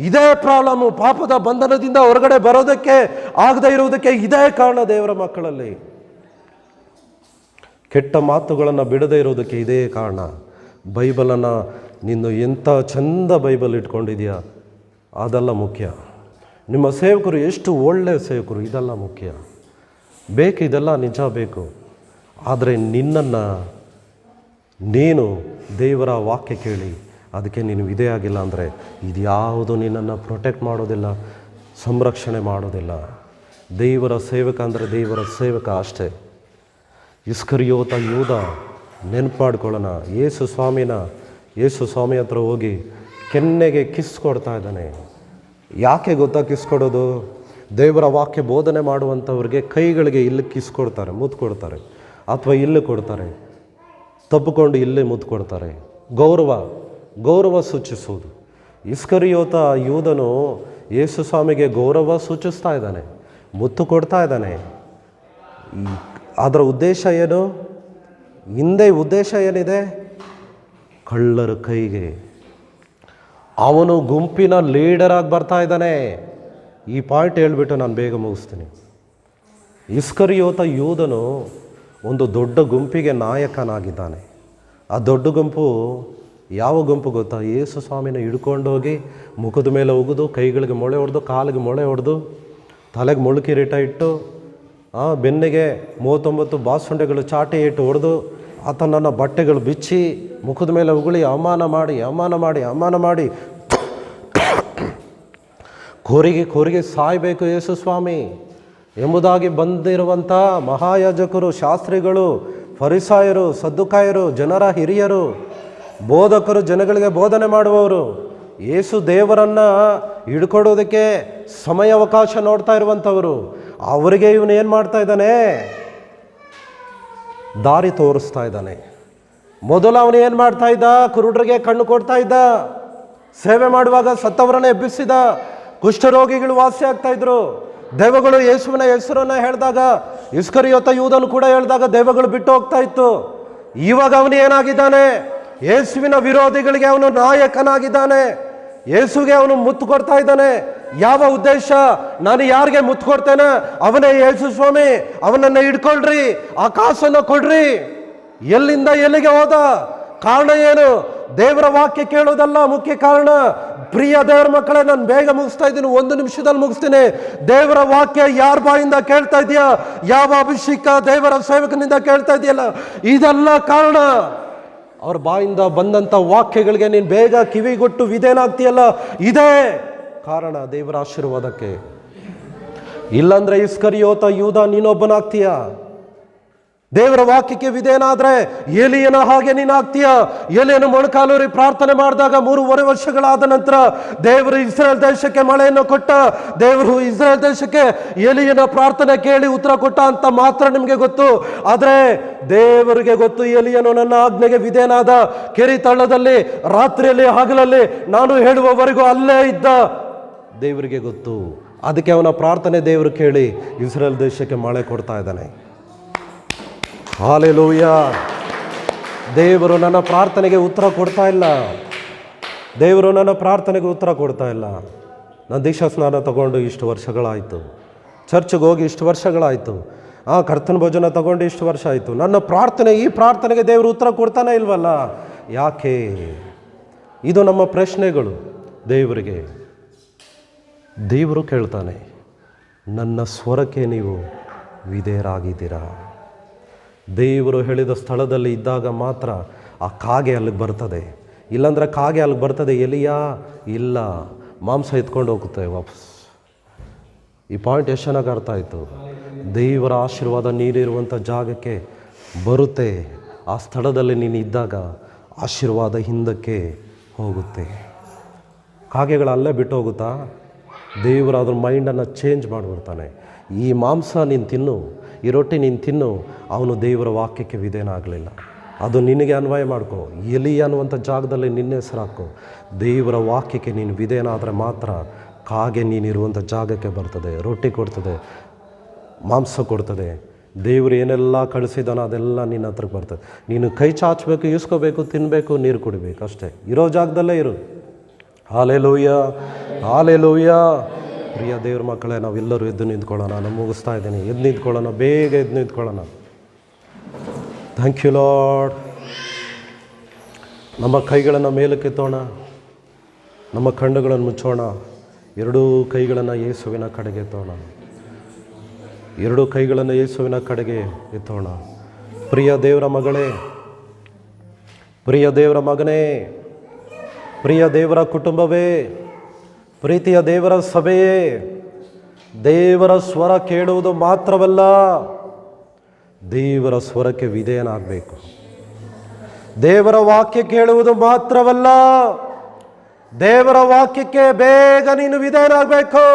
ಇದೇ ಪ್ರಾಬ್ಲಮ್ಮು. ಪಾಪದ ಬಂಧನದಿಂದ ಹೊರಗಡೆ ಬರೋದಕ್ಕೆ ಆಗದೆ ಇರುವುದಕ್ಕೆ ಇದೇ ಕಾರಣ. ದೇವರ ಮಕ್ಕಳಲ್ಲಿ ಕೆಟ್ಟ ಮಾತುಗಳನ್ನು ಬಿಡದೇ ಇರೋದಕ್ಕೆ ಇದೇ ಕಾರಣ. ಬೈಬಲನ್ನು ನೀನು ಎಂಥ ಚಂದ ಬೈಬಲ್ ಇಟ್ಕೊಂಡಿದೆಯಾ ಅದೆಲ್ಲ ಮುಖ್ಯ. ನಿಮ್ಮ ಸೇವಕರು ಎಷ್ಟು ಒಳ್ಳೆಯ ಸೇವಕರು ಇದೆಲ್ಲ ಮುಖ್ಯ. ಬೇಕು, ಇದೆಲ್ಲ ನಿಜ ಬೇಕು. ಆದರೆ ನಿನ್ನನ್ನು ನೀನು ದೇವರ ವಾಕ್ಯ ಕೇಳಿ ಅದಕ್ಕೆ ನೀನು ವಿಧೇಯಾಗಿಲ್ಲ ಅಂದರೆ ಇದ್ಯಾವುದು ನಿನ್ನನ್ನು ಪ್ರೊಟೆಕ್ಟ್ ಮಾಡೋದಿಲ್ಲ, ಸಂರಕ್ಷಣೆ ಮಾಡೋದಿಲ್ಲ. ದೇವರ ಸೇವಕ ಅಂದರೆ ದೇವರ ಸೇವಕ ಅಷ್ಟೇ. ಇಸ್ಕರಿಯೋತ ಯೂದ ನೆನಪು ಮಾಡ್ಕೊಳ್ಳೋಣ. ಯೇಸು ಸ್ವಾಮಿ ಹತ್ರ ಹೋಗಿ ಕೆನ್ನೆಗೆ ಕಿಸ್ ಕೊಡ್ತಾ ಇದ್ದಾನೆ. ಯಾಕೆ ಗೊತ್ತಾ ಕಿಸ್ ಕೊಡೋದು? ದೇವರ ವಾಕ್ಯ ಬೋಧನೆ ಮಾಡುವಂಥವ್ರಿಗೆ ಕೈಗಳಿಗೆ ಇಲ್ಲಿ ಕಿಸ್ ಕೊಡ್ತಾರೆ, ಮುತ್ತು ಕೊಡ್ತಾರೆ, ಅಥವಾ ಇಲ್ಲಿ ಕೊಡ್ತಾರೆ, ತಬ್ಬಿಕೊಂಡು ಇಲ್ಲಿ ಮುತ್ತು ಕೊಡ್ತಾರೆ. ಗೌರವ ಸೂಚಿಸುವುದು. ಇಸ್ಕರಿಯೋತ ಯೂದನು ಯೇಸು ಸ್ವಾಮಿಗೆ ಗೌರವ ಸೂಚಿಸ್ತಾ ಇದ್ದಾನೆ, ಮುತ್ತು ಕೊಡ್ತಾ ಇದ್ದಾನೆ. ಅದರ ಉದ್ದೇಶ ಏನು? ಹಿಂದೆ ಉದ್ದೇಶ ಏನಿದೆ? ಕಳ್ಳರ ಕೈಗೆ. ಅವನು ಗುಂಪಿನ ಲೀಡರಾಗಿ ಬರ್ತಾ ಇದ್ದಾನೆ. ಈ ಪಾಯಿಂಟ್ ಹೇಳ್ಬಿಟ್ಟು ನಾನು ಬೇಗ ಮುಗಿಸ್ತೀನಿ. ಇಸ್ಕರಿಯೋತ ಯೂದನು ಒಂದು ದೊಡ್ಡ ಗುಂಪಿಗೆ ನಾಯಕನಾಗಿದ್ದಾನೆ. ಆ ದೊಡ್ಡ ಗುಂಪು ಯಾವ ಗುಂಪು ಗೊತ್ತಾ? ಯೇಸು ಸ್ವಾಮಿನ ಹಿಡ್ಕೊಂಡೋಗಿ ಮುಖದ ಮೇಲೆ ಒಗೆದು, ಕೈಗಳಿಗೆ ಮೊಳೆ ಹೊಡೆದು, ಕಾಲಿಗೆ ಮೊಳೆ ಹೊಡೆದು, ತಲೆಗೆ ಮುಳ್ಳು ಕಿರೀಟ ಇಟ್ಟು, ಬೆನ್ನಿಗೆ 39 ಬಾಸುಂಡೆಗಳು ಚಾಟಿ ಇಟ್ಟು ಹೊಡೆದು, ಆತನನ್ನು ಬಟ್ಟೆಗಳು ಬಿಚ್ಚಿ ಮುಖದ ಮೇಲೆ ಉಗುಳಿ ಅವಮಾನ ಮಾಡಿ ಕೋರಿಗೆ ಸಾಯಬೇಕು ಯೇಸು ಸ್ವಾಮಿ ಎಂಬುದಾಗಿ ಬಂದಿರುವಂಥ ಮಹಾಯಾಜಕರು, ಶಾಸ್ತ್ರಿಗಳು, ಫರಿಸಾಯರು, ಸದ್ದುಕಾಯರು, ಜನರ ಹಿರಿಯರು, ಬೋಧಕರು, ಜನಗಳಿಗೆ ಬೋಧನೆ ಮಾಡುವವರು, ಯೇಸು ದೇವರನ್ನು ಹಿಡ್ಕೊಡೋದಕ್ಕೆ ಸಮಯಾವಕಾಶ ನೋಡ್ತಾ ಇರುವಂಥವರು, ಅವರಿಗೆ ಇವನು ಏನು ಮಾಡ್ತಾ ಇದ್ದಾನೆ? ದಾರಿ ತೋರಿಸ್ತಾ ಇದ್ದಾನೆ. ಮೊದಲು ಅವನು ಏನು ಮಾಡ್ತಾ ಇದ್ದ? ಕುರುಡರಿಗೆ ಕಣ್ಣು ಕೊಡ್ತಾ ಇದ್ದ. ಸೇವೆ ಮಾಡುವಾಗ ಸತ್ತವರನ್ನು ಎಬ್ಬಿಸಿದ. ಕುಷ್ಠರೋಗಿಗಳು ವಾಸಿ ಆಗ್ತಾ ಇದ್ರು. ದೆವ್ವಗಳು ಯೇಸುವಿನ ಹೆಸರನ್ನು ಹೇಳಿದಾಗ, ಇಸ್ಕರಿಯೋತ ಯೂದನು ಕೂಡ ಹೇಳಿದಾಗ ದೆವ್ವಗಳು ಬಿಟ್ಟು ಹೋಗ್ತಾ ಇತ್ತು. ಇವಾಗ ಅವನು ಏನಾಗಿದ್ದಾನೆ? ಯೇಸುವಿನ ವಿರೋಧಿಗಳಿಗೆ ಅವನು ನಾಯಕನಾಗಿದ್ದಾನೆ. ಯೇಸುಗೆ ಅವನು ಮುತ್ತು ಕೊಡ್ತಾ ಇದ್ದಾನೆ. ಯಾವ ಉದ್ದೇಶ? ನಾನು ಯಾರಿಗೆ ಮುತ್ತು ಕೊಡ್ತೇನೆ ಅವನೇ ಯೇಸು ಸ್ವಾಮಿ, ಅವನನ್ನ ಹಿಡ್ಕೊಳ್ರಿ, ಆ ಕಾಸನ್ನು ಕೊಡ್ರಿ. ಎಲ್ಲಿಂದ ಎಲ್ಲಿಗೆ ಹೋದ? ಕಾರಣ ಏನು? ದೇವರ ವಾಕ್ಯ ಕೇಳೋದಲ್ಲ ಮುಖ್ಯ ಕಾರಣ. ಪ್ರಿಯ ದೇವರ ಮಕ್ಕಳೇ, ನಾನು ಬೇಗ ಮುಗಿಸ್ತಾ ಇದ್ದೀನಿ, 1 ನಿಮಿಷದಲ್ಲಿ ಮುಗಿಸ್ತೀನಿ. ದೇವರ ವಾಕ್ಯ ಯಾರ ಬಾಯಿಂದ ಕೇಳ್ತಾ ಇದೆಯಾ? ಯಾವ ಅಭಿಷೇಕ ದೇವರ ಸೇವಕನಿಂದ ಕೇಳ್ತಾ ಇದೆಯಲ್ಲ, ಇದೆಲ್ಲ ಕಾರಣ. ಅವ್ರ ಬಾಯಿಂದ ಬಂದಂಥ ವಾಕ್ಯಗಳಿಗೆ ನೀನು ಬೇಗ ಕಿವಿಗೊಟ್ಟು ವಿಧೇನಾಗ್ತೀಯಲ್ಲ, ಇದೇ ಕಾರಣ ದೇವರ ಆಶೀರ್ವಾದಕ್ಕೆ. ಇಲ್ಲಾಂದ್ರೆ ಇಸ್ಕರಿಯೋತ ಯೂದ ನೀನೊಬ್ಬನಾಗ್ತೀಯ. ದೇವರ ವಾಕ್ಯಕ್ಕೆ ವಿಧೇನಾದ್ರೆ ಎಲಿಯನ ಹಾಗೆ ನೀನಾಗ್ತೀಯ. ಎಲಿಯನ ಮೊಣಕಾಲೂರಿ ಪ್ರಾರ್ಥನೆ ಮಾಡಿದಾಗ 3.5 ವರ್ಷಗಳಾದ ನಂತರ ದೇವರು ಇಸ್ರೇಲ್ ದೇಶಕ್ಕೆ ಮಳೆಯನ್ನು ಕೊಟ್ಟ. ದೇವರು ಇಸ್ರೇಲ್ ದೇಶಕ್ಕೆ ಎಲಿಯನ ಪ್ರಾರ್ಥನೆ ಕೇಳಿ ಉತ್ತರ ಕೊಟ್ಟ ಅಂತ ಮಾತ್ರ ನಿಮಗೆ ಗೊತ್ತು. ಆದರೆ ದೇವರಿಗೆ ಗೊತ್ತು, ಎಲಿಯನು ನನ್ನ ಆಜ್ಞೆಗೆ ವಿಧೇನಾದ, ಕೆರೆ ತಳ್ಳದಲ್ಲಿ ರಾತ್ರಿಯಲ್ಲಿ ಹಗಲಲ್ಲಿ ನಾನು ಹೇಳುವವರೆಗೂ ಅಲ್ಲೇ ಇದ್ದ. ದೇವರಿಗೆ ಗೊತ್ತು. ಅದಕ್ಕೆ ಅವನ ಪ್ರಾರ್ಥನೆ ದೇವರು ಕೇಳಿ ಇಸ್ರೇಲ್ ದೇಶಕ್ಕೆ ಮಳೆ ಕೊಡ್ತಾ ಇದ್ದಾನೆ. ಹಾಲೆಲೂಯಾ. ದೇವರು ನನ್ನ ಪ್ರಾರ್ಥನೆಗೆ ಉತ್ತರ ಕೊಡ್ತಾ ಇಲ್ಲ. ದೇವರು ನನ್ನ ಪ್ರಾರ್ಥನೆಗೆ ಉತ್ತರ ಕೊಡ್ತಾ ಇಲ್ಲ. ನಾನು ದೀಕ್ಷಾ ಸ್ನಾನ ತಗೊಂಡು ಇಷ್ಟು ವರ್ಷಗಳಾಯಿತು, ಚರ್ಚ್ಗೆ ಹೋಗಿ ಇಷ್ಟು ವರ್ಷಗಳಾಯಿತು, ಕರ್ತನ ಭೋಜನ ತಗೊಂಡು ಇಷ್ಟು ವರ್ಷ ಆಯಿತು. ನನ್ನ ಪ್ರಾರ್ಥನೆ, ಈ ಪ್ರಾರ್ಥನೆಗೆ ದೇವರು ಉತ್ತರ ಕೊಡ್ತಾನೆ ಇಲ್ವಲ್ಲ, ಯಾಕೆ? ಇದು ನಮ್ಮ ಪ್ರಶ್ನೆಗಳು ದೇವರಿಗೆ. ದೇವರು ಕೇಳ್ತಾನೆ, ನನ್ನ ಸ್ವರಕ್ಕೆ ನೀವು ವಿಧೇಯರಾಗಿದ್ದೀರಾ? ದೇವರು ಹೇಳಿದ ಸ್ಥಳದಲ್ಲಿ ಇದ್ದಾಗ ಮಾತ್ರ ಆ ಕಾಗೆ ಅಲ್ಲಿಗೆ ಬರ್ತದೆ. ಇಲ್ಲಾಂದ್ರೆ ಕಾಗೆ ಅಲ್ಲಿಗೆ ಬರ್ತದೆ, ಎಲಿಯಾ ಇಲ್ಲ, ಮಾಂಸ ಎತ್ಕೊಂಡು ಹೋಗುತ್ತೆ ವಾಪಸ್. ಈ ಪಾಯಿಂಟ್ ಎಷ್ಟು ಚೆನ್ನಾಗಿ ಅರ್ಥ ಆಯಿತು. ದೇವರ ಆಶೀರ್ವಾದ ನೀರಿರುವಂಥ ಜಾಗಕ್ಕೆ ಬರುತ್ತೆ. ಆ ಸ್ಥಳದಲ್ಲಿ ನೀನು ಇದ್ದಾಗ ಆಶೀರ್ವಾದ ಹಿಂದಕ್ಕೆ ಹೋಗುತ್ತೆ. ಕಾಗೆಗಳು ಅಲ್ಲೇ ಬಿಟ್ಟು ಹೋಗುತ್ತಾ? ದೇವರು ಅದ್ರ ಮೈಂಡನ್ನು ಚೇಂಜ್ ಮಾಡಿಬಿಡ್ತಾನೆ. ಈ ಮಾಂಸ ನೀನು ತಿನ್ನು, ಈ ರೊಟ್ಟಿ ನೀನು ತಿನ್ನು. ಅವನು ದೇವರ ವಾಕ್ಯಕ್ಕೆ ವಿಧೇಯನಾಗಲಿಲ್ಲ. ಅದು ನಿನಗೆ ಅನ್ವಯ ಮಾಡ್ಕೋ. ಎಲಿ ಅನ್ನುವಂಥ ಜಾಗದಲ್ಲಿ ನಿನ್ನ ಹೆಸರು ಹಾಕೋ. ದೇವರ ವಾಕ್ಯಕ್ಕೆ ನೀನು ವಿಧೇಯನಾದರೆ ಮಾತ್ರ ಕಾಗೆ ನೀನಿರುವಂಥ ಜಾಗಕ್ಕೆ ಬರ್ತದೆ, ರೊಟ್ಟಿ ಕೊಡ್ತದೆ, ಮಾಂಸ ಕೊಡ್ತದೆ. ದೇವರು ಏನೆಲ್ಲ ಕಳಿಸಿದಾನೋ ಅದೆಲ್ಲ ನಿನ್ನ ಹತ್ರಕ್ಕೆ ಬರ್ತದೆ. ನೀನು ಕೈ ಚಾಚಬೇಕು, ಇಸ್ಕೋಬೇಕು, ತಿನ್ನಬೇಕು, ನೀರು ಕುಡಿಬೇಕು, ಅಷ್ಟೇ. ಇರೋ ಜಾಗದಲ್ಲೇ ಇರು. Hallelujah, hallelujah. ಪ್ರಿಯ ದೇವ್ರ ಮಕ್ಕಳೇ, ನಾವೆಲ್ಲರೂ ಎದ್ದು ನಿಂತ್ಕೊಳ್ಳೋಣ. ನಾನು ಮುಗಿಸ್ತಾ ಇದ್ದೀನಿ. ಎದ್ದು ನಿಂತ್ಕೊಳ್ಳೋಣ, ಬೇಗ ಎದ್ದು ನಿಂತ್ಕೊಳ್ಳೋಣ. Thank you lord. ನಮ್ಮ ಕೈಗಳನ್ನು ಮೇಲಕ್ಕೆತ್ತೋಣ, ನಮ್ಮ ಕಣ್ಣುಗಳನ್ನು ಮುಚ್ಚೋಣ, ಎರಡೂ ಕೈಗಳನ್ನು ಯೇಸುವಿನ ಕಡೆಗೆ ಎತ್ತೋಣ. ಎರಡೂ ಕೈಗಳನ್ನು ಯೇಸುವಿನ ಕಡೆಗೆ ಎತ್ತೋಣ. ಪ್ರಿಯ ದೇವರ ಮಗಳೇ, ಪ್ರಿಯ ದೇವರ ಮಗನೇ, ಪ್ರಿಯ ದೇವರ ಕುಟುಂಬವೇ, ಪ್ರೀತಿಯ ದೇವರ ಸಭೆಯೇ, ದೇವರ ಸ್ವರ ಕೇಳುವುದು ಮಾತ್ರವಲ್ಲ, ದೇವರ ಸ್ವರಕ್ಕೆ ವಿಧೇಯನಾಗಬೇಕು. ದೇವರ ವಾಕ್ಯ ಕೇಳುವುದು ಮಾತ್ರವಲ್ಲ, ದೇವರ ವಾಕ್ಯಕ್ಕೆ ಬೇಗ ನೀನು ವಿಧೇಯನಾಗಬೇಕು.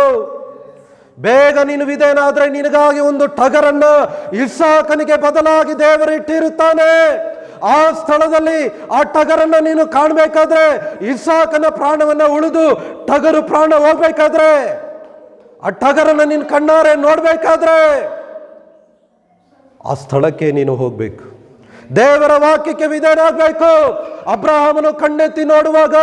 ಬೇಗ ನೀನು ವಿಧೇಯನಾದರೆ ನಿನಗಾಗಿ ಒಂದು ಟಗರನ್ನ ಇಸಾಕನಿಗೆ ಬದಲಾಗಿ ದೇವರು ಇಟ್ಟಿರುತ್ತಾನೆ. ಆ ಸ್ಥಳದಲ್ಲಿ ಆ ಟಗರನ್ನ ನೀನು ಕಾಣಬೇಕಾದ್ರೆ, ಇಸಾಕನ ಪ್ರಾಣವನ್ನ ಉಳಿದು ಟಗರು ಪ್ರಾಣ ಹೋಗ್ಬೇಕಾದ್ರೆ, ಆ ಟಗರನ್ನ ನೀನು ಕಣ್ಣಾರೆ ನೋಡ್ಬೇಕಾದ್ರೆ ಆ ಸ್ಥಳಕ್ಕೆ ನೀನು ಹೋಗ್ಬೇಕು. ದೇವರ ವಾಕ್ಯಕ್ಕೆ ವಿಧೇಯನಾಗಬೇಕು. ಅಬ್ರಹಾಮನು ಕಣ್ಣೆತ್ತಿ ನೋಡುವಾಗ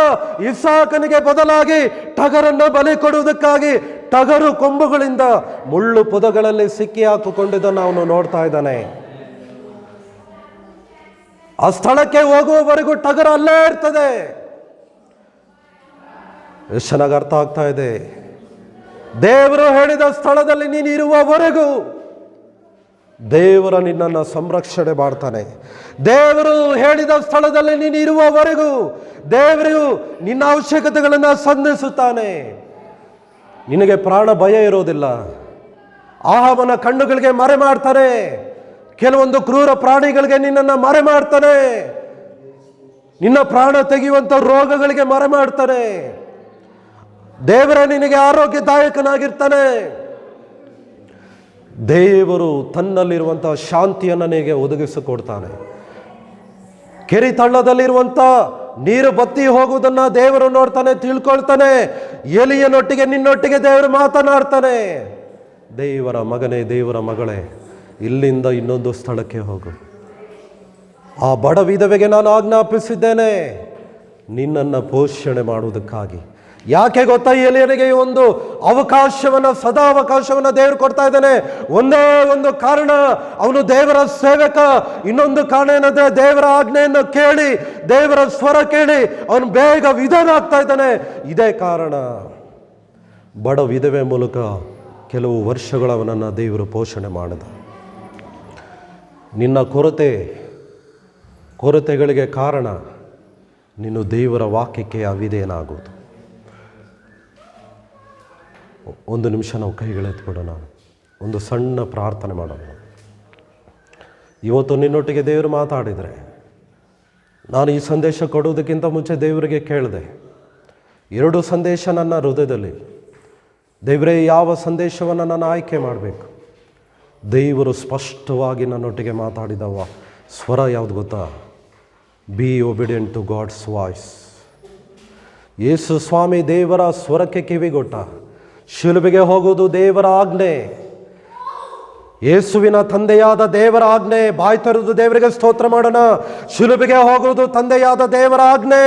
ಇಸಾಕನಿಗೆ ಬದಲಾಗಿ ಟಗರನ್ನ ಬಲಿ ಕೊಡುವುದಕ್ಕಾಗಿ ಟಗರು ಕೊಂಬುಗಳಿಂದ ಮುಳ್ಳು ಪೊದಗಳಲ್ಲಿ ಸಿಕ್ಕಿ ಹಾಕಿಕೊಂಡಿದ್ದನ್ನು ಅವನು ನೋಡ್ತಾ ಇದ್ದಾನೆ. ಆ ಸ್ಥಳಕ್ಕೆ ಹೋಗುವವರೆಗೂ ಟಗರು ಅಲ್ಲೇ ಇರ್ತದೆ. ಎಷ್ಟು ಚೆನ್ನಾಗಿ ಅರ್ಥ ಆಗ್ತಾ ಇದೆ. ದೇವರು ಹೇಳಿದ ಸ್ಥಳದಲ್ಲಿ ನೀನು ಇರುವವರೆಗೂ ದೇವರ ನಿನ್ನನ್ನು ಸಂರಕ್ಷಣೆ ಮಾಡ್ತಾನೆ. ದೇವರು ಹೇಳಿದ ಸ್ಥಳದಲ್ಲಿ ನೀನು ಇರುವವರೆಗೂ ದೇವರು ನಿನ್ನ ಅವಶ್ಯಕತೆಗಳನ್ನು ಸಂಧಿಸುತ್ತಾನೆ. ನಿನಗೆ ಪ್ರಾಣ ಭಯ ಇರೋದಿಲ್ಲ. ಆಹಾಬನ ಕಣ್ಣುಗಳಿಗೆ ಮರೆ ಮಾಡ್ತಾನೆ. ಕೆಲವೊಂದು ಕ್ರೂರ ಪ್ರಾಣಿಗಳಿಗೆ ನಿನ್ನನ್ನು ಮರೆ ಮಾಡ್ತಾನೆ. ನಿನ್ನ ಪ್ರಾಣ ತೆಗೆಯುವಂಥ ರೋಗಗಳಿಗೆ ಮರೆ ಮಾಡ್ತಾನೆ. ದೇವರೇ ನಿನಗೆ ಆರೋಗ್ಯದಾಯಕನಾಗಿರ್ತಾನೆ. ದೇವರು ತನ್ನಲ್ಲಿರುವಂಥ ಶಾಂತಿಯನ್ನು ನಿನಗೆ ಒದಗಿಸಿಕೊಡ್ತಾನೆ. ಕೆರೆ ತಳ್ಳದಲ್ಲಿರುವಂಥ ನೀರು ಬತ್ತಿ ಹೋಗುವುದನ್ನು ದೇವರು ನೋಡ್ತಾನೆ, ತಿಳ್ಕೊಳ್ತಾನೆ. ಎಲಿಯನೊಟ್ಟಿಗೆ ನಿನ್ನೊಟ್ಟಿಗೆ ದೇವರು ಮಾತನಾಡ್ತಾನೆ. ದೇವರ ಮಗನೇ, ದೇವರ ಮಗಳೇ, ಇಲ್ಲಿಂದ ಇನ್ನೊಂದು ಸ್ಥಳಕ್ಕೆ ಹೋಗು. ಆ ಬಡ ವಿಧವೆಗೆ ನಾನು ಆಜ್ಞಾಪಿಸಿದ್ದೇನೆ ನಿನ್ನನ್ನು ಪೋಷಣೆ ಮಾಡುವುದಕ್ಕಾಗಿ. ಯಾಕೆ ಗೊತ್ತಾ? ಎಲಿಯನಿಗೆ ಈ ಒಂದು ಅವಕಾಶವನ್ನು, ಸದಾವಕಾಶವನ್ನು ದೇವರು ಕೊಡ್ತಾ ಇದ್ದಾನೆ. ಒಂದೇ ಒಂದು ಕಾರಣ, ಅವನು ದೇವರ ಸೇವಕ. ಇನ್ನೊಂದು ಕಾರಣ ಏನಂದ್ರೆ, ದೇವರ ಆಜ್ಞೆಯನ್ನು ಕೇಳಿ, ದೇವರ ಸ್ವರ ಕೇಳಿ ಅವನು ಬೇಗ ವಿಧಾನ ಆಗ್ತಾ ಇದ್ದಾನೆ. ಇದೇ ಕಾರಣ ಬಡ ವಿಧವೆ ಮೂಲಕ ಕೆಲವು ವರ್ಷಗಳು ಅವನನ್ನು ದೇವರು ಪೋಷಣೆ ಮಾಡಿದ. ನಿನ್ನ ಕೊರತೆಗಳಿಗೆ ಕಾರಣ ನೀನು ದೇವರ ವಾಕ್ಯಕ್ಕೆ ಅವಿಧೇಯನಾಗುವುದು. ಒಂದು ನಿಮಿಷ ನಾವು ಕೈಗಳೆತ್ಬಿಡೋಣ, ಒಂದು ಸಣ್ಣ ಪ್ರಾರ್ಥನೆ ಮಾಡೋಣ. ಇವತ್ತು ನಿನ್ನೊಟ್ಟಿಗೆ ದೇವರು ಮಾತಾಡಿದರೆ, ನಾನು ಈ ಸಂದೇಶ ಕೊಡುವುದಕ್ಕಿಂತ ಮುಂಚೆ ದೇವರಿಗೆ ಕೇಳಿದೆ. 2 ಸಂದೇಶ ನನ್ನ ಹೃದಯದಲ್ಲಿ. ದೇವರೇ, ಯಾವ ಸಂದೇಶವನ್ನು ನಾನು ಆಯ್ಕೆ ಮಾಡಬೇಕು? ದೇವರು ಸ್ಪಷ್ಟವಾಗಿ ನನ್ನೊಟ್ಟಿಗೆ ಮಾತಾಡಿದವ ಸ್ವರ ಯಾವುದು ಗೊತ್ತಾ? Be obedient to God's voice. Yesu ಸ್ವಾಮಿ ದೇವರ ಸ್ವರಕ್ಕೆ ಕಿವಿಗೊಟ್ಟ. ಶಿಲುಬೆಗೆ ಹೋಗುವುದು ದೇವರ ಆಜ್ಞೆ. ಯೇಸುವಿನ ತಂದೆಯಾದ ದೇವರ ಆಜ್ಞೆ. ಬಾಯಿ ತರುವುದು ದೇವರಿಗೆ ಸ್ತೋತ್ರ ಮಾಡೋಣ. ಶಿಲುಬೆಗೆ ಹೋಗುವುದು ತಂದೆಯಾದ ದೇವರ ಆಜ್ಞೆ.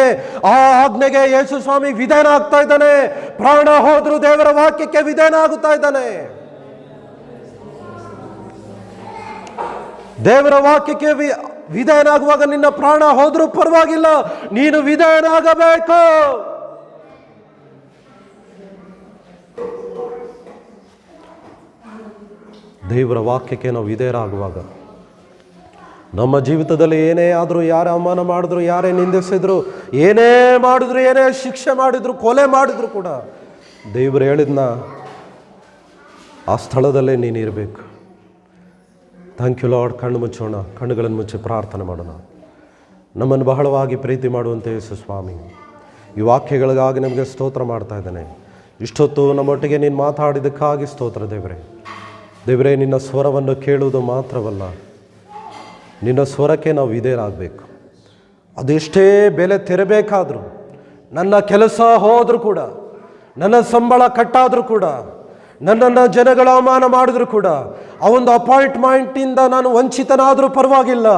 ಆ ಆಜ್ಞೆಗೆ ಯೇಸು ಸ್ವಾಮಿ ವಿಧೇಯನ ಆಗ್ತಾ ಇದ್ದಾನೆ. ಪ್ರಾಣ ಹೋದ್ರು ದೇವರ ವಾಕ್ಯಕ್ಕೆ ವಿಧೇಯನ ಆಗುತ್ತಾ ಇದ್ದಾನೆ. ದೇವರ ವಾಕ್ಯಕ್ಕೆ ವಿಧೇಯನಾಗುವಾಗ ನಿನ್ನ ಪ್ರಾಣ ಹೋದ್ರೂ ಪರವಾಗಿಲ್ಲ, ನೀನು ವಿಧೇಯನಾಗಬೇಕು. ದೇವರ ವಾಕ್ಯಕ್ಕೆ ನಾವು ವಿಧೇಯರಾಗುವಾಗ ನಮ್ಮ ಜೀವಿತದಲ್ಲಿ ಏನೇ ಆದರೂ, ಯಾರೇ ಅವಮಾನ ಮಾಡಿದ್ರು, ಯಾರೇ ನಿಂದಿಸಿದ್ರು, ಏನೇ ಮಾಡಿದ್ರು, ಏನೇ ಶಿಕ್ಷೆ ಮಾಡಿದ್ರು, ಕೊಲೆ ಮಾಡಿದ್ರು ಕೂಡ ದೇವರು ಹೇಳಿದ್ನ ಆ ಸ್ಥಳದಲ್ಲೇ ನೀನು ಇರಬೇಕು. Thank you Lord. ಕಣ್ಣು ಮುಚ್ಚೋಣ, ಕಣ್ಣುಗಳನ್ನು ಮುಚ್ಚಿ ಪ್ರಾರ್ಥನೆ ಮಾಡೋಣ. ನಮ್ಮನ್ನು ಬಹಳವಾಗಿ ಪ್ರೀತಿ ಮಾಡುವಂತೆ ಯೇಸು ಸ್ವಾಮಿ, ಈ ವಾಕ್ಯಗಳಿಗಾಗಿ ನಮಗೆ ಸ್ತೋತ್ರ ಮಾಡ್ತಾ ಇದ್ದಾನೆ. ಇಷ್ಟೊತ್ತು ನಮ್ಮೊಟ್ಟಿಗೆ ನೀನು ಮಾತಾಡಿದ್ದಕ್ಕಾಗಿ ಸ್ತೋತ್ರ ದೇವರೇ. ದೇವರೇ, ನಿನ್ನ ಸ್ವರವನ್ನು ಕೇಳುವುದು ಮಾತ್ರವಲ್ಲ, ನಿನ್ನ ಸ್ವರಕ್ಕೆ ನಾವು ವಿಧೇಯರಾಗಬೇಕು. ಅದೆಷ್ಟೇ ಬೆಲೆ ತೆರಬೇಕಾದರೂ, ನನ್ನ ಕೆಲಸ ಹೋದರೂ ಕೂಡ, ನನ್ನ ಸಂಬಳ ಕಟ್ಟಾದರೂ ಕೂಡ, ನನ್ನನ್ನು ಜನಗಳ ಅವಮಾನ ಮಾಡಿದ್ರು ಕೂಡ, ಆ ಒಂದು ಅಪಾಯಿಂಟ್ಮೆಂಟಿಂದ ನಾನು ವಂಚಿತನಾದರೂ ಪರವಾಗಿಲ್ಲ.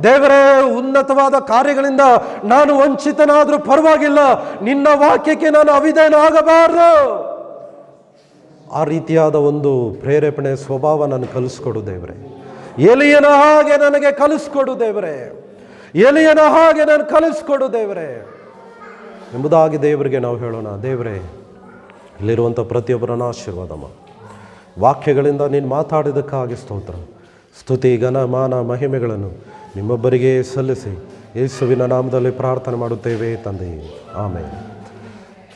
ದೇವರೇ, ಉನ್ನತವಾದ ಕಾರ್ಯಗಳಿಂದ ನಾನು ವಂಚಿತನಾದರೂ ಪರವಾಗಿಲ್ಲ, ನಿನ್ನ ವಾಕ್ಯಕ್ಕೆ ನಾನು ಅವಿಧೇಯನಾಗಬಾರದು. ಆ ರೀತಿಯಾದ ಒಂದು ಪ್ರೇರೇಪಣೆ ಸ್ವಭಾವ ನಾನು ಕಲಿಸ್ಕೊಡು ದೇವರೇ. ಎಲಿಯನ ಹಾಗೆ ನನಗೆ ಕಲಿಸ್ಕೊಡು ದೇವರೇ. ಎಲಿಯನ ಹಾಗೆ ನಾನು ಕಲಿಸ್ಕೊಡು ದೇವರೇ ಎಂಬುದಾಗಿ ದೇವರಿಗೆ ನಾವು ಹೇಳೋಣ. ದೇವರೇ, ಇಲ್ಲಿರುವಂಥ ಪ್ರತಿಯೊಬ್ಬರನ್ನ ಆಶೀರ್ವಾದ ಮಾಡು. ವಾಕ್ಯಗಳಿಂದ ನೀನು ಮಾತಾಡಿದ್ದಕ್ಕಾಗಿ ಸ್ತೋತ್ರ. ಸ್ತುತಿ, ಘನ, ಮಾನ, ಮಹಿಮೆಗಳನ್ನು ನಿಮ್ಮೊಬ್ಬರಿಗೆ ಸಲ್ಲಿಸಿ ಯೇಸುವಿನ ನಾಮದಲ್ಲಿ ಪ್ರಾರ್ಥನೆ ಮಾಡುತ್ತೇವೆ ತಂದೆಯೇ. ಆಮೇಲೆ.